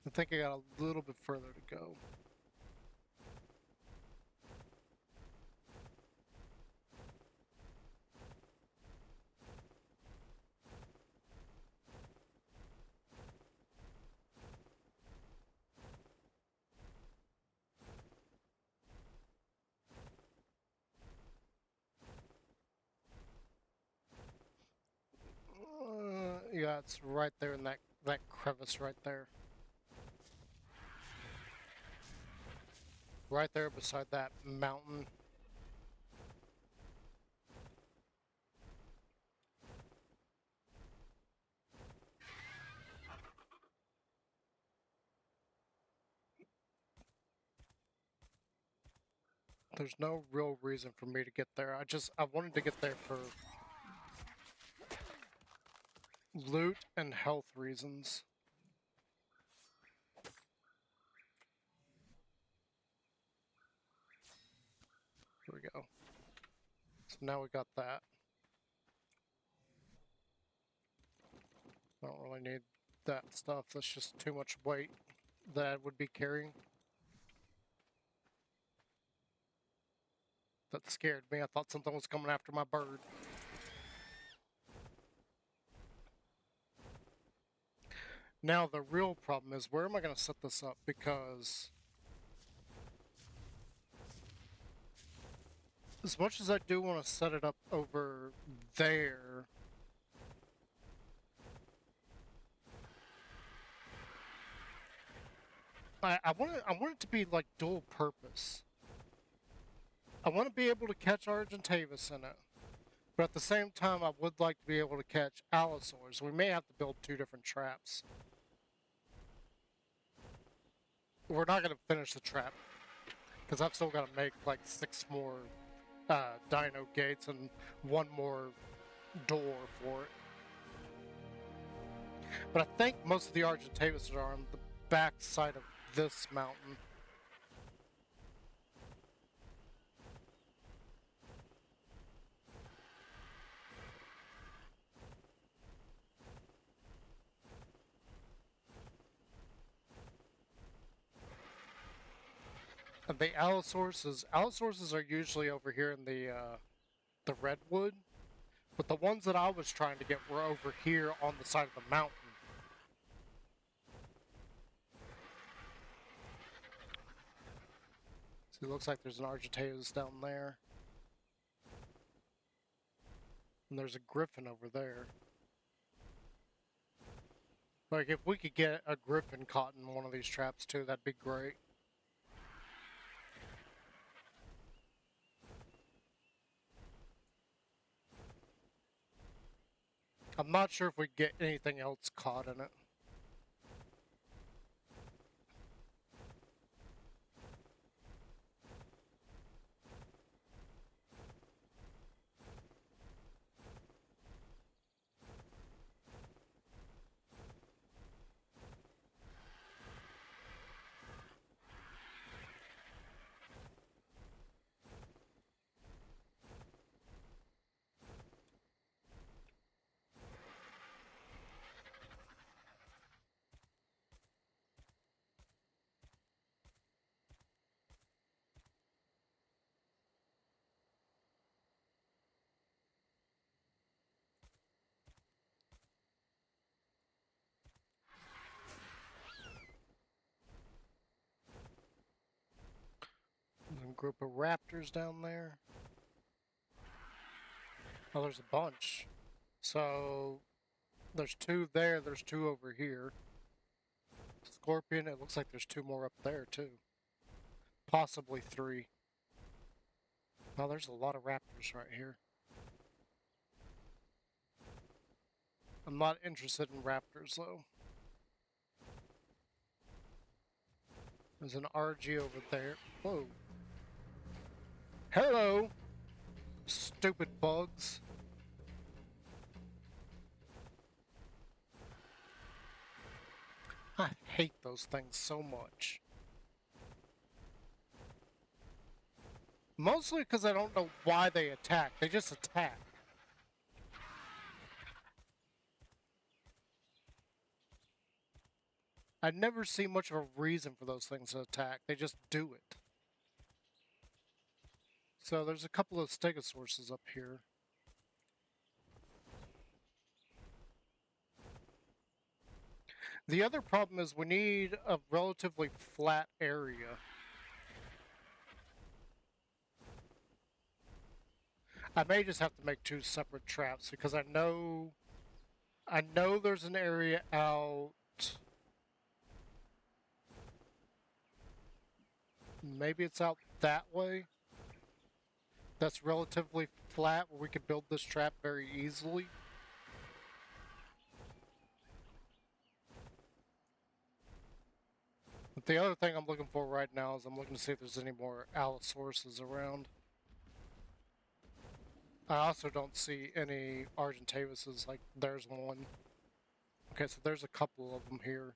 I think I got a little bit further to go. Yeah, it's right there in that crevice right there. Right there beside that mountain. There's no real reason for me to get there. I wanted to get there for loot and health reasons. Here we go. So now we got that. I don't really need that stuff. That's just too much weight that I would be carrying. That scared me. I thought something was coming after my bird. Now the real problem is, where am I going to set this up? Because as much as I do want to set it up over there, I want it to be like dual purpose. I want to be able to catch Argentavis in it, but at the same time I would like to be able to catch Allosaurs. We may have to build 2 different traps. We're not going to finish the trap, because I've still got to make like 6 more dino gates and 1 more door for it. But I think most of the Argentavis are on the back side of this mountain. And the Allosaurus are usually over here in the redwood, but the ones that I was trying to get were over here on the side of the mountain. See, it looks like there's an Argentavis down there. And there's a griffin over there. Like, if we could get a griffin caught in one of these traps too, that'd be great. I'm not sure if we get anything else caught in it. There's a group of raptors down there. Oh, there's a bunch. So there's two there, there's two over here. Scorpion, it looks like there's two more up there too. Possibly three. Oh, there's a lot of raptors right here. I'm not interested in raptors though. There's an RG over there. Whoa. Hello! Stupid bugs. I hate those things so much. Mostly because I don't know why they attack. They just attack. I never see much of a reason for those things to attack. They just do it. So there's a couple of stegosaurus up here. The other problem is we need a relatively flat area. I may just have to make two separate traps because I know there's an area out. Maybe it's out that way. That's relatively flat where we could build this trap very easily. But the other thing I'm looking for right now is I'm looking to see if there's any more Allosauruses around. I also don't see any Argentavises, like there's one. Okay, so there's a couple of them here.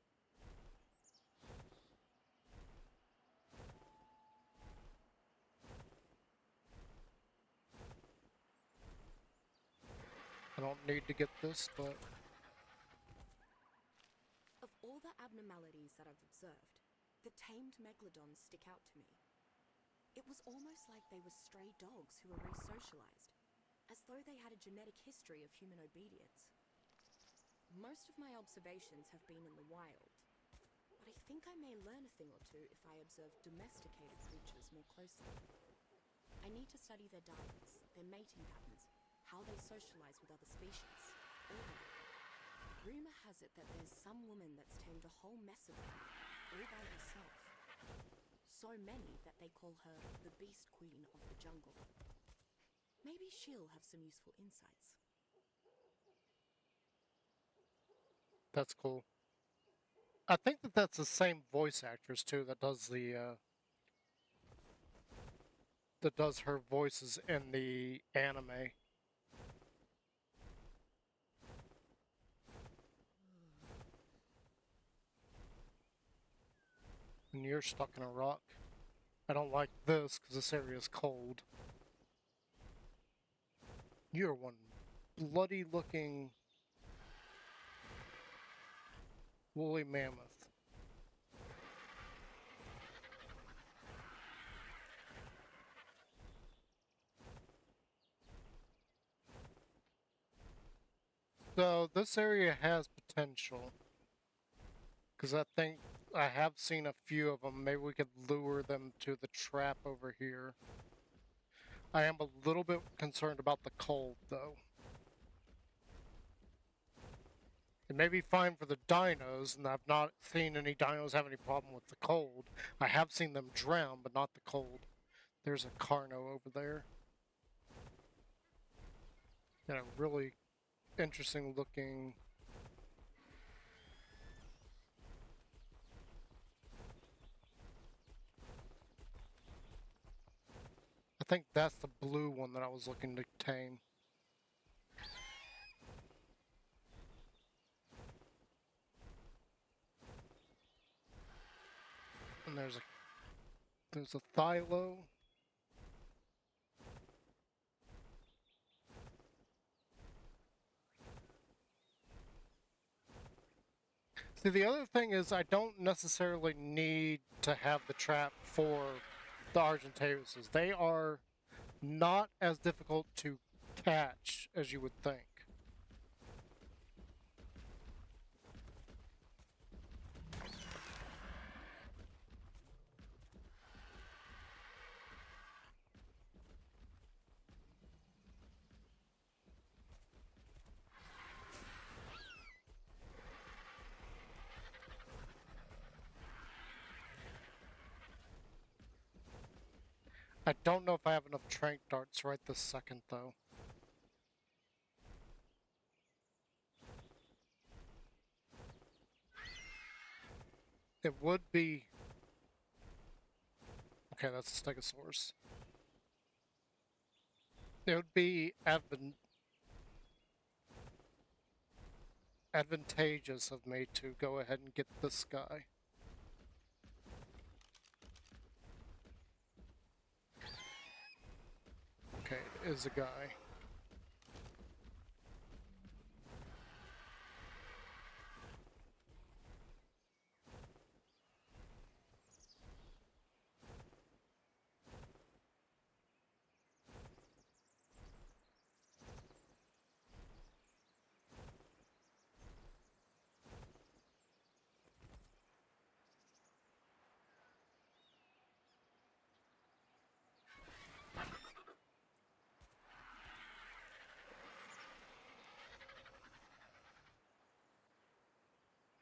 I don't need to get this, but... Of all the abnormalities that I've observed, the tamed megalodons stick out to me. It was almost like they were stray dogs who were re-socialized, as though they had a genetic history of human obedience. Most of my observations have been in the wild, but I think I may learn a thing or two if I observe domesticated creatures more closely. I need to study their diets, their mating patterns, how they socialize with other species, all that. Rumor has it that there's some woman that's tamed a whole mess of them, all by herself. So many that they call her the Beast Queen of the Jungle. Maybe she'll have some useful insights. That's cool. I think that's the same voice actress too that does that does her voices in the anime. And you're stuck in a rock. I don't like this because this area is cold. You're one bloody looking woolly mammoth. So this area has potential. Because I think I have seen a few of them. Maybe we could lure them to the trap over here. I am a little bit concerned about the cold, though. It may be fine for the dinos, and I've not seen any dinos have any problem with the cold. I have seen them drown, but not the cold. There's a Carno over there. And a really interesting looking. I think that's the blue one that I was looking to tame. And there's a Thylo. See, the other thing is I don't necessarily need to have the trap for the Argentaeuses. They are not as difficult to catch as you would think. I don't know if I have enough trank darts right this second, though. It would be... Okay, that's a Stegosaurus. It would be advantageous of me to go ahead and get this guy. Okay, it is a guy.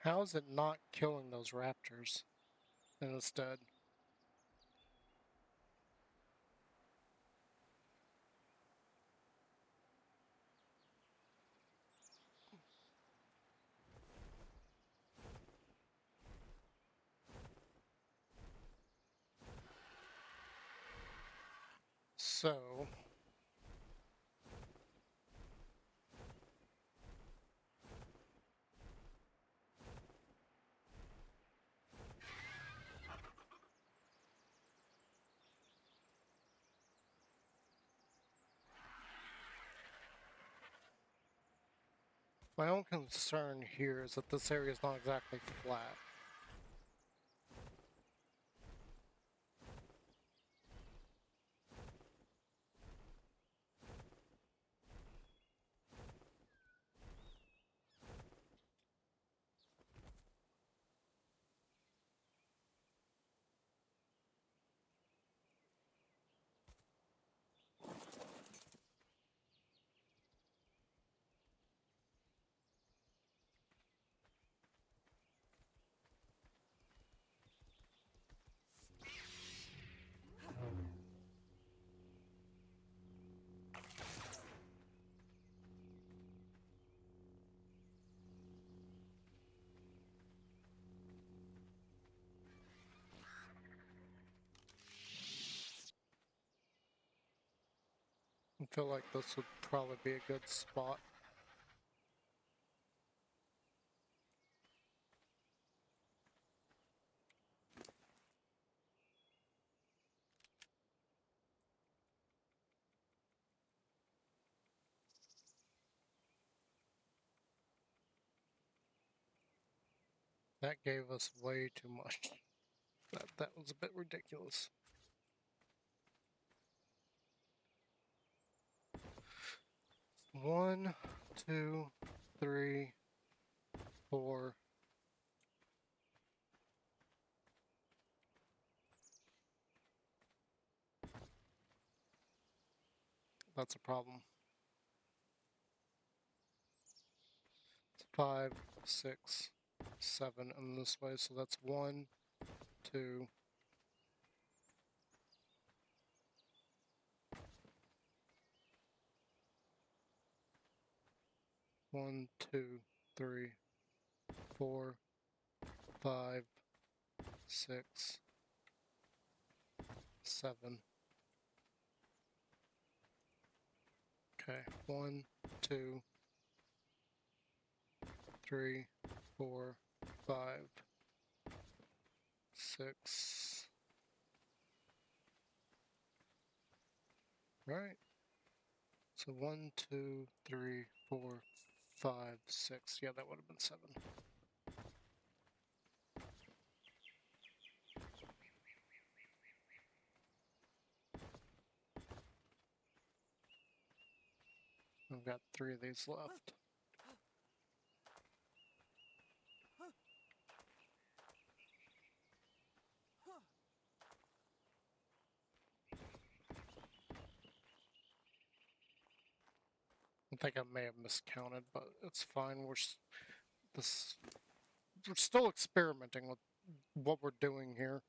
How is it not killing those raptors instead? So... my own concern here is that this area is not exactly flat. I feel like this would probably be a good spot. That gave us way too much. That was a bit ridiculous. One, two, three, four. That's a problem. It's 5, 6, 7 in this way, so that's 1, 2. 1, 2, 3, 4, 5, 6, 7. Okay, 1, 2, 3, 4, 5, 6. Right. So 1, 2, 3, 4, 5, 6. Yeah, that would have been 7. I've got 3 of these left. I think I may have miscounted, but it's fine. We're still experimenting with what we're doing here.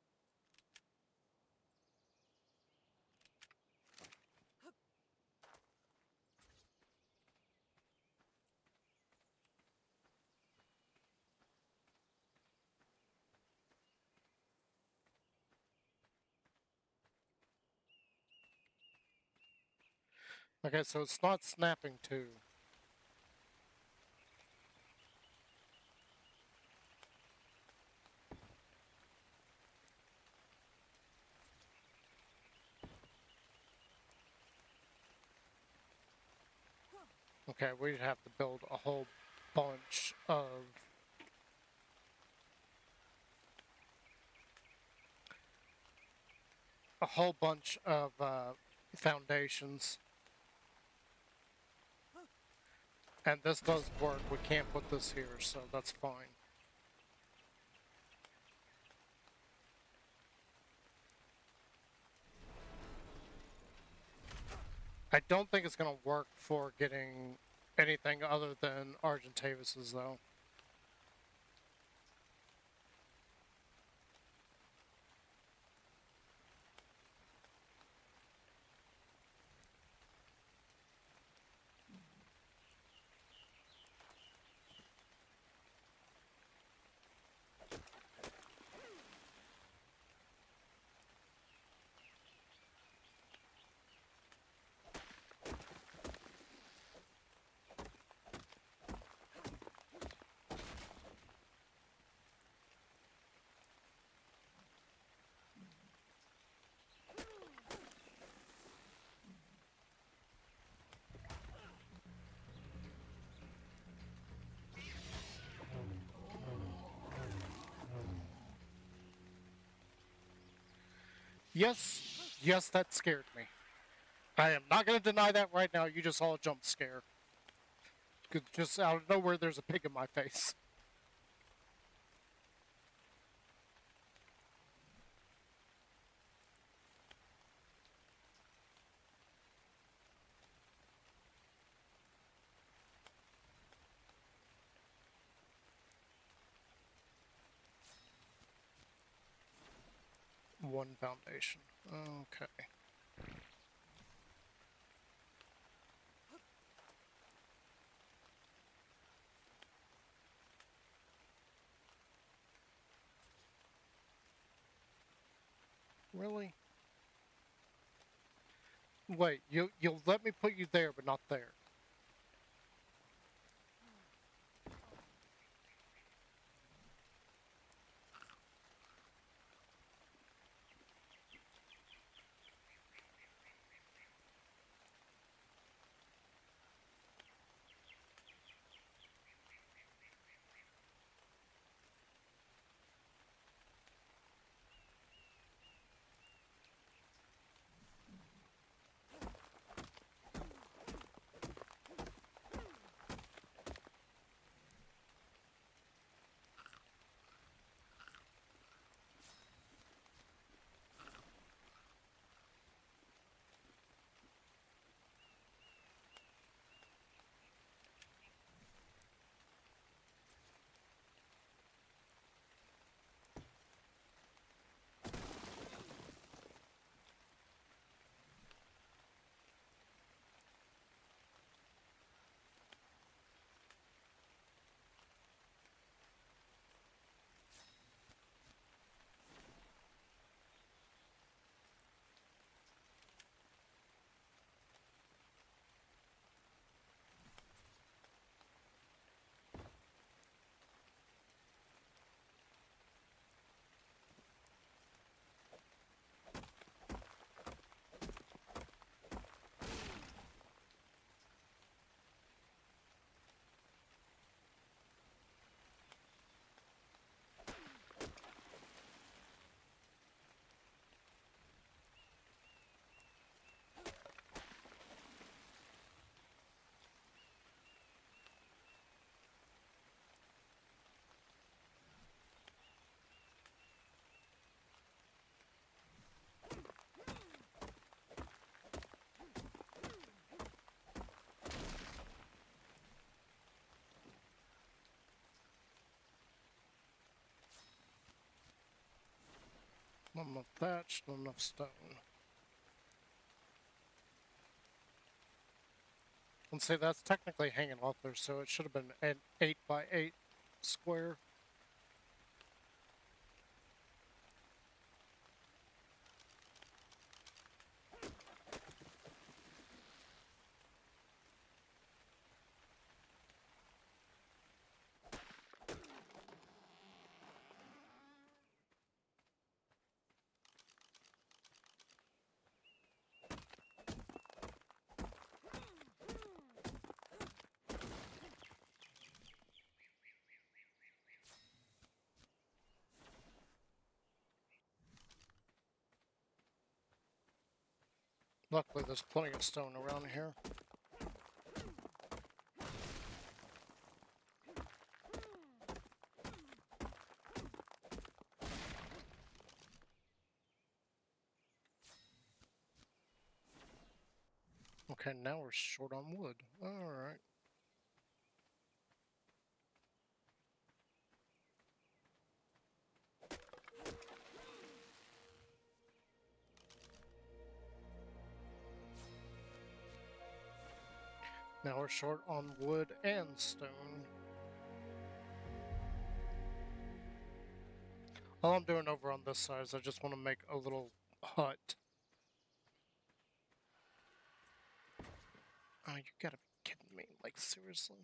Okay, so it's not snapping too. Okay, we'd have to build a whole bunch of foundations. And this does work. We can't put this here, so that's fine. I don't think it's going to work for getting anything other than Argentavis's, though. Yes, that scared me. I am not going to deny that right now. You just saw a jump scare. Just out of nowhere, there's a pig in my face. One foundation. Okay. Really? Wait, you'll let me put you there, but not there. Not enough thatch, not enough stone. And say that's technically hanging off there, so it should have been an 8 by 8 square. Luckily, there's plenty of stone around here. Okay, now we're short on wood. Alright. Now we're short on wood and stone. All I'm doing over on this side is I just want to make a little hut. Oh, you gotta be kidding me. Like, seriously?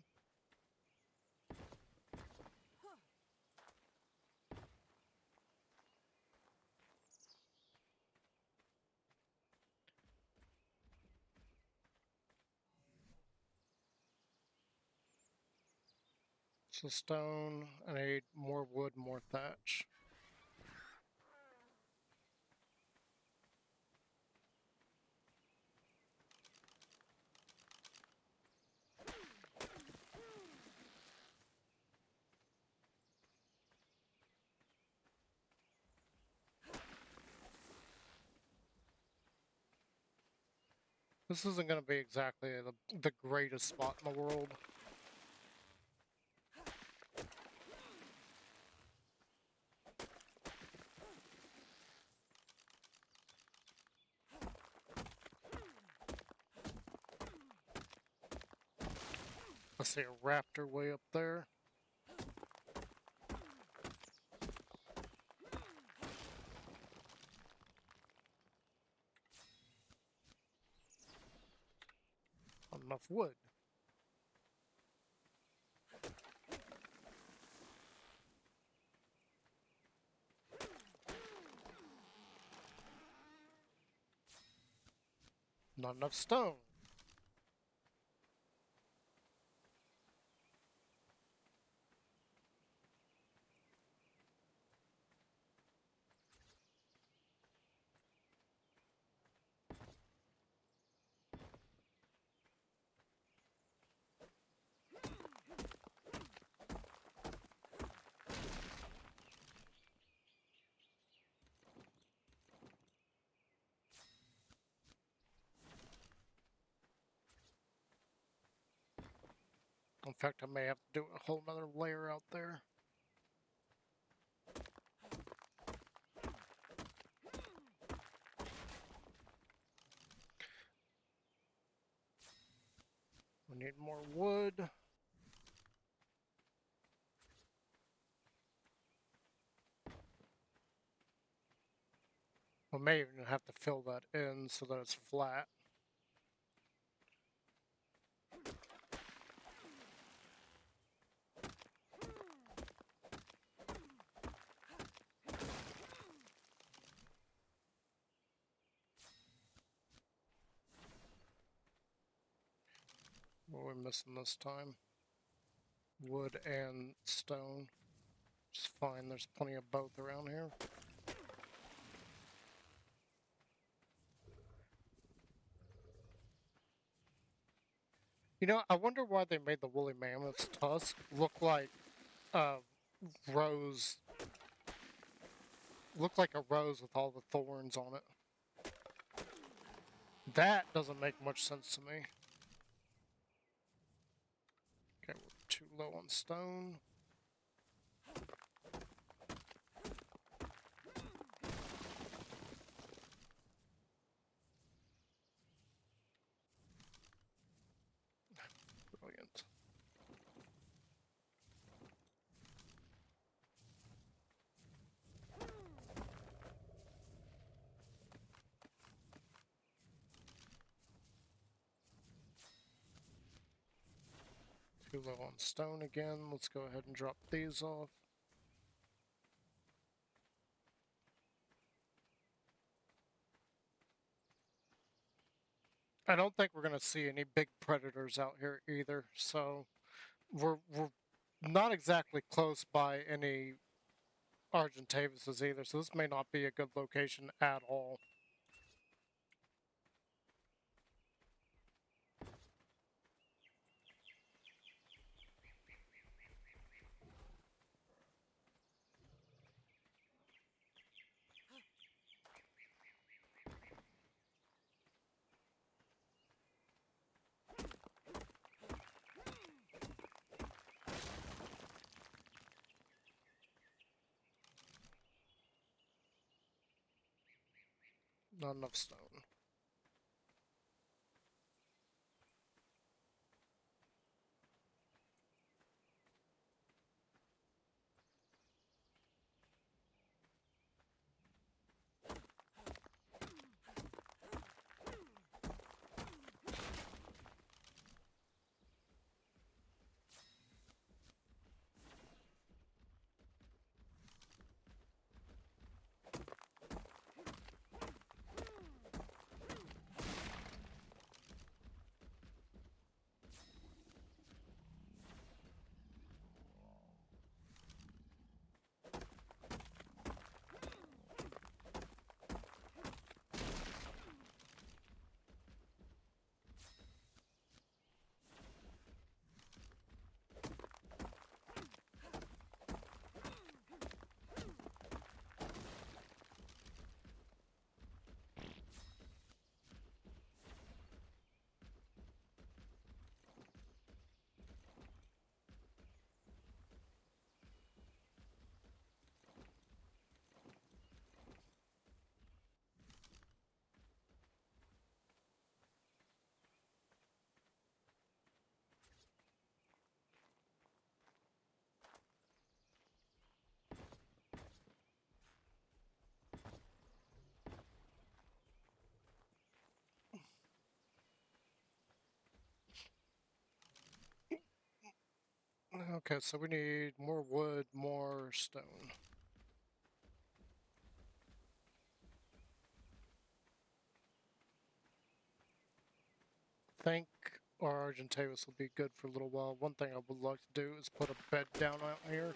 So stone, I need more wood, more thatch. This isn't going to be exactly the greatest spot in the world. I see a raptor way up there. Not enough wood. Not enough stone. In fact, I may have to do a whole nother layer out there. We need more wood. We may even have to fill that in so that it's flat. What are we missing this time? Wood and stone. It's fine, there's plenty of both around here. You know, I wonder why they made the woolly mammoth's tusk look like a rose. Look like a rose with all the thorns on it. That doesn't make much sense to me. Okay, we're too low on stone. Too low on stone again. Let's go ahead and drop these off. I don't think we're going to see any big predators out here either, so we're not exactly close by any Argentavises either, so this may not be a good location at all. Not enough stone. Okay, so we need more wood, more stone. I think our Argentavis will be good for a little while. One thing I would like to do is put a bed down out here.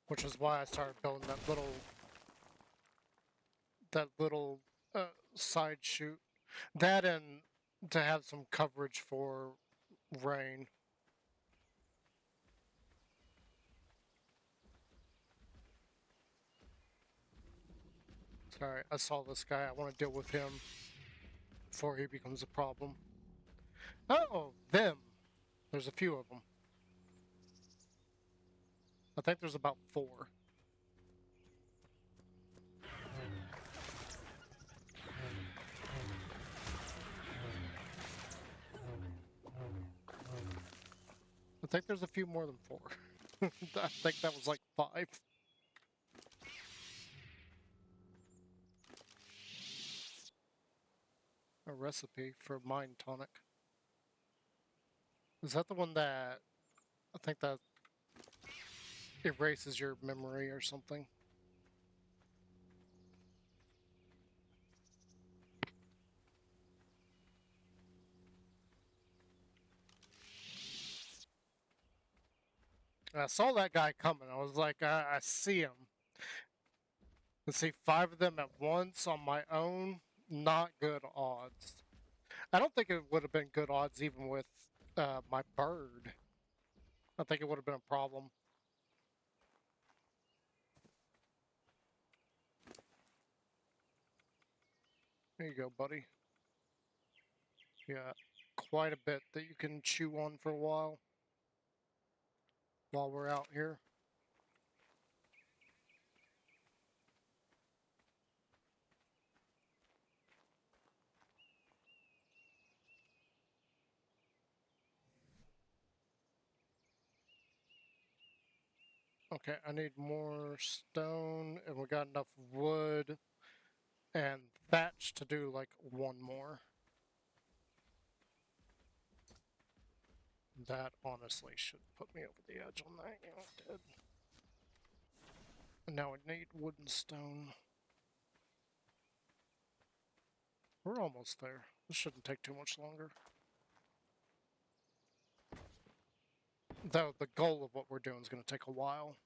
Which is why I started building that little side chute. That and to have some coverage for rain. Sorry, I saw this guy. I want to deal with him before he becomes a problem. Oh, them. There's a few of them. I think there's about 4. I think there's a few more than 4. I think that was like 5. A recipe for mind tonic. Is that the one that I think that erases your memory or something? I saw that guy coming. I was like, I see him. Let's see, 5 of them at once on my own. Not good odds. I don't think it would have been good odds even with my bird. I think it would have been a problem. There you go, buddy. Yeah, quite a bit that you can chew on for a while we're out here. Okay, I need more stone, and we got enough wood and thatch to do like one more. That honestly should put me over the edge on that. Yeah, it did. And now we need wood and stone. We're almost there. This shouldn't take too much longer. Though the goal of what we're doing is going to take a while.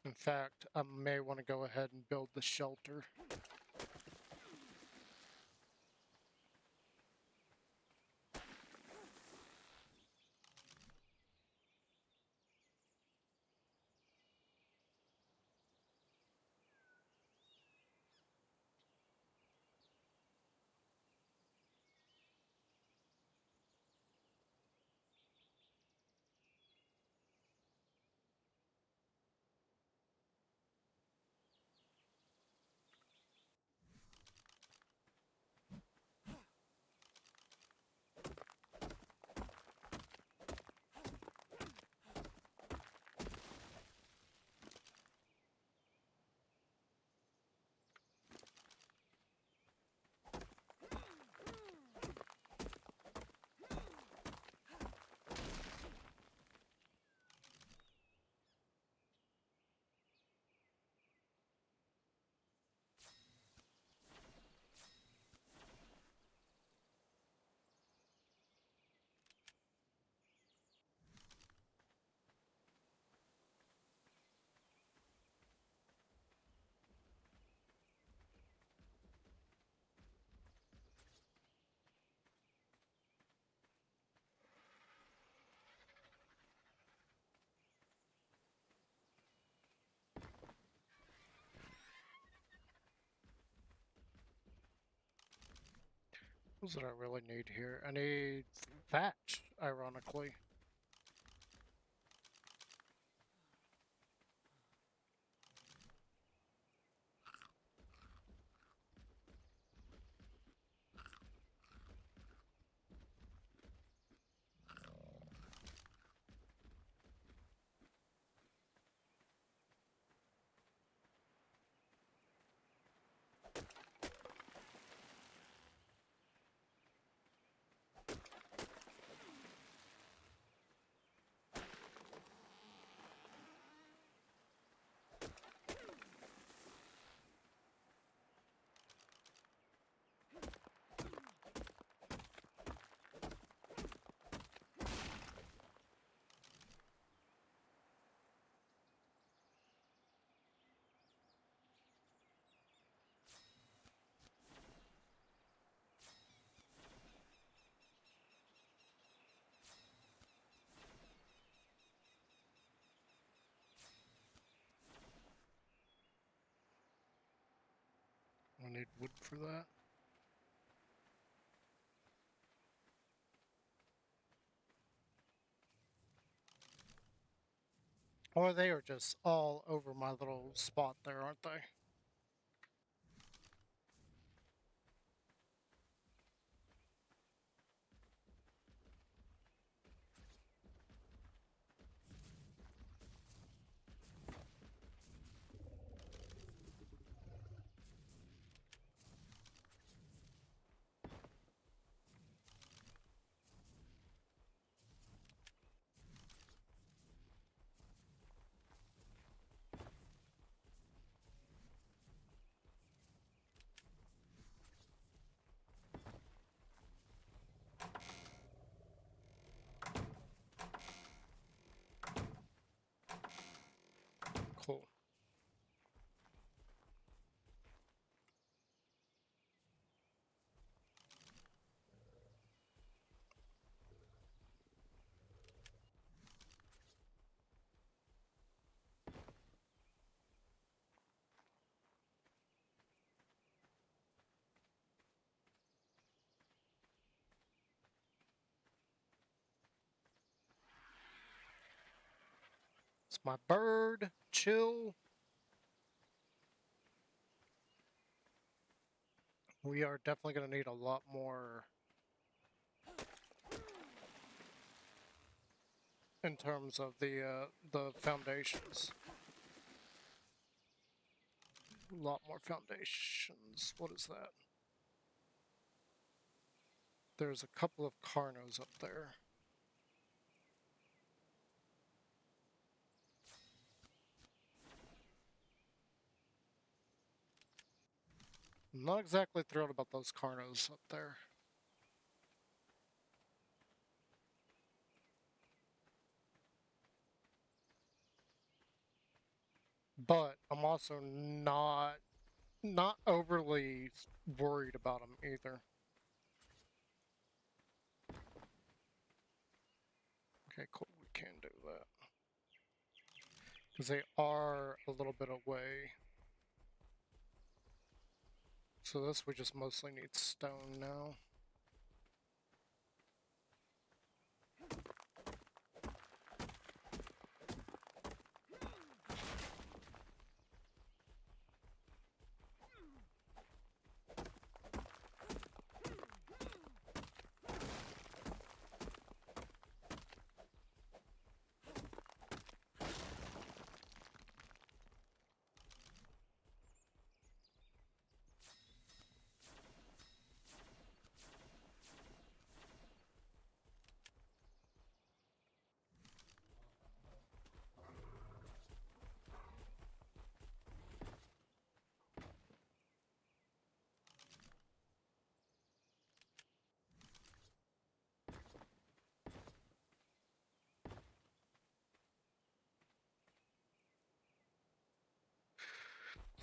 In fact, I may want to go ahead and build the shelter. What does I really need here? I need thatch, ironically. I need wood for that. Or they are just all over my little spot there, aren't they? Cool. It's my bird. Chill. We are definitely going to need a lot more in terms of the foundations. A lot more foundations. What is that? There's a couple of Carnos up there. I'm not exactly thrilled about those Carnos up there. But I'm also not overly worried about them either. Okay, cool. We can do that. Because they are a little bit away. So this we just mostly need stone now.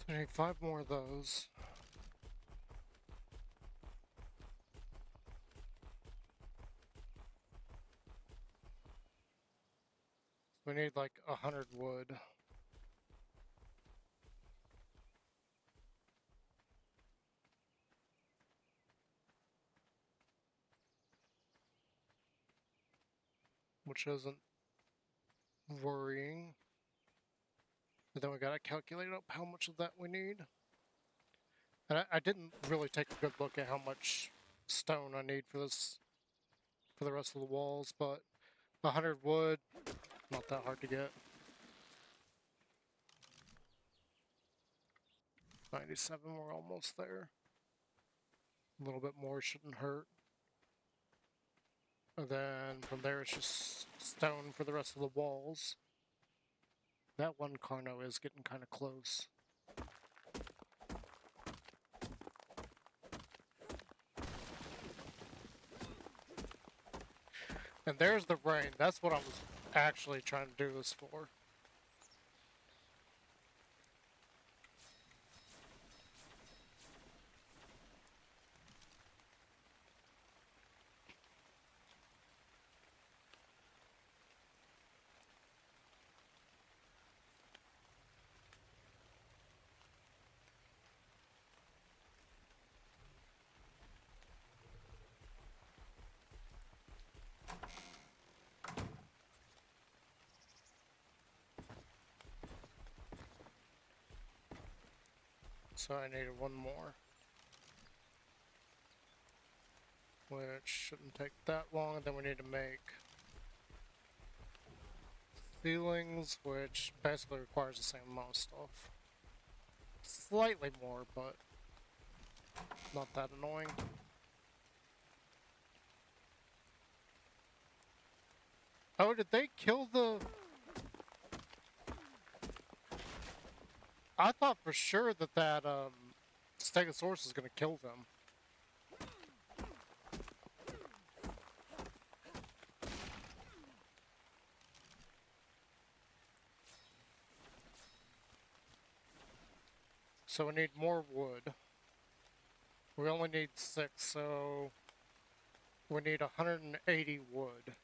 So I need 5 more of those. We need like 100 wood. Which isn't worrying. But then we gotta calculate up how much of that we need. And I didn't really take a good look at how much stone I need for this, for the rest of the walls, but 100 wood, not that hard to get. 97, we're almost there. A little bit more shouldn't hurt. And then from there it's just stone for the rest of the walls. That one Carno is getting kind of close. And there's the rain. That's what I was actually trying to do this for. So I needed one more. Which shouldn't take that long. And then we need to make ceilings, which basically requires the same amount of stuff. Slightly more, but not that annoying. Oh, did they kill the... I thought for sure that Stegosaurus is gonna kill them. So we need more wood. We only need 6, so we need 180 wood.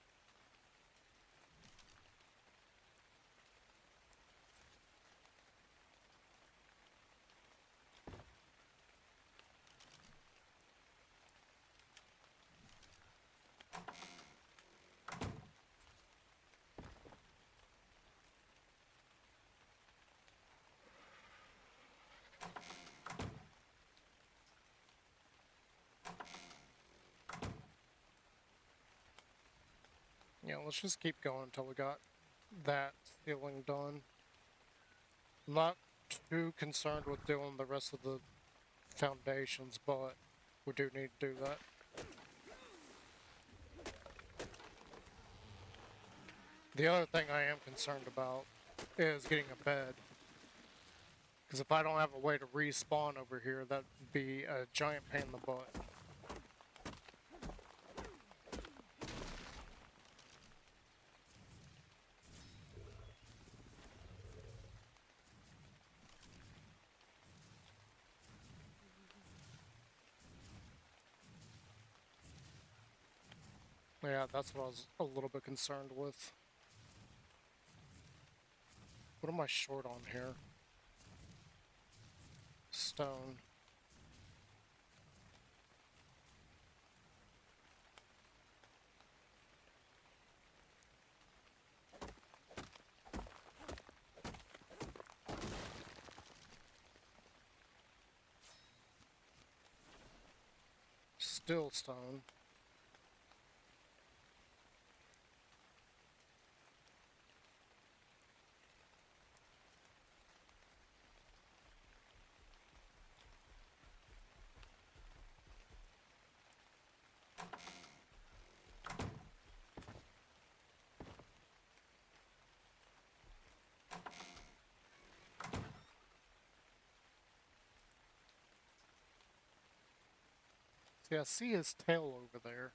Yeah, let's just keep going until we got that ceiling done. I'm not too concerned with doing the rest of the foundations, but we do need to do that. The other thing I am concerned about is getting a bed. Because if I don't have a way to respawn over here, that'd be a giant pain in the butt. Yeah, that's what I was a little bit concerned with. What am I short on here? Stone. Still stone. See, I see his tail over there.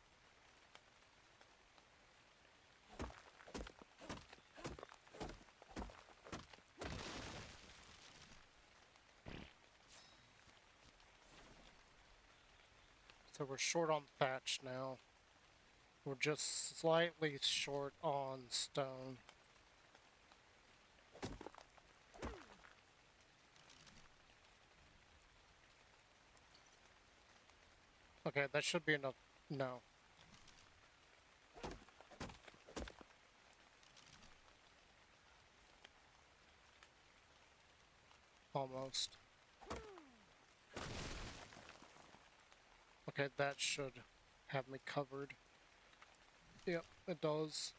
So we're short on thatch now. We're just slightly short on stone. Okay, that should be enough. No. Almost. Okay, that should have me covered. Yep, it does.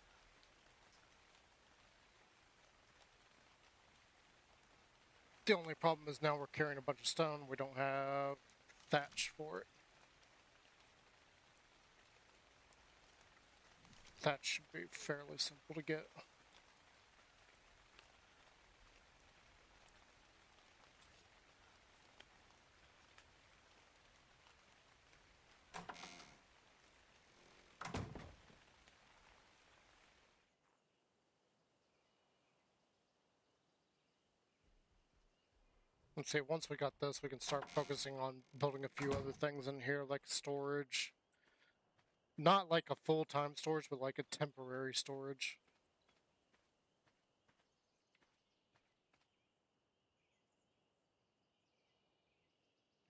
The only problem is now we're carrying a bunch of stone. We don't have thatch for it. That should be fairly simple to get. Let's see, once we got this, we can start focusing on building a few other things in here, like storage. Not like a full-time storage, but like a temporary storage.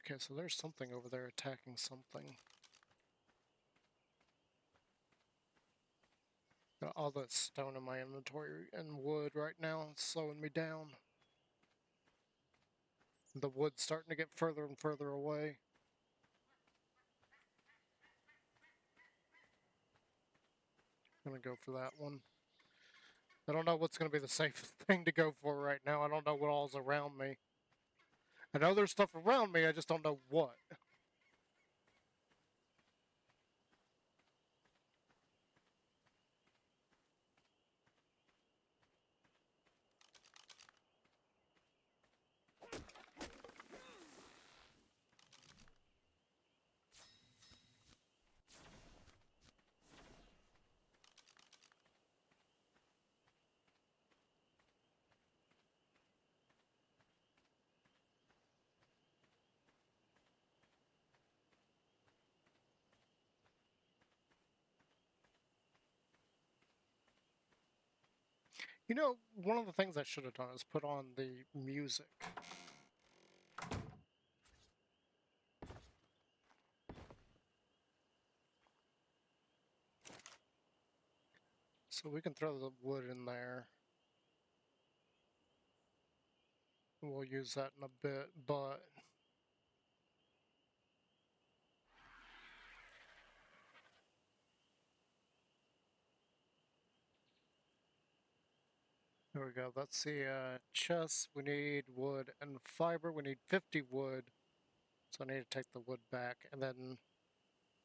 Okay, so there's something over there attacking something. Got all that stone in my inventory and wood right now. It's slowing me down. The wood's starting to get further and further away. I'm gonna go for that one. I don't know what's gonna be the safest thing to go for right now. I don't know what all's around me. I know there's stuff around me, I just don't know what. You know, one of the things I should have done is put on the music. So we can throw the wood in there. We'll use that in a bit, but There we go. Let's see. Chest. We need wood and fiber. We need 50 wood. So I need to take the wood back and then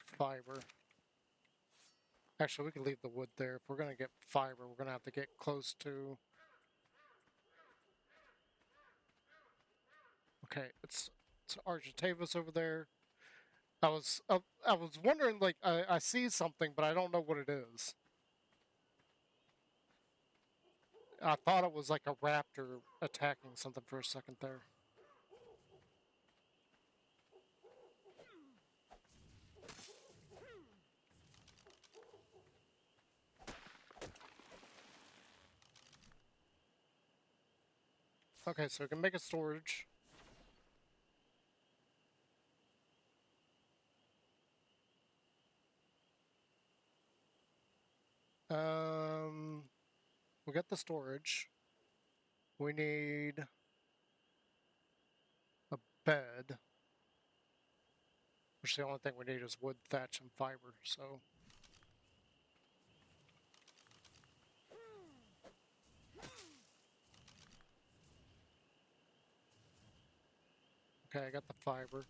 fiber. Actually, we can leave the wood there. If we're going to get fiber, we're going to have to get close to... Okay, it's Argentavis over there. I was wondering, like, I see something, but I don't know what it is. I thought it was like a raptor attacking something for a second there. Okay, so we can make a storage. We got the storage. We need a bed. Which the only thing we need is wood, thatch, and fiber, so... Okay, I got the fiber.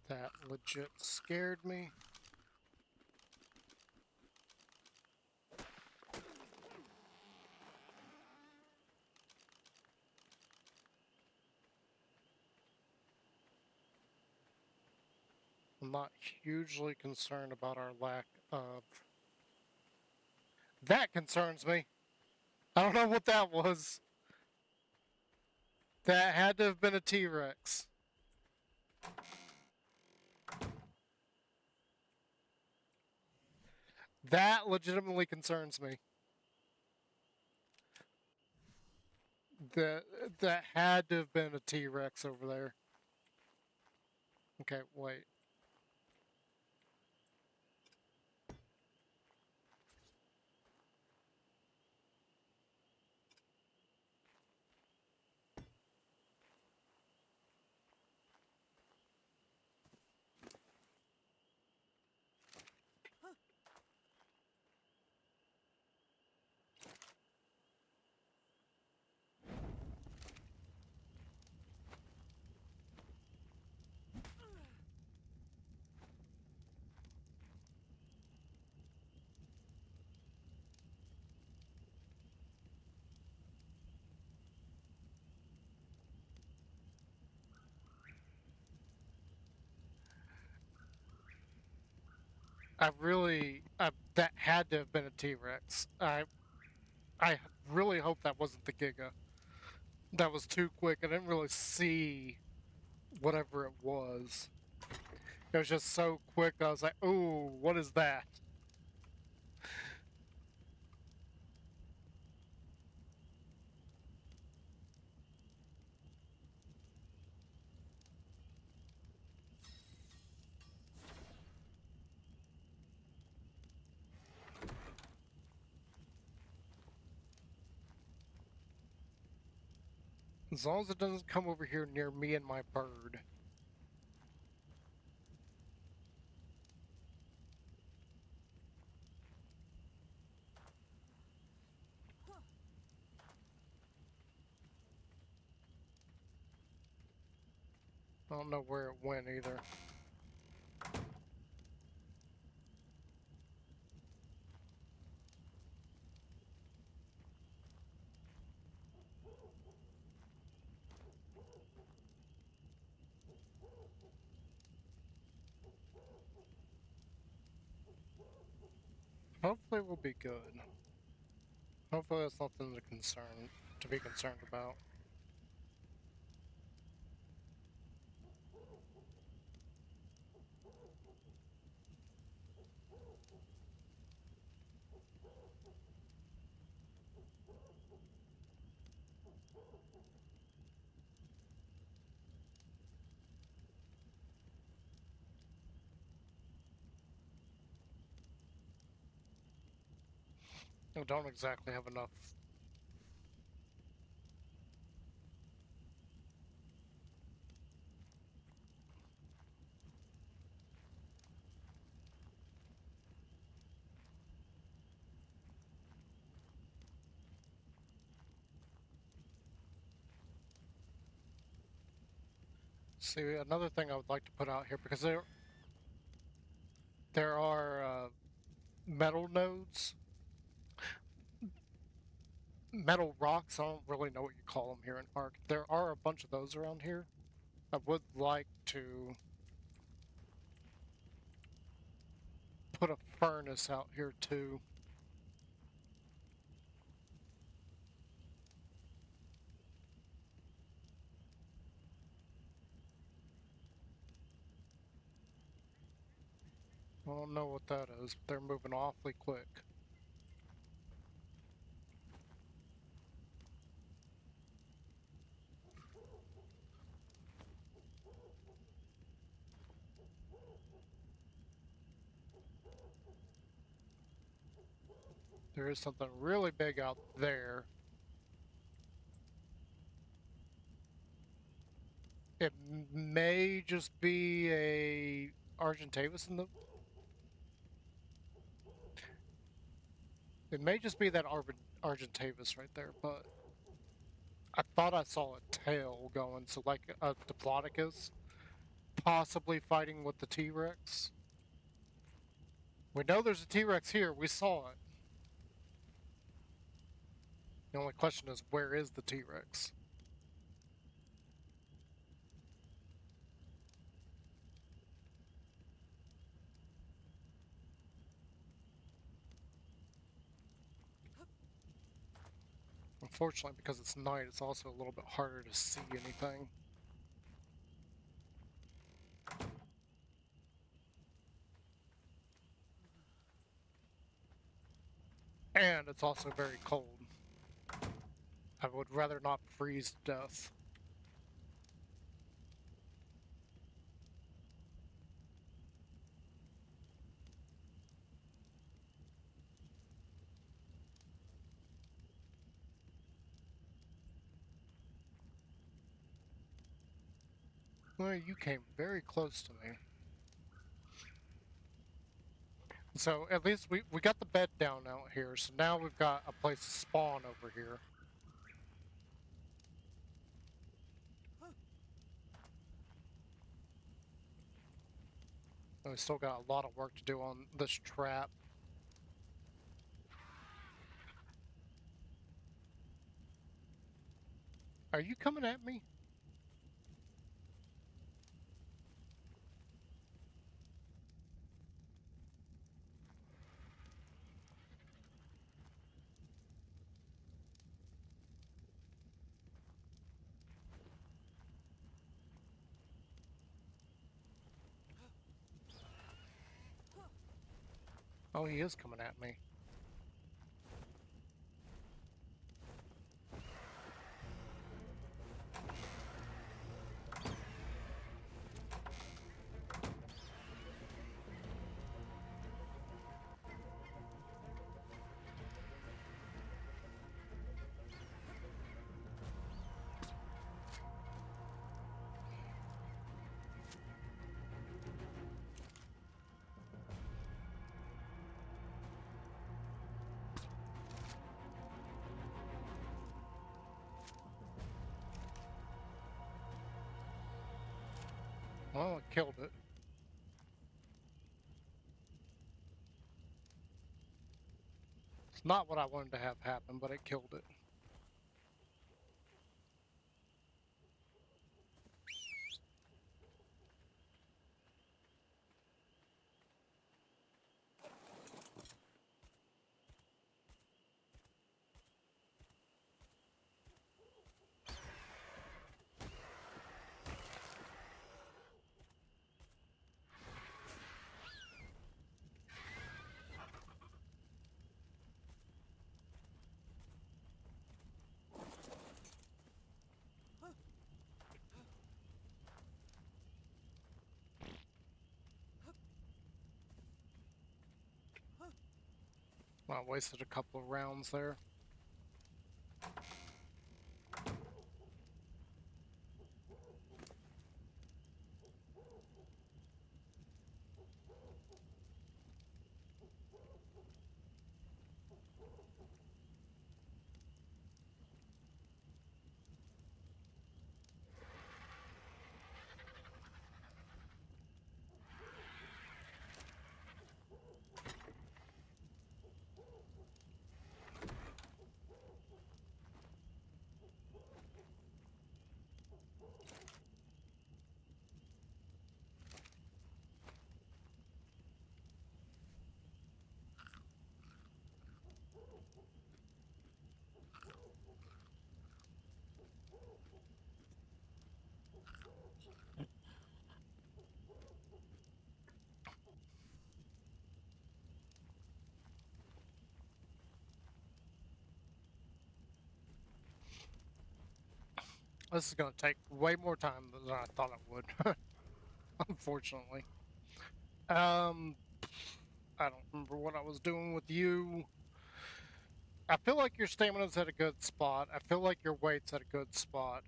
That legit scared me. I'm not hugely concerned about our lack of... That concerns me! I don't know what that was. That had to have been a T-Rex. That legitimately concerns me. That had to have been a T-Rex over there. Okay, wait. That had to have been a T-Rex. I really hope that wasn't the Giga. That was too quick. I didn't really see whatever it was. It was just so quick. I was like, "Ooh, what is that?" As long as it doesn't come over here near me and my bird. I don't know where it went either. Hopefully we'll be good. Hopefully that's nothing to be concerned about. I don't exactly have enough. See, another thing I would like to put out here, because there are metal nodes, metal rocks. I don't really know what you call them here in Ark. There are a bunch of those around here. I would like to put a furnace out here too. I don't know what that is, but they're moving awfully quick. There is something really big out there. It may just be a Argentavis in the... It may just be that Argentavis right there, but I thought I saw a tail going, so like a Diplodocus possibly fighting with the T-Rex. We know there's a T-Rex here, we saw it. The only question is, where is the T-Rex? Unfortunately, because it's night, it's also a little bit harder to see anything. And it's also very cold. I would rather not freeze to death. Well, you came very close to me. So at least we got the bed down out here, so now we've got a place to spawn over here. And we still got a lot of work to do on this trap. Are you coming at me? Oh, he is coming at me. Well, it killed it. It's not what I wanted to have happen, but it killed it. I wasted a couple of rounds there. This is going to take way more time than I thought it would, unfortunately. I don't remember what I was doing with you. I feel like your stamina's at a good spot. I feel like your weight's at a good spot.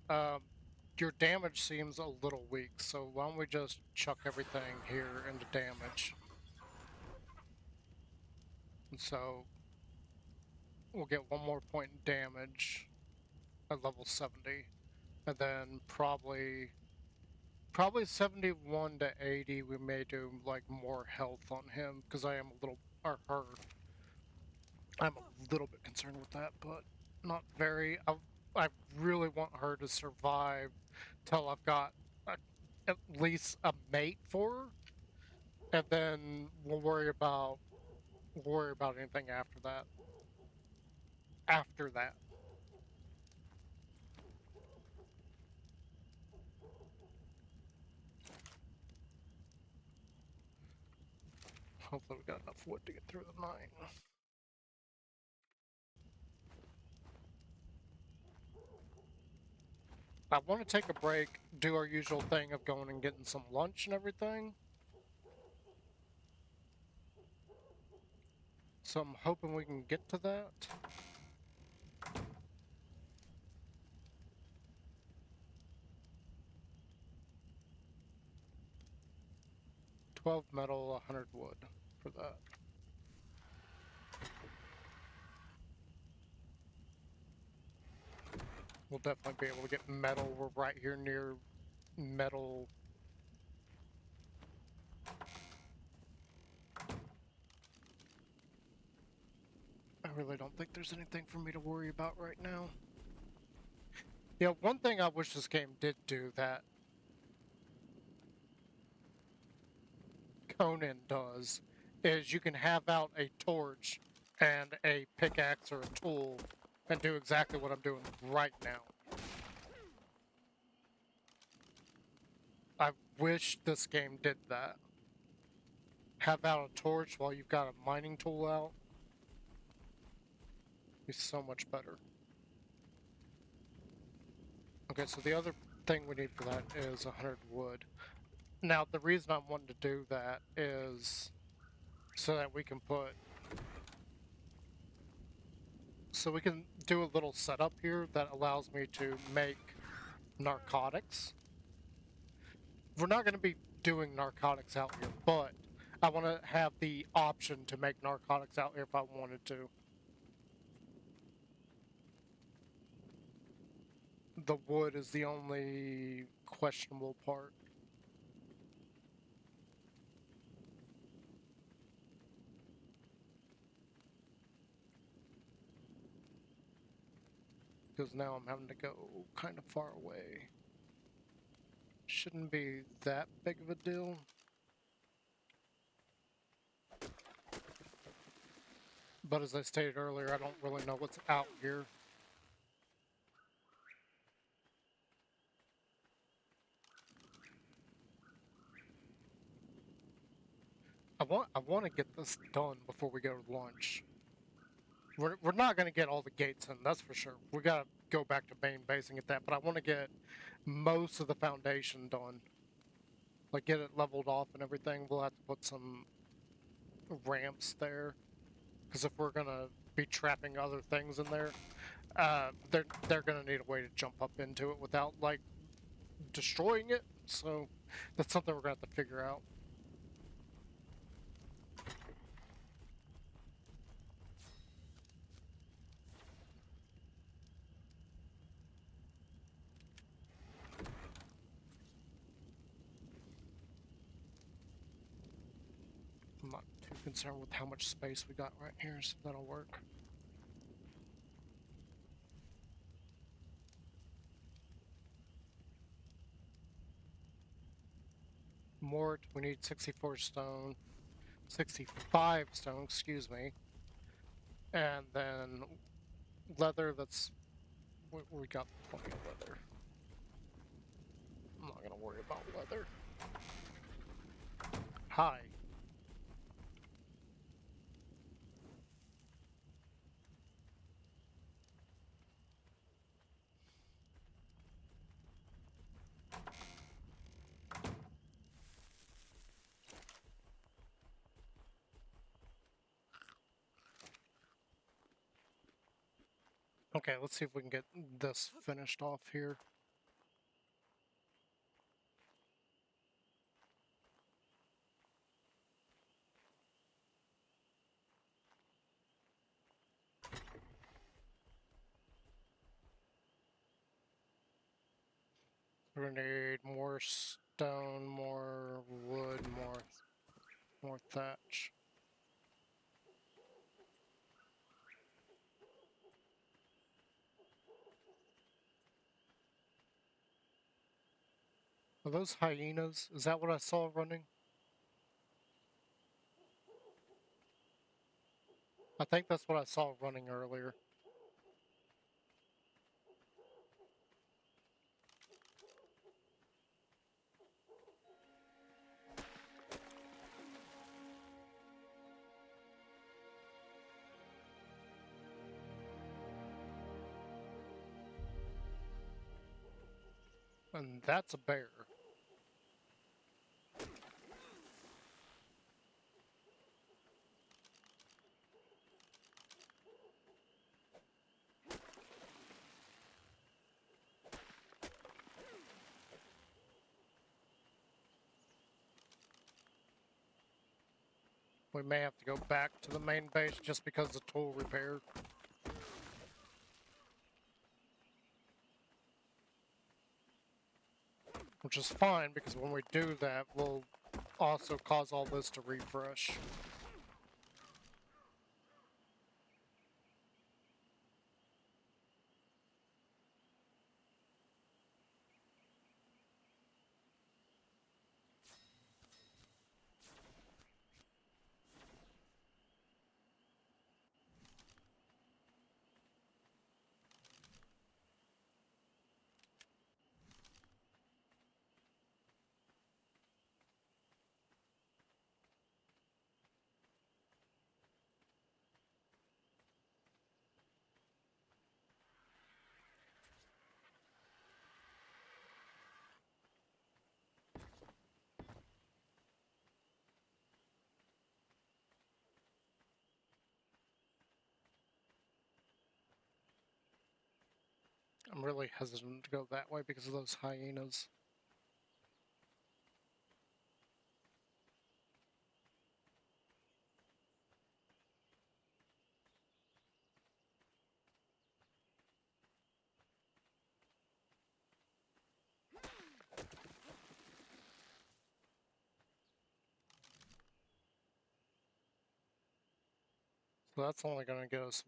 Your damage seems a little weak, so why don't we just chuck everything here into damage? And so we'll get one more point in damage at level 70, and then probably 71 to 80 we may do like more health on him, because I am a little, or her, I'm a little bit concerned with that, but not very. I really want her to survive till I've got at least a mate for her, and then we'll worry about anything after that. After that. Hopefully we got enough wood to get through the night. I want to take a break, do our usual thing of going and getting some lunch and everything. So I'm hoping we can get to that. $12 metal, 100 wood for that. We'll definitely be able to get metal. We're right here near metal. I really don't think there's anything for me to worry about right now. Yeah, one thing I wish this game did do that Conan does is you can have out a torch and a pickaxe or a tool and do exactly what I'm doing right now. I wish this game did that. Have out a torch while you've got a mining tool out. Be so much better. Okay, so the other thing we need for that is 100 wood. Now, the reason I'm wanting to do that is so that we can put... So we can do a little setup here that allows me to make narcotics. We're not going to be doing narcotics out here, but I want to have the option to make narcotics out here if I wanted to. The wood is the only questionable part. Because now I'm having to go kind of far away. Shouldn't be that big of a deal. But as I stated earlier, I don't really know what's out here. I want to get this done before we go to lunch. We're not going to get all the gates in, that's for sure. We got to go back to main base and get that, but I want to get most of the foundation done. Like, get it leveled off and everything. We'll have to put some ramps there. Because if we're gonna be trapping other things in there, they're gonna need a way to jump up into it without like destroying it. So that's something we're gonna have to figure out. I'm not too concerned with how much space we got right here, so that'll work. Mort, we need 64 stone. 65 stone, excuse me. And then leather, that's... we got plenty of leather. I'm not gonna worry about leather. Hi. Okay, let's see if we can get this finished off here. We're gonna need more stone, more wood, more thatch. Are those hyenas? Is that what I saw running? I think that's what I saw running earlier. And that's a bear. We may have to go back to the main base just because of tool repair. Which is fine, because when we do that, we'll also cause all this to refresh. I'm really hesitant to go that way because of those hyenas. So that's only going to get us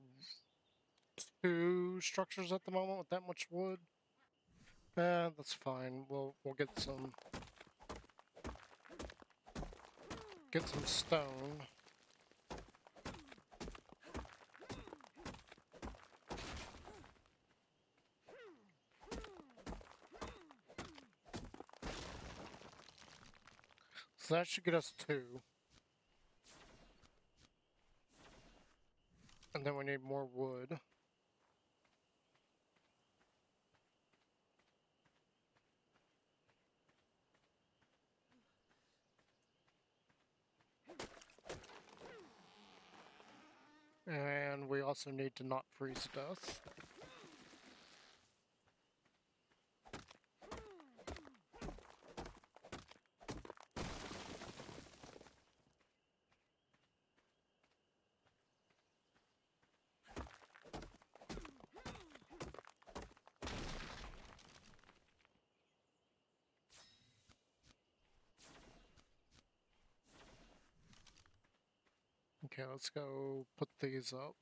2 structures at the moment with that much wood. That's fine. We'll get some stone. So that should get us 2. And then we need more wood. And we also need to not freeze to death. Okay, let's go put these up.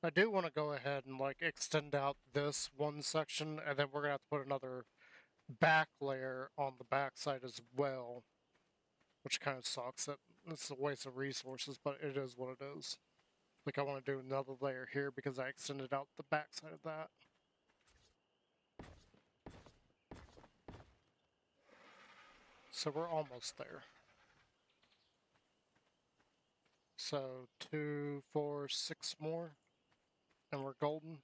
I do want to go ahead and like extend out this one section, and then we're gonna have to put another back layer on the back side as well, which kind of sucks. It's a waste of resources, but it is what it is. Like I want to do another layer here because I extended out the back side of that. So we're almost there. So 2, 4, 6 more, and we're golden.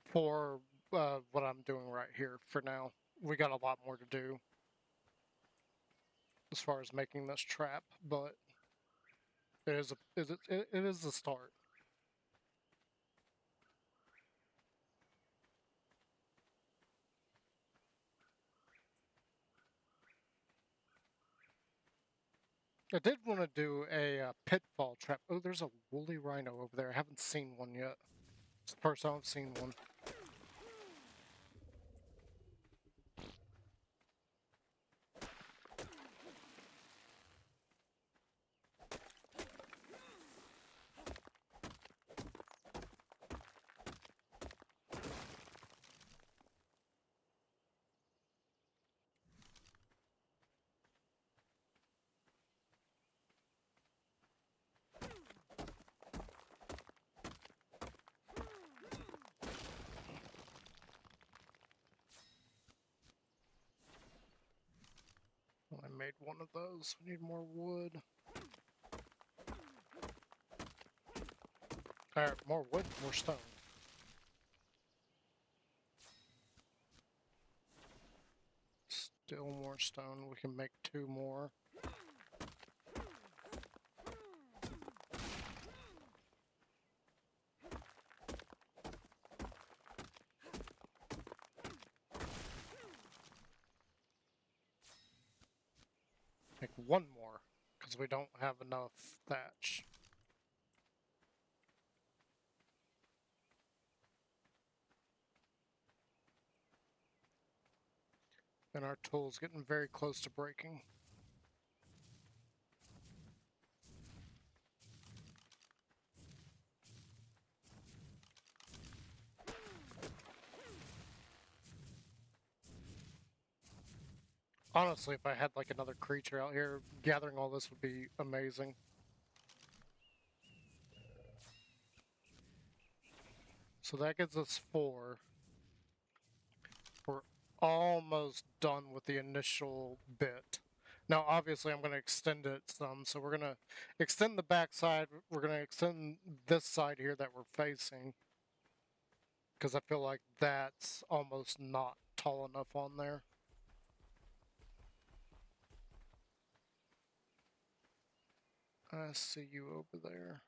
For what I'm doing right here for now. We got a lot more to do as far as making this trap, but it is the start. I did want to do a pitfall trap. Oh, there's a woolly rhino over there. I haven't seen one yet. It's the first time I've seen one. Well, I made one of those. We need more wood. Alright, more wood, more stone. Still more stone. We can make 2 more. Make 1 more, because we don't have enough thatch. And our tool's getting very close to breaking. Honestly, if I had like another creature out here, gathering all this would be amazing. So that gives us 4. We're almost done with the initial bit. Now, obviously, I'm going to extend it some, so we're going to extend the back side. We're going to extend this side here that we're facing, because I feel like that's almost not tall enough on there. I see you over there.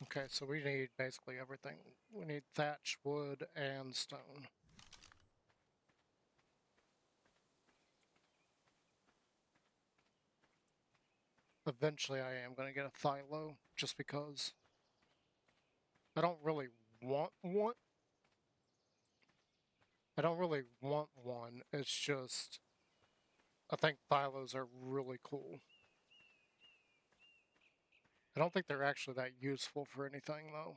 Okay, so we need basically everything. We need thatch, wood, and stone. Eventually I am going to get a Thylo, just because I don't really want one. I don't really want one, it's just, I think Thylos are really cool. I don't think they're actually that useful for anything, though.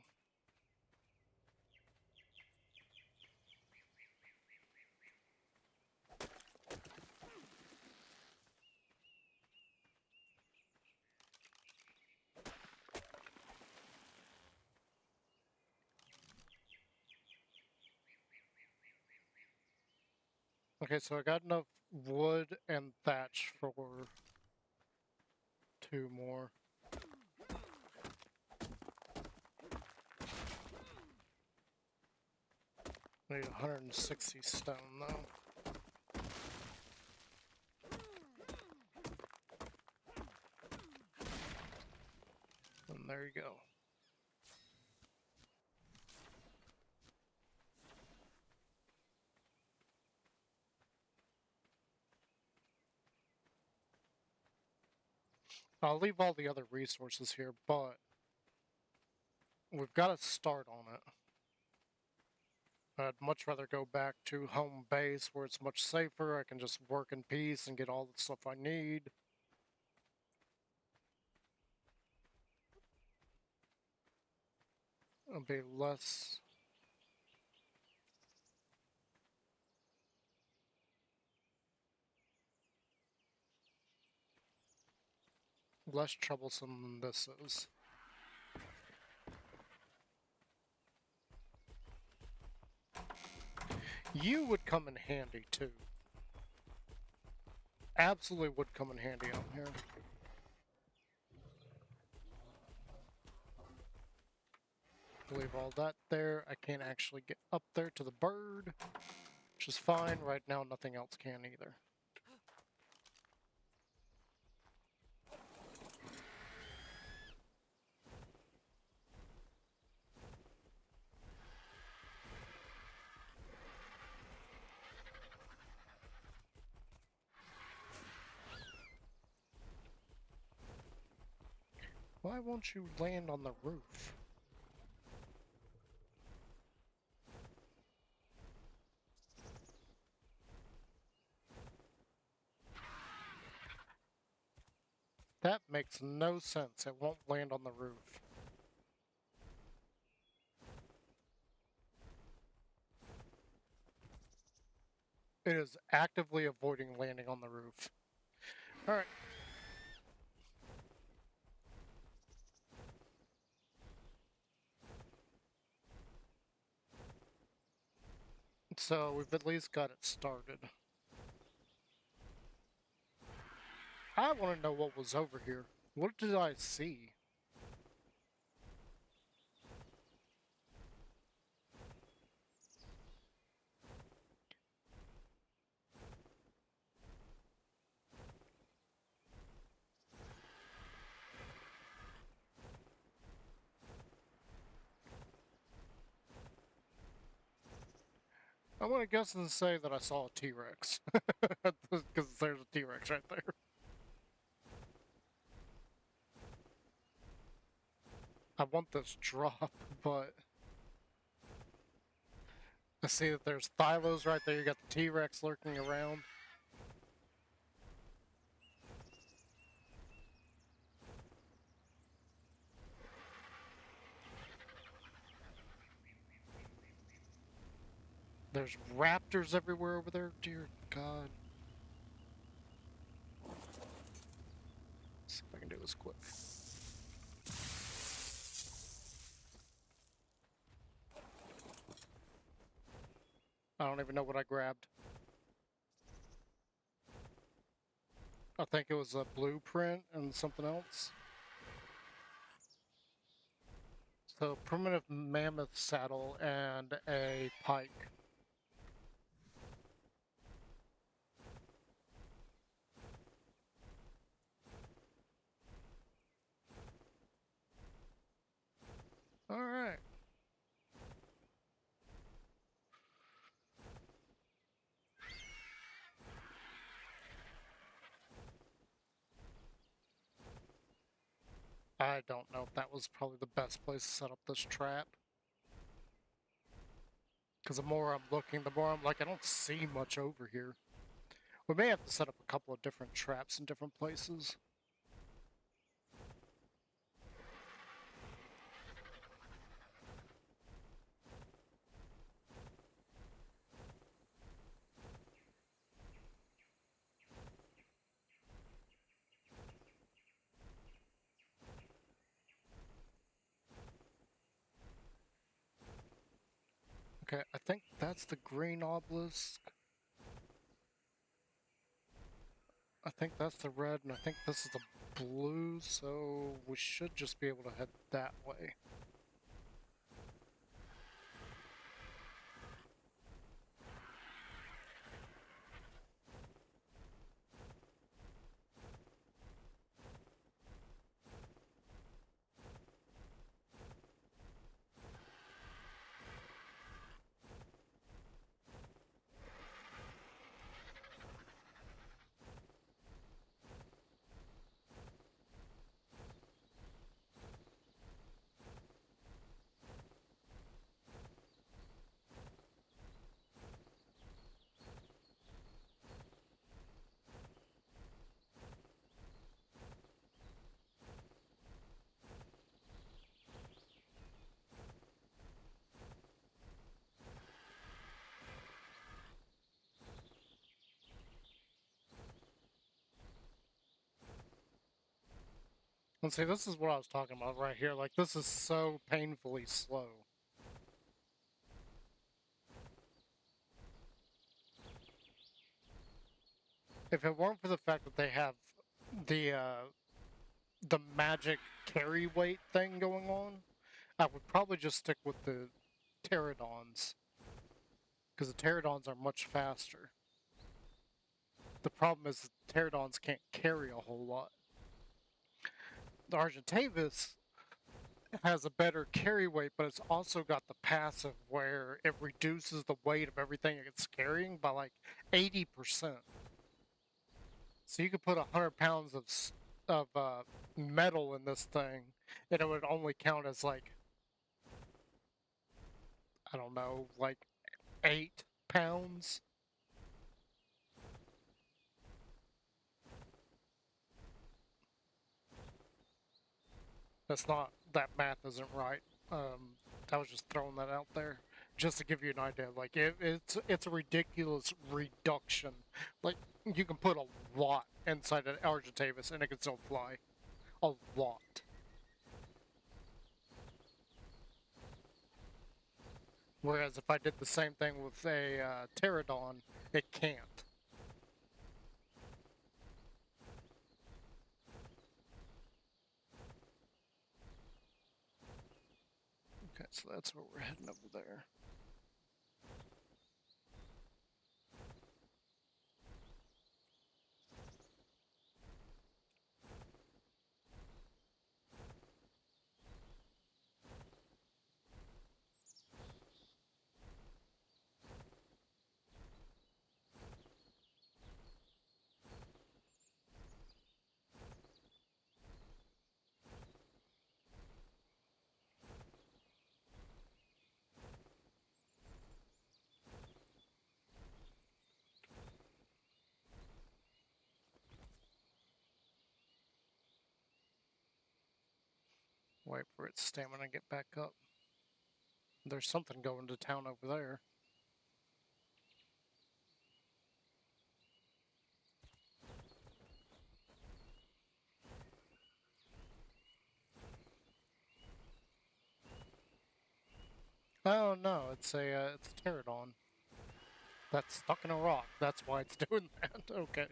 Okay, so I got enough wood and thatch for 2 more. Need 160 stone though. And there you go. I'll leave all the other resources here, but we've got to start on it. I'd much rather go back to home base where it's much safer. I can just work in peace and get all the stuff I need. It'll be less troublesome than this is. You would come in handy too. Absolutely would come in handy out here. Leave all that there. I can't actually get up there to the bird, which is fine. Right now, nothing else can either. Why won't you land on the roof? That makes no sense. It won't land on the roof. It is actively avoiding landing on the roof. Alright. So we've at least got it started. I want to know what was over here. What did I see? I'm gonna guess and say that I saw a T-Rex. Because there's a T-Rex right there. I want this drop, but I see that there's Thylos right there. You got the T-Rex lurking around. There's raptors everywhere over there. Dear God. Let's see if I can do this quick. I don't even know what I grabbed. I think it was a blueprint and something else. So, primitive mammoth saddle and a pike. Alright. I don't know if that was probably the best place to set up this trap. Because the more I'm looking, the more I'm like, I don't see much over here. We may have to set up a couple of different traps in different places. Okay, I think that's the green obelisk. I think that's the red, and I think this is the blue, so we should just be able to head that way. And see, this is what I was talking about right here. Like, this is so painfully slow. If it weren't for the fact that they have the magic carry weight thing going on, I would probably just stick with the pterodons, because the pterodons are much faster. The problem is the pterodons can't carry a whole lot. The Argentavis has a better carry weight, but it's also got the passive where it reduces the weight of everything it's carrying by like 80%. So you could put 100 pounds of metal in this thing, and it would only count as like, I don't know, like 8 pounds. That's not, that math isn't right. I was just throwing that out there just to give you an idea. Like it's a ridiculous reduction. Like you can put a lot inside an Argentavis and it can still fly. A lot. Whereas if I did the same thing with a Pterodon, it can't. Okay, so that's where we're heading over there. Wait for its stamina to get back up. There's something going to town over there. Oh no, it's a pterodon. That's stuck in a rock. That's why it's doing that. Okay.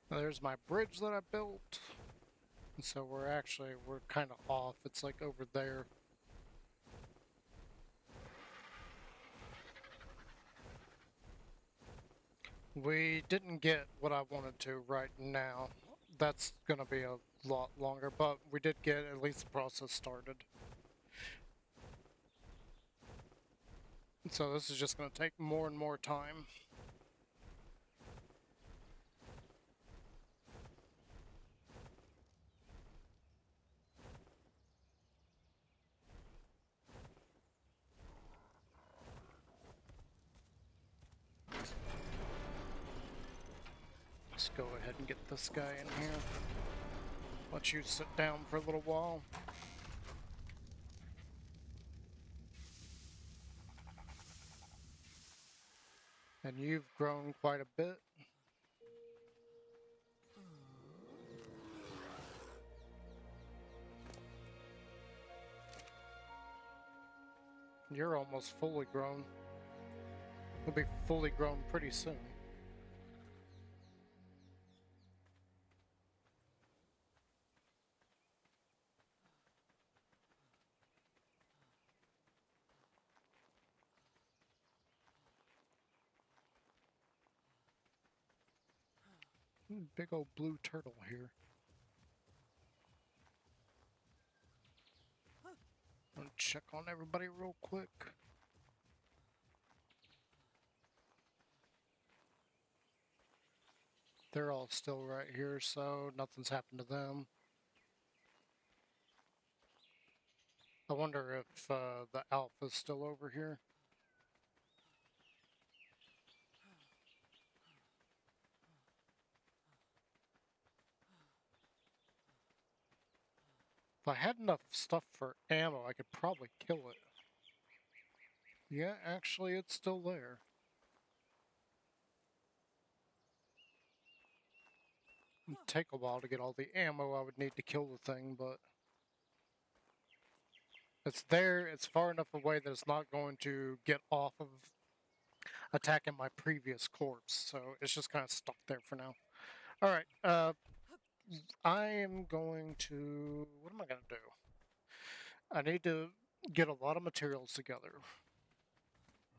There's my bridge that I built. And so we're kind of off. It's like over there. We didn't get what I wanted to right now. That's gonna be a lot longer, but we did get at least the process started. So this is just going to take more and more time. Let's go ahead and get this guy in here. Let you sit down for a little while. And you've grown quite a bit. You're almost fully grown. You'll be fully grown pretty soon. Big old blue turtle here. I'm gonna check on everybody real quick. They're all still right here, so nothing's happened to them. I wonder if the alpha's still over here. If I had enough stuff for ammo, I could probably kill it. Yeah, actually, it's still there. It'd take a while to get all the ammo I would need to kill the thing, but it's there. It's far enough away that it's not going to get off of attacking my previous corpse, so it's just kind of stuck there for now. All right, I am going to... What am I going to do? I need to get a lot of materials together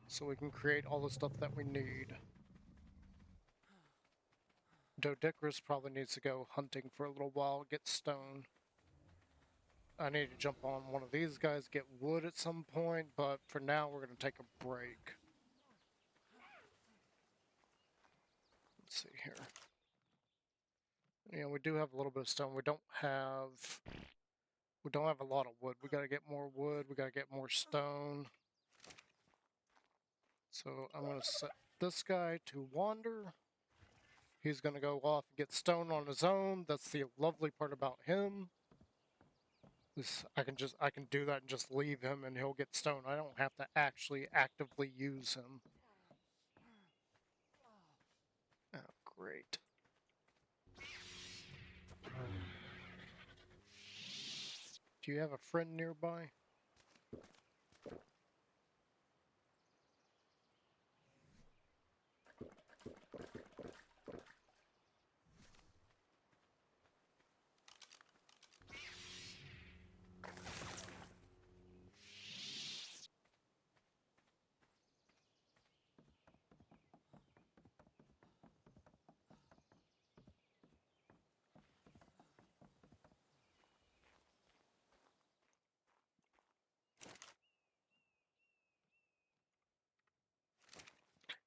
so we can create all the stuff that we need. Doedicurus probably needs to go hunting for a little while, get stone. I need to jump on one of these guys, get wood at some point, but for now we're going to take a break. Let's see here. Yeah, we do have a little bit of stone. We don't have a lot of wood. We got to get more wood. We got to get more stone. So I'm going to set this guy to wander. He's going to go off and get stone on his own. That's the lovely part about him. I can do that and just leave him and he'll get stone. I don't have to actually actively use him. Oh, great. Do you have a friend nearby?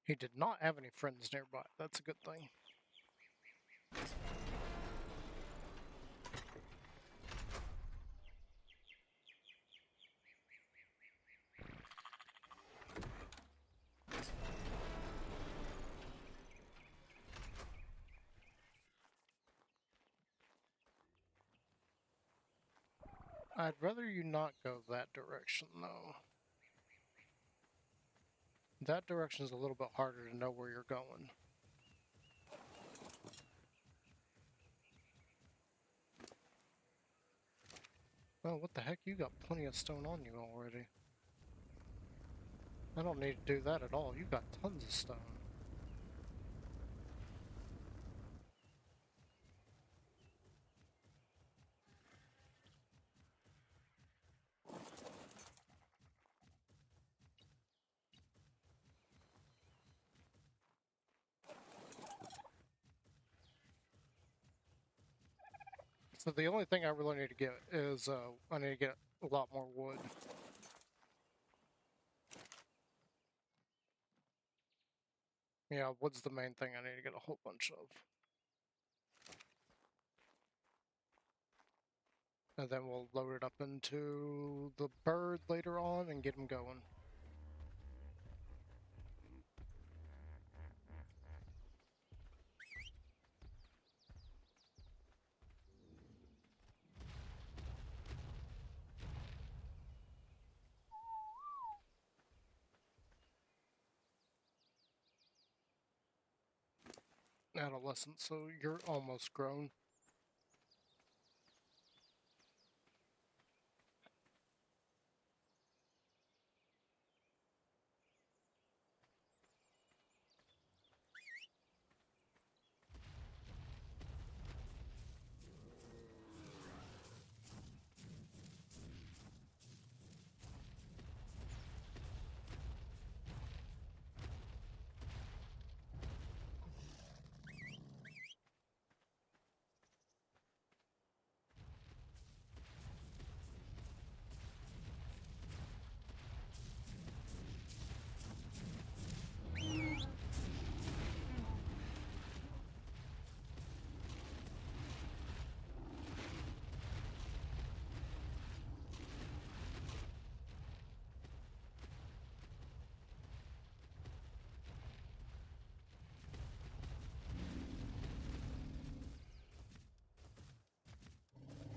He did not have any friends nearby. That's a good thing. I'd rather you not go that direction, though. That direction is a little bit harder to know where you're going. Oh, what the heck? You got plenty of stone on you already. I don't need to do that at all. You got tons of stone. So the only thing I really need to get is, I need to get a lot more wood. Yeah, wood's the main thing I need to get a whole bunch of. And then we'll load it up into the bird later on and get him going. Adolescent, so you're almost grown.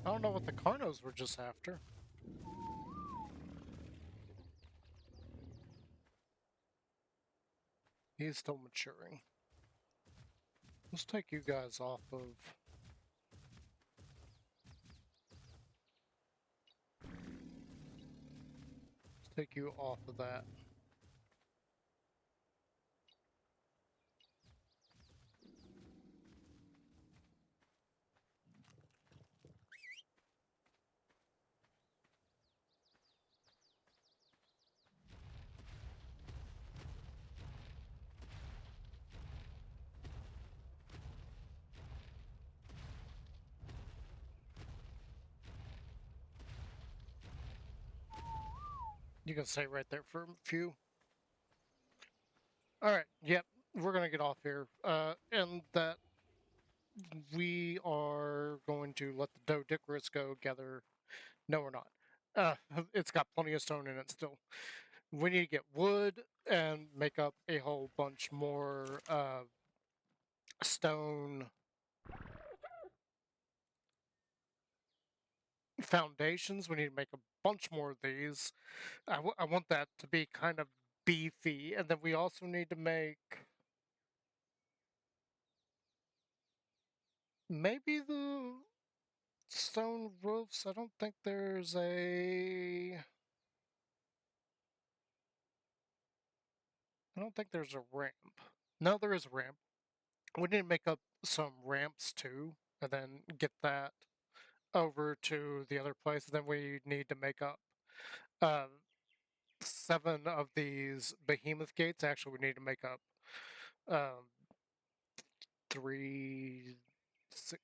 I don't know what the Carnos were just after. He's still maturing. Let's take you guys off of... Let's take you off of that. You can stay right there for a few. Alright, yep, we're gonna get off here. And that we are going to let the Doedicurus go gather. No, we're not. It's got plenty of stone in it still. We need to get wood and make up a whole bunch more stone foundations. We need to make a bunch more of these. I want that to be kind of beefy. And then we also need to make maybe the stone roofs. I don't think there's a... I don't think there's a ramp. No, there is a ramp. We need to make up some ramps too, and then get that over to the other place. Then we need to make up uh, 7 of these behemoth gates. Actually, we need to make up um, 3.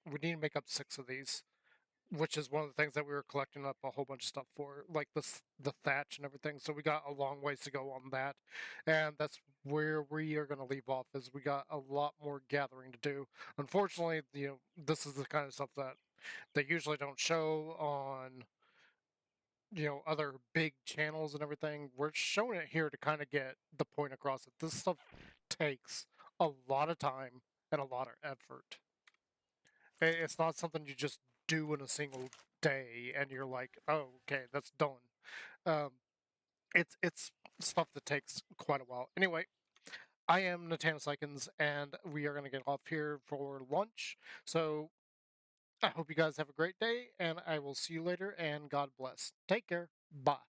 We need to make up 6 of these, which is one of the things that we were collecting up a whole bunch of stuff for, like the thatch and everything. So we got a long ways to go on that, and that's where we are going to leave off. Is we got a lot more gathering to do. Unfortunately, this is the kind of stuff that they usually don't show on other big channels and everything. We're showing it here to kind of get the point across that this stuff takes a lot of time and a lot of effort. It's not something you just do in a single day and you're like, oh, okay, that's done. Um, it's stuff that takes quite a while. Anyway, I am Natanus Ikens, and we are going to get off here for lunch. So I hope you guys have a great day, and I will see you later, and God bless. Take care. Bye.